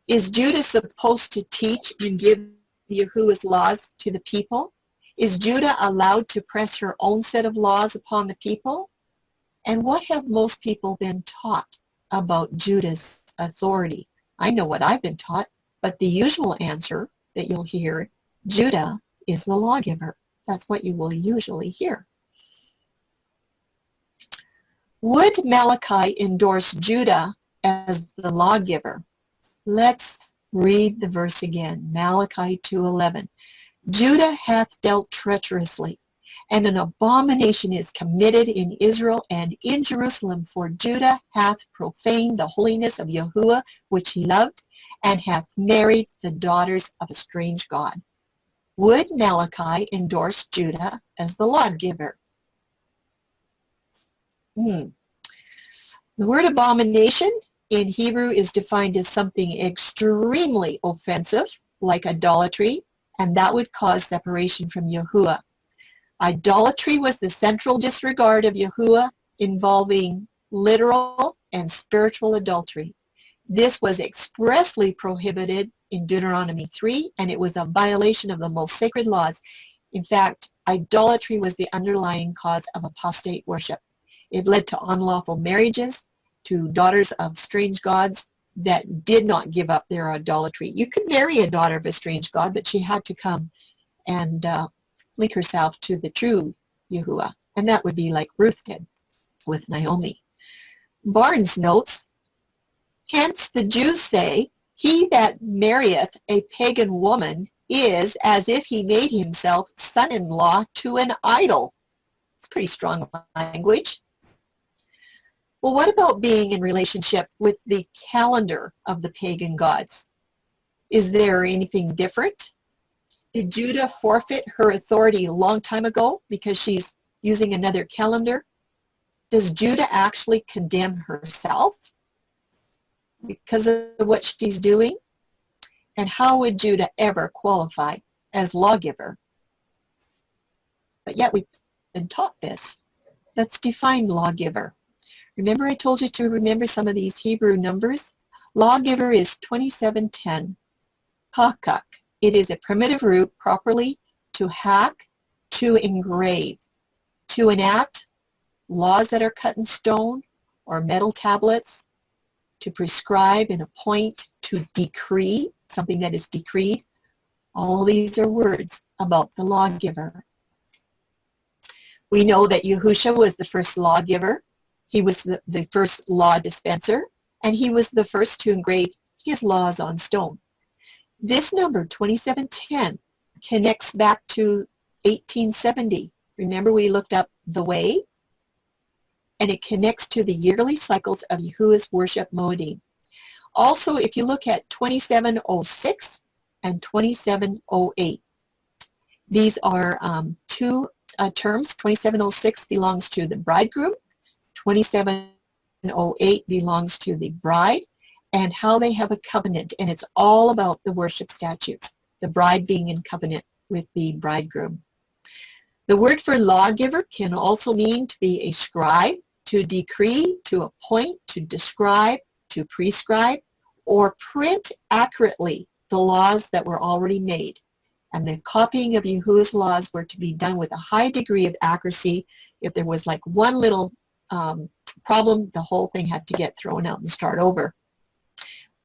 Is Judah supposed to teach and give Yahuah's laws to the people? Is Judah allowed to press her own set of laws upon the people? And what have most people been taught about Judah's authority? I know what I've been taught, but the usual answer that you'll hear, Judah is the lawgiver. That's what you will usually hear. Would Malachi endorse Judah as the lawgiver? Let's read the verse again, Malachi 2:11. Judah hath dealt treacherously, and an abomination is committed in Israel and in Jerusalem, for Judah hath profaned the holiness of Yahuah, which he loved, and hath married the daughters of a strange god. Would Malachi endorse Judah as the lawgiver? The word abomination in Hebrew is defined as something extremely offensive, like idolatry, and that would cause separation from Yahuah. Idolatry was the central disregard of Yahuah, involving literal and spiritual adultery. This was expressly prohibited in Deuteronomy 3, and it was a violation of the most sacred laws. In fact, idolatry was the underlying cause of apostate worship. It led to unlawful marriages, to daughters of strange gods that did not give up their idolatry. You could marry a daughter of a strange god, but she had to come and link herself to the true Yahuah. And that would be like Ruth did with Naomi. Barnes notes, hence the Jews say, he that marrieth a pagan woman is as if he made himself son-in-law to an idol. It's pretty strong language. Well, what about being in relationship with the calendar of the pagan gods? Is there anything different? Did Judah forfeit her authority a long time ago because she's using another calendar? Does Judah actually condemn herself because of what she's doing? And how would Judah ever qualify as lawgiver? But yet we've been taught this. Let's define lawgiver. Remember I told you to remember some of these Hebrew numbers? Lawgiver is 2710. Hakak. It is a primitive root properly to hack, to engrave, to enact laws that are cut in stone or metal tablets, to prescribe and appoint, to decree, something that is decreed. All these are words about the lawgiver. We know that Yahushua was the first lawgiver. He was the first law dispenser, and he was the first to engrave his laws on stone. This number, 2710, connects back to 1870. Remember we looked up the way? And it connects to the yearly cycles of Yahuwah's worship Moedim. Also, if you look at 2706 and 2708, these are two terms. 2706 belongs to the bridegroom. 2708 belongs to the bride, and how they have a covenant. And it's all about the worship statutes, the bride being in covenant with the bridegroom. The word for lawgiver can also mean to be a scribe, to decree, to appoint, to describe, to prescribe, or print accurately the laws that were already made. And the copying of Yahuwah's laws were to be done with a high degree of accuracy. If there was like one little problem, the whole thing had to get thrown out and start over.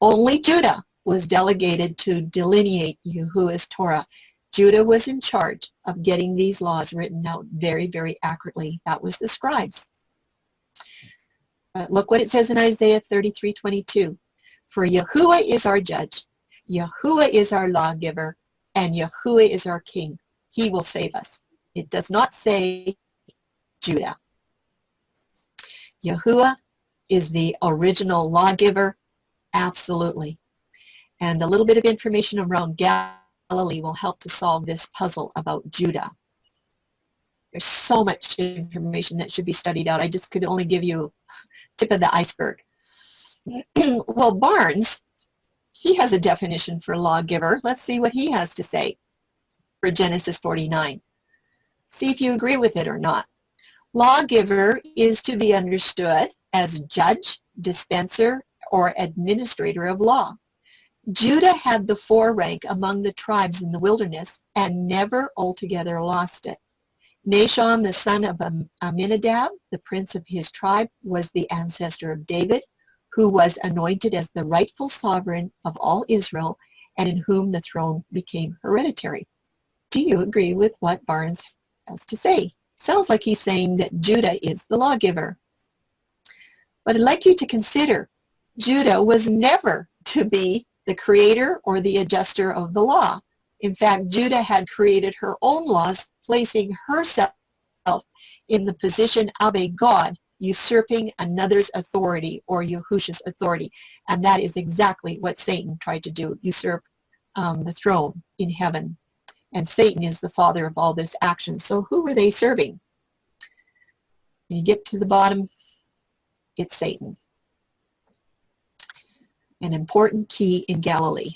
Only Judah was delegated to delineate Yahuwah's Torah. Judah was in charge of getting these laws written out very, very accurately. That was the scribes. Look what it says in Isaiah 33:22. For Yahuwah is our judge, Yahuwah is our lawgiver, and Yahuwah is our king. He will save us. It does not say Judah. Yahuwah is the original lawgiver, absolutely. And a little bit of information around Galilee will help to solve this puzzle about Judah. There's so much information that should be studied out. I just could only give you tip of the iceberg. Well, Barnes, he has a definition for lawgiver. Let's see what he has to say for Genesis 49. See if you agree with it or not. Lawgiver is to be understood as judge, dispenser, or administrator of law. Judah had the forerank among the tribes in the wilderness and never altogether lost it. Nashon, the son of Aminadab, the prince of his tribe, was the ancestor of David, who was anointed as the rightful sovereign of all Israel and in whom the throne became hereditary. Do you agree with what Barnes has to say? Sounds like he's saying that Judah is the lawgiver. But I'd like you to consider, Judah was never to be the creator or the adjuster of the law. In fact, Judah had created her own laws, placing herself in the position of a god, usurping another's authority or Yahushua's authority. And that is exactly what Satan tried to do, usurp the throne in heaven. And Satan is the father of all this action. So who were they serving? When you get to the bottom, it's Satan. An important key in Galilee.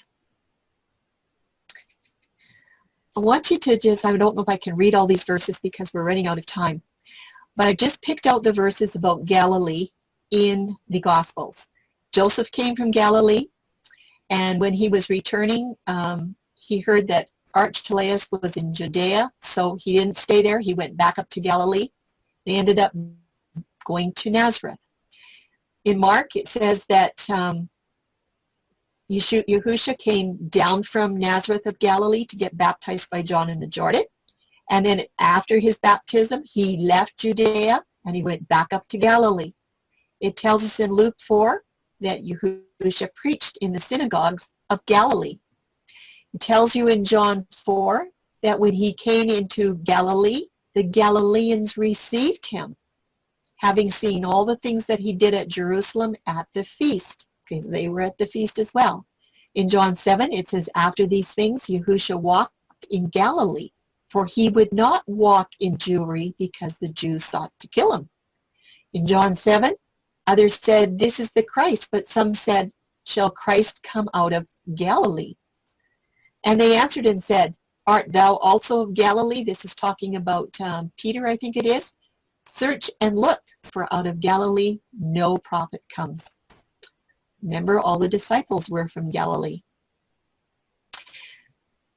I want you to just, I don't know if I can read all these verses because we're running out of time, but I just picked out the verses about Galilee in the Gospels. Joseph came from Galilee, and when he was returning, he heard that Archelaus was in Judea, so he didn't stay there. He went back up to Galilee. They ended up going to Nazareth. In Mark, it says that Yahushua came down from Nazareth of Galilee to get baptized by John in the Jordan. And then after his baptism, he left Judea and he went back up to Galilee. It tells us in Luke 4 that Yahushua preached in the synagogues of Galilee. It tells you in John 4 that when he came into Galilee, the Galileans received him, having seen all the things that he did at Jerusalem at the feast, because they were at the feast as well. In John 7, it says, after these things, Yahushua walked in Galilee, for he would not walk in Jewry because the Jews sought to kill him. In John 7, others said, this is the Christ, but some said, shall Christ come out of Galilee? And they answered and said, art thou also of Galilee? This is talking about Peter, I think it is. Search and look, for out of Galilee no prophet comes. Remember, all the disciples were from Galilee.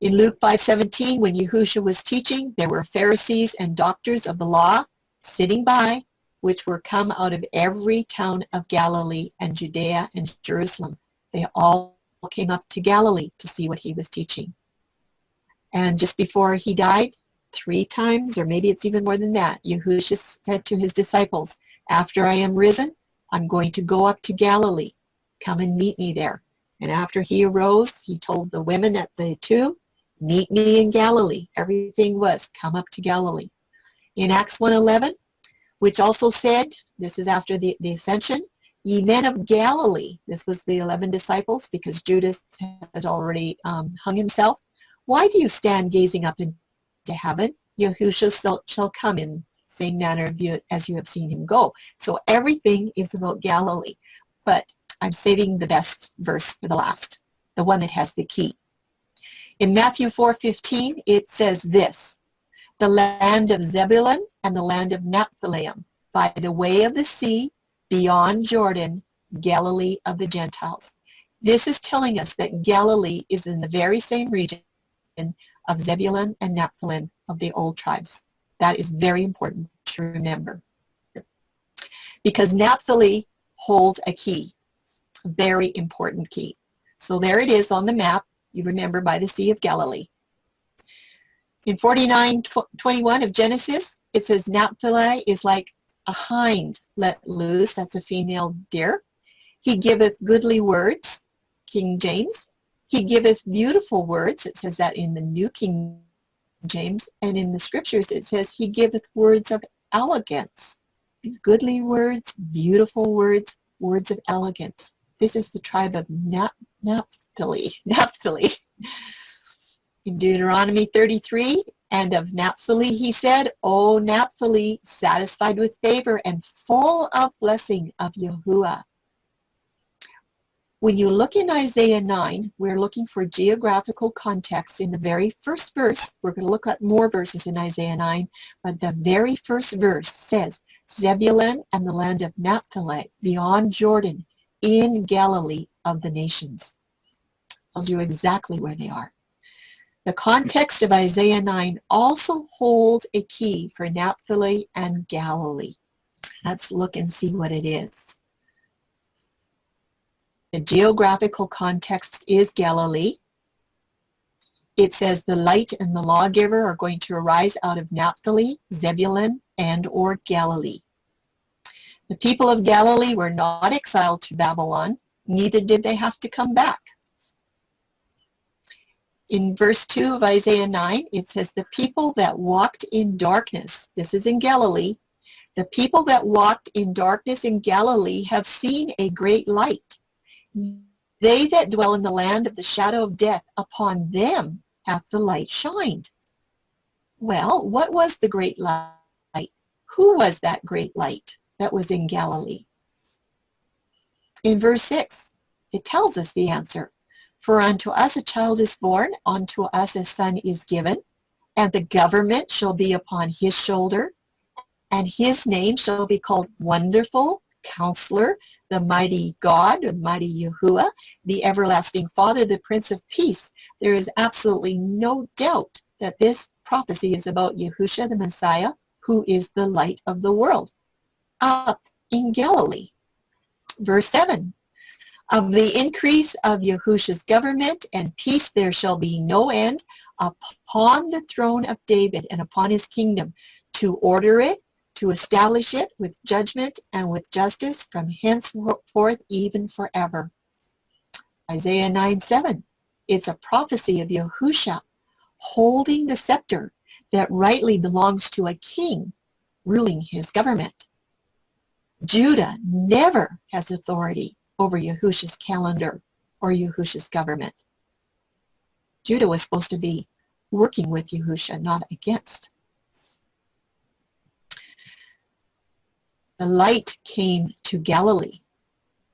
In Luke 5:17, when Yahushua was teaching, there were Pharisees and doctors of the law sitting by, which were come out of every town of Galilee and Judea and Jerusalem. They all came up to Galilee to see what he was teaching. And just before he died, 3 times, or maybe it's even more than that, Yahushua said to his disciples, after I am risen, I'm going to go up to Galilee. Come and meet me there. And after he arose, he told the women at the tomb, meet me in Galilee. Everything was, come up to Galilee. In Acts 1:11, which also said, this is after the ascension, ye men of Galilee, this was the 11 disciples, because Judas had already hung himself. Why do you stand gazing up into heaven? Yahushua shall come in same manner as you have seen him go. So everything is about Galilee. But I'm saving the best verse for the last, the one that has the key. In Matthew 4:15, it says this, the land of Zebulun and the land of Naphtali, by the way of the sea, beyond Jordan, Galilee of the Gentiles. This is telling us that Galilee is in the very same region of Zebulun and Naphtali of the old tribes. That is very important to remember. Because Naphtali holds a key, very important key. So there it is on the map, you remember, by the Sea of Galilee. In 49:21 of Genesis, it says Naphtali is like a hind let loose, that's a female deer. He giveth goodly words, King James. He giveth beautiful words, it says that in the New King James, and in the scriptures it says he giveth words of elegance. Goodly words, beautiful words, words of elegance. This is the tribe of Naphtali. In Deuteronomy 33, and of Naphtali he said, O Naphtali, satisfied with favor and full of blessing of Yahuah. When you look in Isaiah 9, we're looking for geographical context in the very first verse. We're going to look at more verses in Isaiah 9, but the very first verse says, Zebulun and the land of Naphtali, beyond Jordan, in Galilee of the nations. Tells you exactly where they are. The context of Isaiah 9 also holds a key for Naphtali and Galilee. Let's look and see what it is. The geographical context is Galilee. It says the light and the lawgiver are going to arise out of Naphtali, Zebulun, and or Galilee. The people of Galilee were not exiled to Babylon, neither did they have to come back. In verse 2 of Isaiah 9, it says, the people that walked in darkness, this is in Galilee, the people that walked in darkness in Galilee have seen a great light. They that dwell in the land of the shadow of death, upon them hath the light shined. Well, what was the great light? Who was that great light that was in Galilee? In verse 6, it tells us the answer. For unto us a child is born, unto us a son is given, and the government shall be upon his shoulder, and his name shall be called Wonderful, Counselor, the Mighty God, the Mighty Yahuah, the Everlasting Father, the Prince of Peace. There is absolutely no doubt that this prophecy is about Yahushua the Messiah, who is the light of the world, up in Galilee. Verse 7, of the increase of Yahushua's government and peace there shall be no end upon the throne of David and upon his kingdom, to order it, to establish it with judgment and with justice from henceforth even forever. Isaiah 9:7. It's a prophecy of Yahusha holding the scepter that rightly belongs to a king ruling his government. Judah never has authority over Yahusha's calendar or Yahusha's government. Judah was supposed to be working with Yahusha, not against. The light came to Galilee.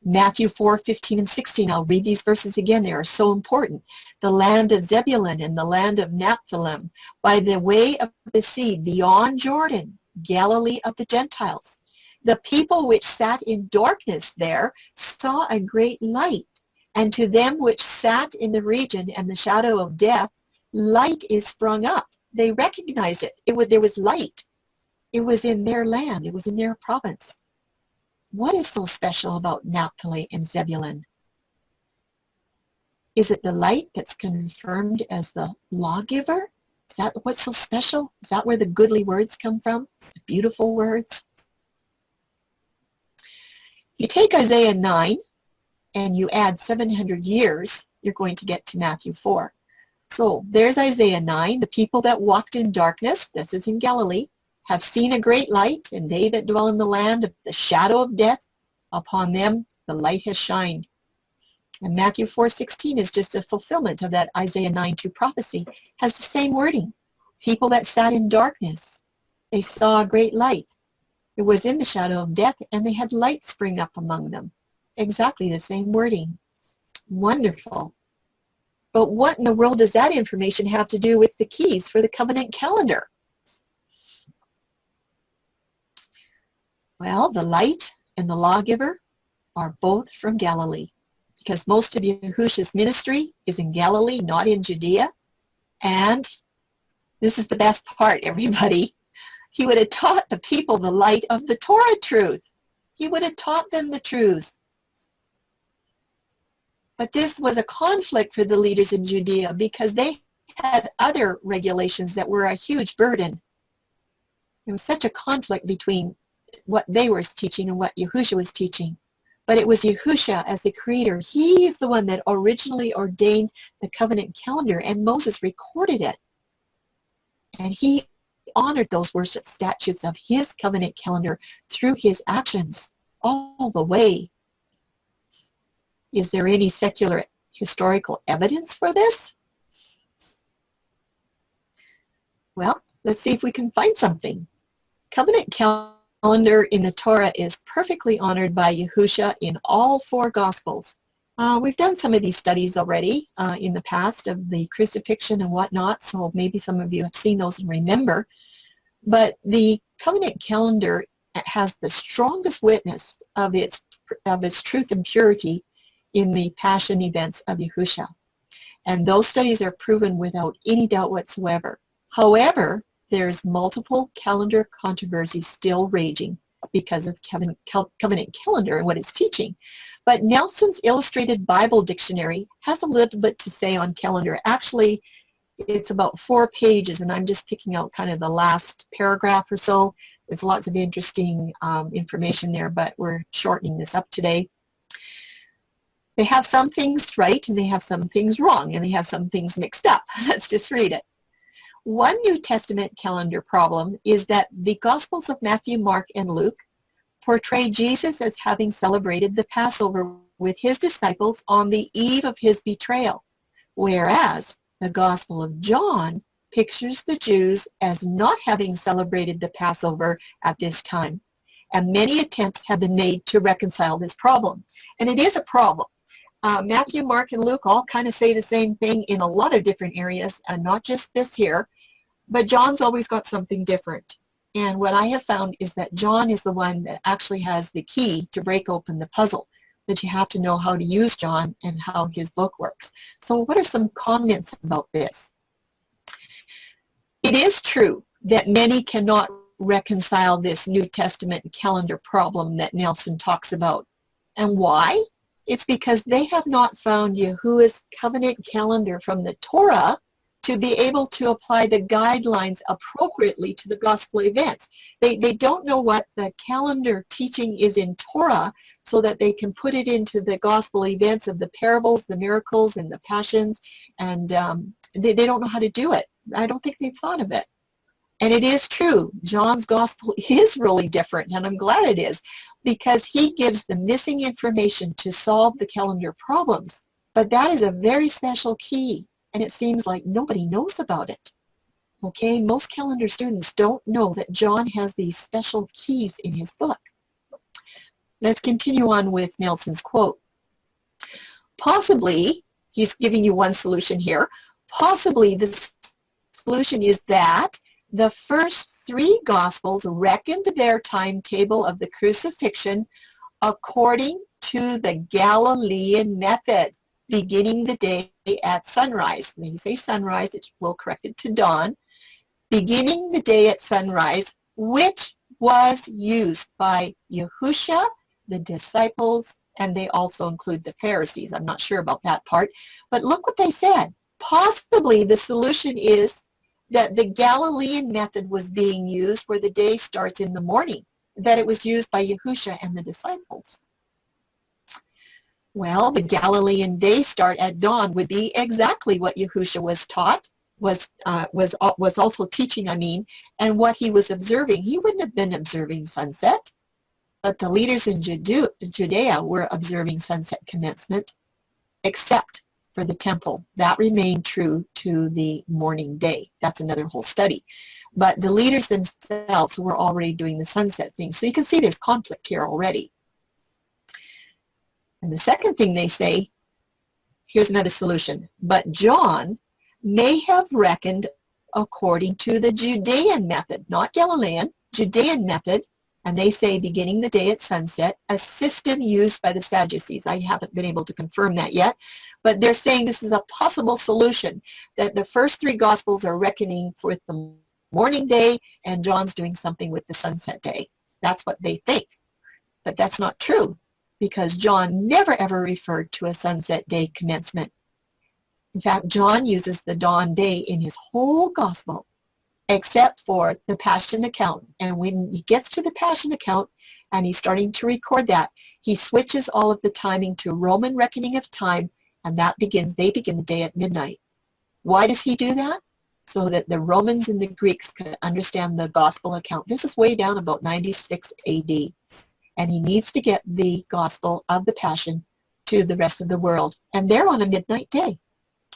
Matthew 4:15 and 16. I'll read these verses again. They are so important. The land of Zebulun and the land of Naphtali, by the way of the sea beyond Jordan, Galilee of the Gentiles. The people which sat in darkness there saw a great light, and to them which sat in the region and the shadow of death, light is sprung up. They recognized it. There was light. It was in their land. It was in their province. What is so special about Naphtali and Zebulun? Is it the light that's confirmed as the lawgiver? Is that what's so special? Is that where the goodly words come from? The beautiful words? You take Isaiah 9 and you add 700 years, you're going to get to Matthew 4. So there's Isaiah 9. The people that walked in darkness, this is in Galilee, have seen a great light, and they that dwell in the land of the shadow of death, upon them the light has shined. And Matthew 4:16 is just a fulfillment of that Isaiah 9:2 prophecy. Has the same wording. People that sat in darkness, they saw a great light. It was in the shadow of death, and they had light spring up among them. Exactly the same wording. Wonderful. But what in the world does that information have to do with the keys for the covenant calendar? Well, the light and the lawgiver are both from Galilee, because most of Yahusha's ministry is in Galilee, not in Judea. And this is the best part, everybody. He would have taught the people the light of the Torah truth. He would have taught them the truths. But this was a conflict for the leaders in Judea because they had other regulations that were a huge burden. There was such a conflict between what they were teaching and what Yahusha was teaching. But it was Yahusha as the creator. He is the one that originally ordained the covenant calendar, and Moses recorded it. And he honored those worship statutes of his covenant calendar through his actions all the way. Is there any secular historical evidence for this? Well, let's see if we can find something. Covenant calendar in the Torah is perfectly honored by Yahusha in all four Gospels. We've done some of these studies already in the past of the crucifixion and whatnot, so maybe some of you have seen those and remember. But the covenant calendar has the strongest witness of its truth and purity in the passion events of Yahusha. And those studies are proven without any doubt whatsoever. However, there's multiple calendar controversies still raging because of covenant calendar and what it's teaching. But Nelson's Illustrated Bible Dictionary has a little bit to say on calendar. Actually, it's about 4 pages, and I'm just picking out kind of the last paragraph or so. There's lots of interesting information there, but we're shortening this up today. They have some things right, and they have some things wrong, and they have some things mixed up. Let's just read it. One New Testament calendar problem is that the Gospels of Matthew, Mark, and Luke portray Jesus as having celebrated the Passover with his disciples on the eve of his betrayal, whereas the Gospel of John pictures the Jews as not having celebrated the Passover at this time. And many attempts have been made to reconcile this problem. And it is a problem. Matthew, Mark, and Luke all kind of say the same thing in a lot of different areas, and not just this here, but John's always got something different. And what I have found is that John is the one that actually has the key to break open the puzzle, that you have to know how to use John and how his book works. So what are some comments about this? It is true that many cannot reconcile this New Testament calendar problem that Nelson talks about. And why? It's because they have not found Yahuah's covenant calendar from the Torah to be able to apply the guidelines appropriately to the gospel events. They don't know what the calendar teaching is in Torah so that they can put it into the gospel events of the parables, the miracles, and the passions, and they don't know how to do it. I don't think they've thought of it. And it is true, John's gospel is really different, and I'm glad it is, because he gives the missing information to solve the calendar problems. But that is a very special key, and it seems like nobody knows about it. Okay, most calendar students don't know that John has these special keys in his book. Let's continue on with Nelson's quote. Possibly, he's giving you one solution here, possibly the solution is that the first three Gospels reckoned their timetable of the crucifixion according to the Galilean method, beginning the day at sunrise. When you say sunrise, it will correct it to dawn. Beginning the day at sunrise, which was used by Yahuah, the disciples, and they also include the Pharisees. I'm not sure about that part, but look what they said. Possibly the solution is that the Galilean method was being used where the day starts in the morning, that it was used by Yahuah and the disciples. Well, the Galilean day start at dawn would be exactly what Yahuah was taught, was also teaching, and what he was observing. He wouldn't have been observing sunset, but the leaders in Judea were observing sunset commencement, except for the temple. That remained true to the morning day. That's another whole study. But the leaders themselves were already doing the sunset thing. So you can see there's conflict here already. And the second thing they say, here's another solution. But John may have reckoned according to the Judean method, not Galilean, Judean method, and they say beginning the day at sunset, a system used by the Sadducees. I haven't been able to confirm that yet, but they're saying this is a possible solution, that the first three Gospels are reckoning for the morning day, and John's doing something with the sunset day. That's what they think. But that's not true, because John never ever referred to a sunset day commencement. In fact, John uses the dawn day in his whole Gospel, except for the Passion account. And when he gets to the Passion account and he's starting to record that, he switches all of the timing to Roman reckoning of time, and they begin the day at midnight. Why does he do that? So that the Romans and the Greeks could understand the Gospel account. This is way down about 96 AD. And he needs to get the Gospel of the Passion to the rest of the world. And they're on a midnight day.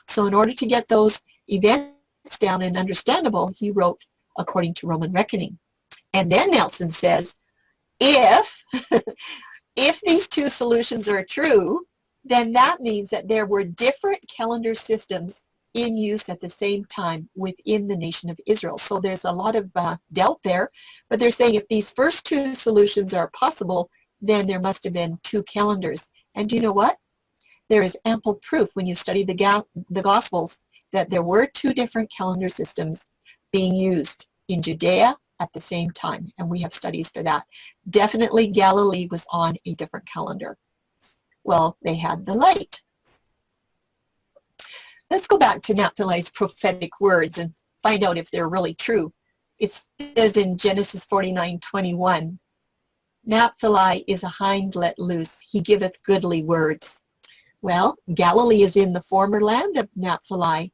So in order to get those events down and understandable, he wrote according to Roman reckoning. And then Nelson says, if these two solutions are true, then that means that there were different calendar systems in use at the same time within the nation of Israel. So there's a lot of doubt there, but they're saying if these first two solutions are possible, then there must have been two calendars. And do you know what? There is ample proof when you study the Gospels that there were two different calendar systems being used in Judea at the same time, and we have studies for that. Definitely Galilee was on a different calendar. Well, they had the light. Let's go back to Naphtali's prophetic words and find out if they're really true. It says in Genesis 49:21, Naphtali is a hind let loose, he giveth goodly words. Well, Galilee is in the former land of Naphtali,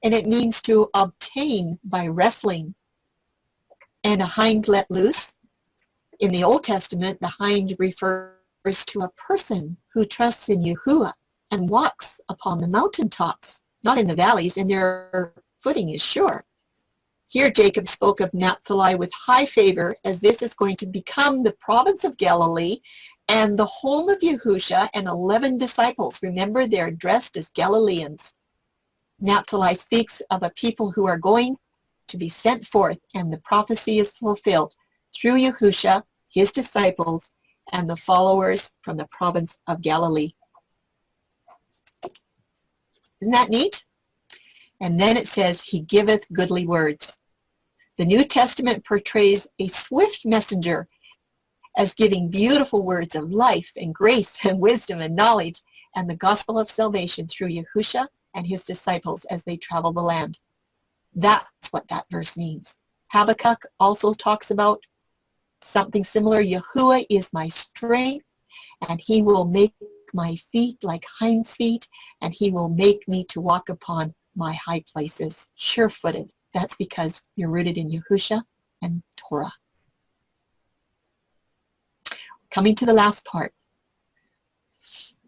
and it means to obtain by wrestling. And a hind let loose, in the Old Testament, the hind refers to a person who trusts in Yahuah and walks upon the mountaintops, not in the valleys, and their footing is sure. Here Jacob spoke of Naphtali with high favor, as this is going to become the province of Galilee and the home of Yahuah and 11 disciples. Remember, they're dressed as Galileans. Naphtali speaks of a people who are going to be sent forth, and the prophecy is fulfilled through Yahuah, his disciples, and the followers from the province of Galilee. Isn't that neat? And then it says, he giveth goodly words. The New Testament portrays a swift messenger as giving beautiful words of life and grace and wisdom and knowledge and the gospel of salvation through Yahuah and his disciples as they travel the land. That's what that verse means. Habakkuk also talks about something similar. Yahuah is my strength, and he will make my feet like hinds feet, and he will make me to walk upon my high places, sure-footed. That's because you're rooted in Yahusha and Torah. Coming to the last part.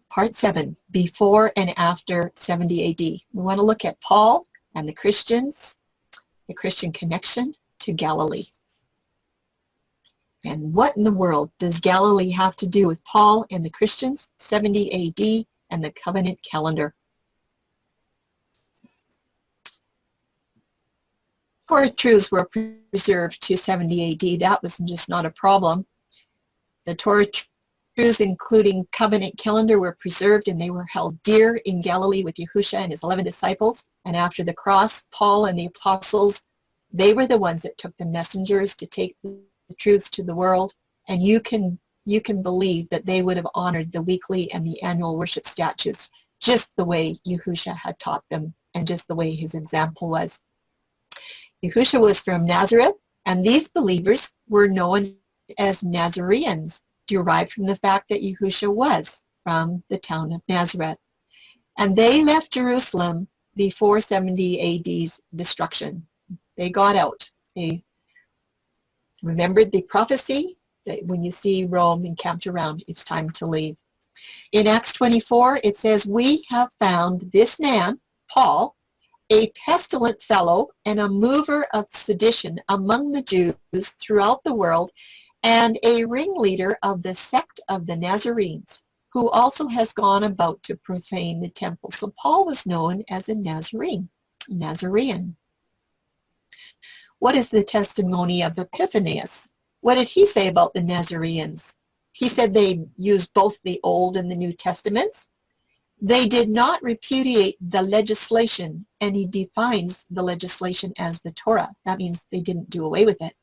Part 7, before and after 70 AD. We want to look at Paul and the Christians, the Christian connection to Galilee. And what in the world does Galilee have to do with Paul and the Christians, 70 AD, and the covenant calendar? Torah truths were preserved to 70 AD. That was just not a problem. The Torah truths, including covenant calendar, were preserved, and they were held dear in Galilee with Yahusha and his 11 disciples. And after the cross, Paul and the apostles, they were the ones that took the messengers to take the truths to the world. And you can believe that they would have honored the weekly and the annual worship statutes just the way Yahusha had taught them and just the way his example was. Yahusha was from Nazareth, and these believers were known as Nazareans, derived from the fact that Yahusha was from the town of Nazareth. And they left Jerusalem before 70 AD's destruction. They got out. They remembered the prophecy that when you see Rome encamped around, it's time to leave. In Acts 24, it says, "We have found this man, Paul, a pestilent fellow and a mover of sedition among the Jews throughout the world, and a ringleader of the sect of the Nazarenes, who also has gone about to profane the temple." So Paul was known as a Nazarene. What is the testimony of Epiphanius? What did he say about the Nazareans? He said they used both the Old and the New Testaments. They did not repudiate the legislation, and he defines the legislation as the Torah. That means they didn't do away with it.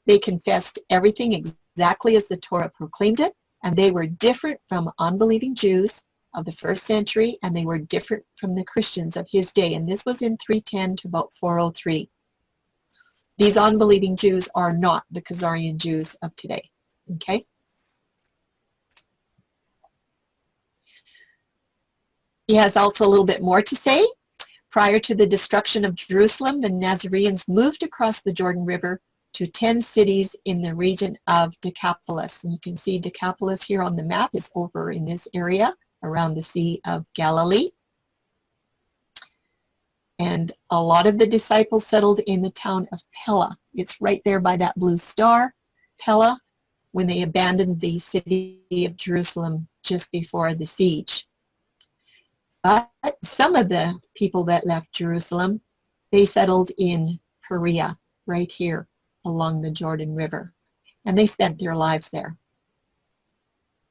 They confessed everything exactly as the Torah proclaimed it, and they were different from unbelieving Jews of the first century, and they were different from the Christians of his day. And this was in 310 to about 403. These unbelieving Jews are not the Khazarian Jews of today. Okay? He has also a little bit more to say. Prior to the destruction of Jerusalem, the Nazareans moved across the Jordan River to 10 cities in the region of Decapolis. And you can see Decapolis here on the map is over in this area around the Sea of Galilee. And a lot of the disciples settled in the town of Pella. It's right there by that blue star, Pella, when they abandoned the city of Jerusalem just before the siege. But some of the people that left Jerusalem, they settled in Perea, right here along the Jordan River. And they spent their lives there.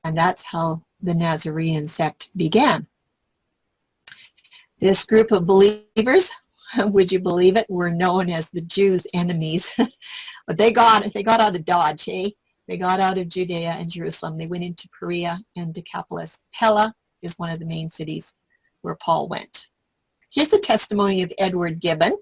And that's how the Nazarene sect began. This group of believers, would you believe it, were known as the Jews' enemies. But they got out of Dodge, eh? They got out of Judea and Jerusalem. They went into Perea and Decapolis. Pella is one of the main cities where Paul went. Here's a testimony of Edward Gibbon.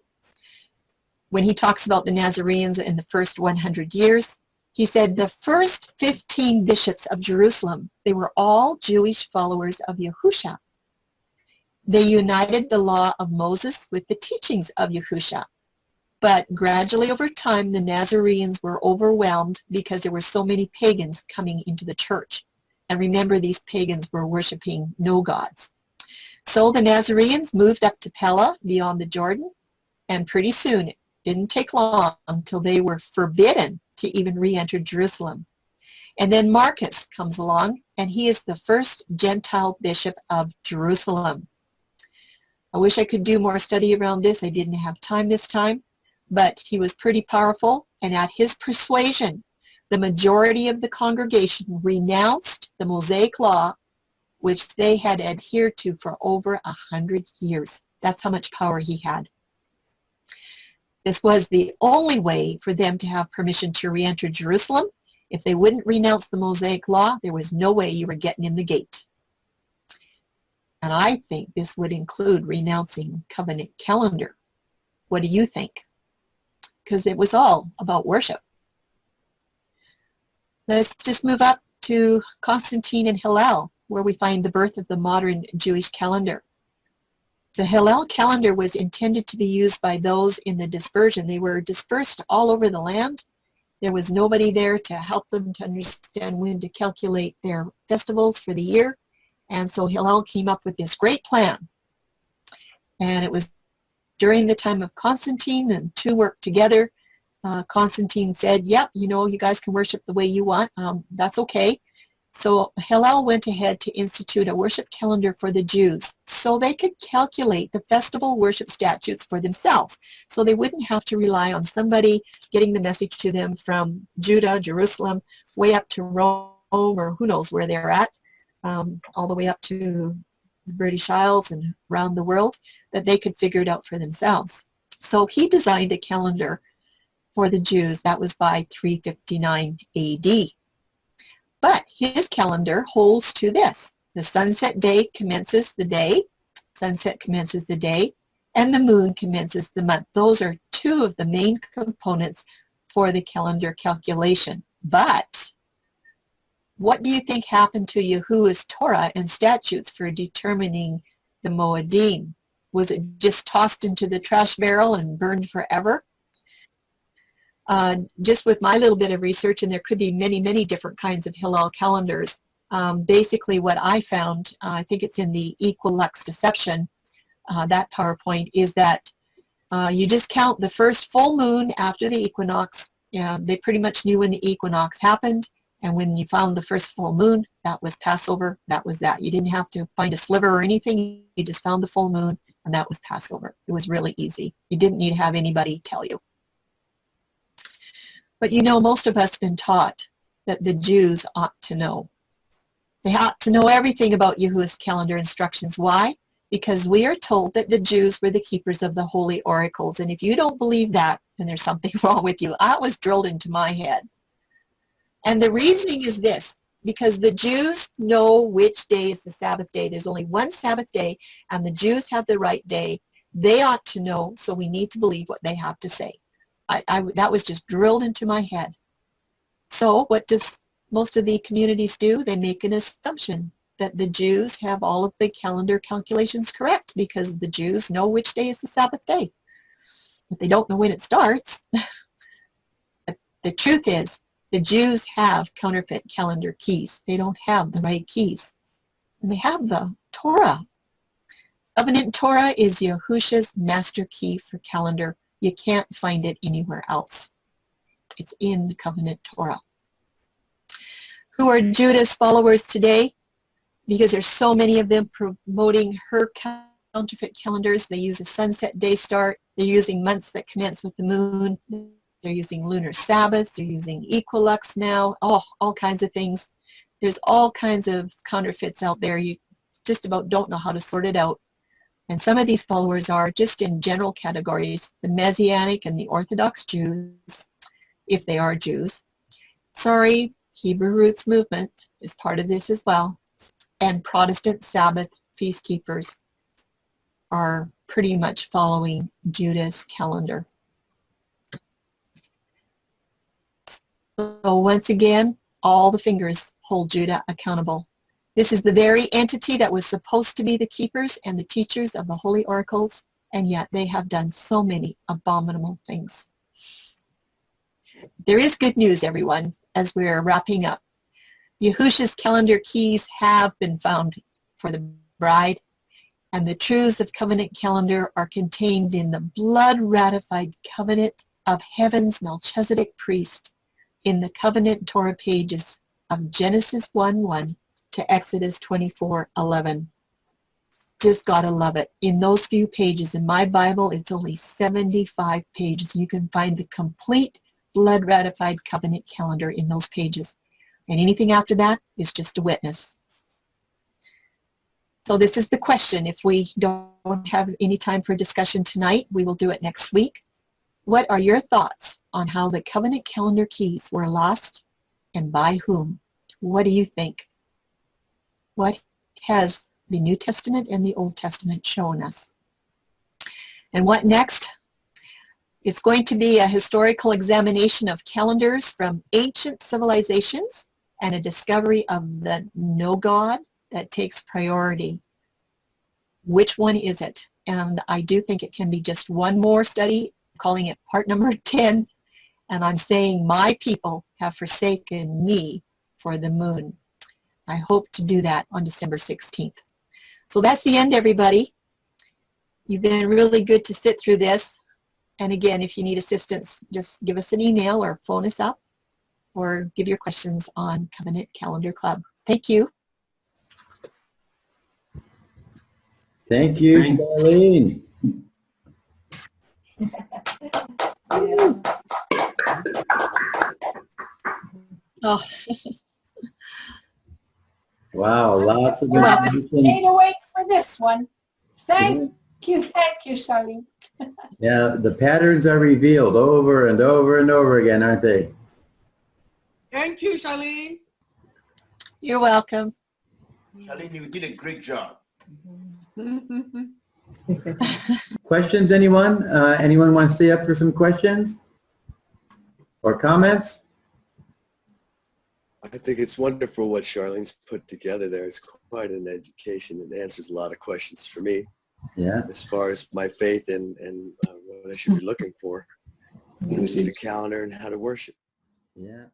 When he talks about the Nazarenes in the first 100 years, he said the first 15 bishops of Jerusalem, they were all Jewish followers of Yahusha. They united the law of Moses with the teachings of Yahusha. But gradually over time, the Nazarenes were overwhelmed because there were so many pagans coming into the church. And remember, these pagans were worshiping no gods. So the Nazarenes moved up to Pella beyond the Jordan, and pretty soon, it didn't take long until they were forbidden to even re-enter Jerusalem. And then Marcus comes along, and he is the first Gentile bishop of Jerusalem. I wish I could do more study around this. I didn't have time this time, but he was pretty powerful, and at his persuasion, the majority of the congregation renounced the Mosaic law, which they had adhered to for over 100 years. That's how much power he had. This was the only way for them to have permission to re-enter Jerusalem. If they wouldn't renounce the Mosaic law, there was no way you were getting in the gate. And I think this would include renouncing covenant calendar. What do you think? Because it was all about worship. Let's just move up to Constantine and Hillel, where we find the birth of the modern Jewish calendar. The Hillel calendar was intended to be used by those in the dispersion. They were dispersed all over the land. There was nobody there to help them to understand when to calculate their festivals for the year. And so Hillel came up with this great plan. And it was during the time of Constantine, and two worked together. Constantine said, yep, you know, you guys can worship the way you want. That's okay. So Hillel went ahead to institute a worship calendar for the Jews so they could calculate the festival worship statutes for themselves, so they wouldn't have to rely on somebody getting the message to them from Judah, Jerusalem, way up to Rome, or who knows where they're at, all the way up to the British Isles and around the world, that they could figure it out for themselves. So he designed a calendar for the Jews. That was by 359 AD. But his calendar holds to this. The sunset day commences the day, sunset commences the day, and the moon commences the month. Those are two of the main components for the calendar calculation. But what do you think happened to Yahuah's Torah and statutes for determining the Moedim? Was it just tossed into the trash barrel and burned forever? Just with my little bit of research, and there could be many, many different kinds of Hillel calendars, basically what I found, I think it's in the Equilux Deception, that PowerPoint, is that you just count the first full moon after the equinox. They pretty much knew when the equinox happened, and when you found the first full moon, that was Passover, that was that. You didn't have to find a sliver or anything, you just found the full moon, and that was Passover. It was really easy. You didn't need to have anybody tell you. But you know, most of us have been taught that the Jews ought to know. They ought to know everything about Yahuah's calendar instructions. Why? Because we are told that the Jews were the keepers of the holy oracles. And if you don't believe that, then there's something wrong with you. That was drilled into my head. And the reasoning is this: because the Jews know which day is the Sabbath day. There's only one Sabbath day, and the Jews have the right day. They ought to know, so we need to believe what they have to say. That was just drilled into my head. So what does most of the communities do? They make an assumption that the Jews have all of the calendar calculations correct because the Jews know which day is the Sabbath day. But they don't know when it starts. But the truth is, the Jews have counterfeit calendar keys. They don't have the right keys. And they have the Torah. Covenant Torah is Yahusha's master key for calendar. You can't find it anywhere else. It's in the Covenant Torah. Who are Judah's followers today? Because there's so many of them promoting her counterfeit calendars. They use a sunset day start. They're using months that commence with the moon. They're using lunar Sabbaths. They're using Equilux now. Oh, all kinds of things. There's all kinds of counterfeits out there. You just about don't know how to sort it out. And some of these followers are just in general categories: the Messianic and the Orthodox Jews, if they are Jews. Sorry, Hebrew Roots movement is part of this as well. And Protestant Sabbath feast keepers are pretty much following Judah's calendar. So once again, all the fingers hold Judah accountable. This is the very entity that was supposed to be the keepers and the teachers of the holy oracles, and yet they have done so many abominable things. There is good news, everyone, as we're wrapping up. Yahusha's calendar keys have been found for the bride, and the truths of covenant calendar are contained in the blood-ratified covenant of heaven's Melchizedek priest in the covenant Torah pages of Genesis 1:1 to Exodus 24:11. Just gotta love it. In those few pages, in my Bible, it's only 75 pages. You can find the complete blood-ratified covenant calendar in those pages. And anything after that is just a witness. So this is the question. If we don't have any time for discussion tonight, we will do it next week. What are your thoughts on how the covenant calendar keys were lost and by whom? What do you think? What has the New Testament and the Old Testament shown us? And what next? It's going to be a historical examination of calendars from ancient civilizations and a discovery of the no God that takes priority. Which one is it? And I do think it can be just one more study, calling it part number 10. And I'm saying my people have forsaken me for the moon. I hope to do that on December 16th. So that's the end, everybody. You've been really good to sit through this. And again, if you need assistance, just give us an email or phone us up or give your questions on Covenant Calendar Club. Thank you. Thank you, Charlene. Oh, Wow, lots of Well, I information. stayed awake for this one. Thank you, Charlene. Yeah, the patterns are revealed over and over and over again, aren't they? Thank you, Charlene. you're welcome. Charlene, you did a great job. Questions, anyone? Anyone want to stay up for some questions or comments? I think it's wonderful what Charlene's put together there. It's quite an education and answers a lot of questions for me Yeah. as far as my faith and what I should be looking for. Using the calendar and how to worship. Yeah.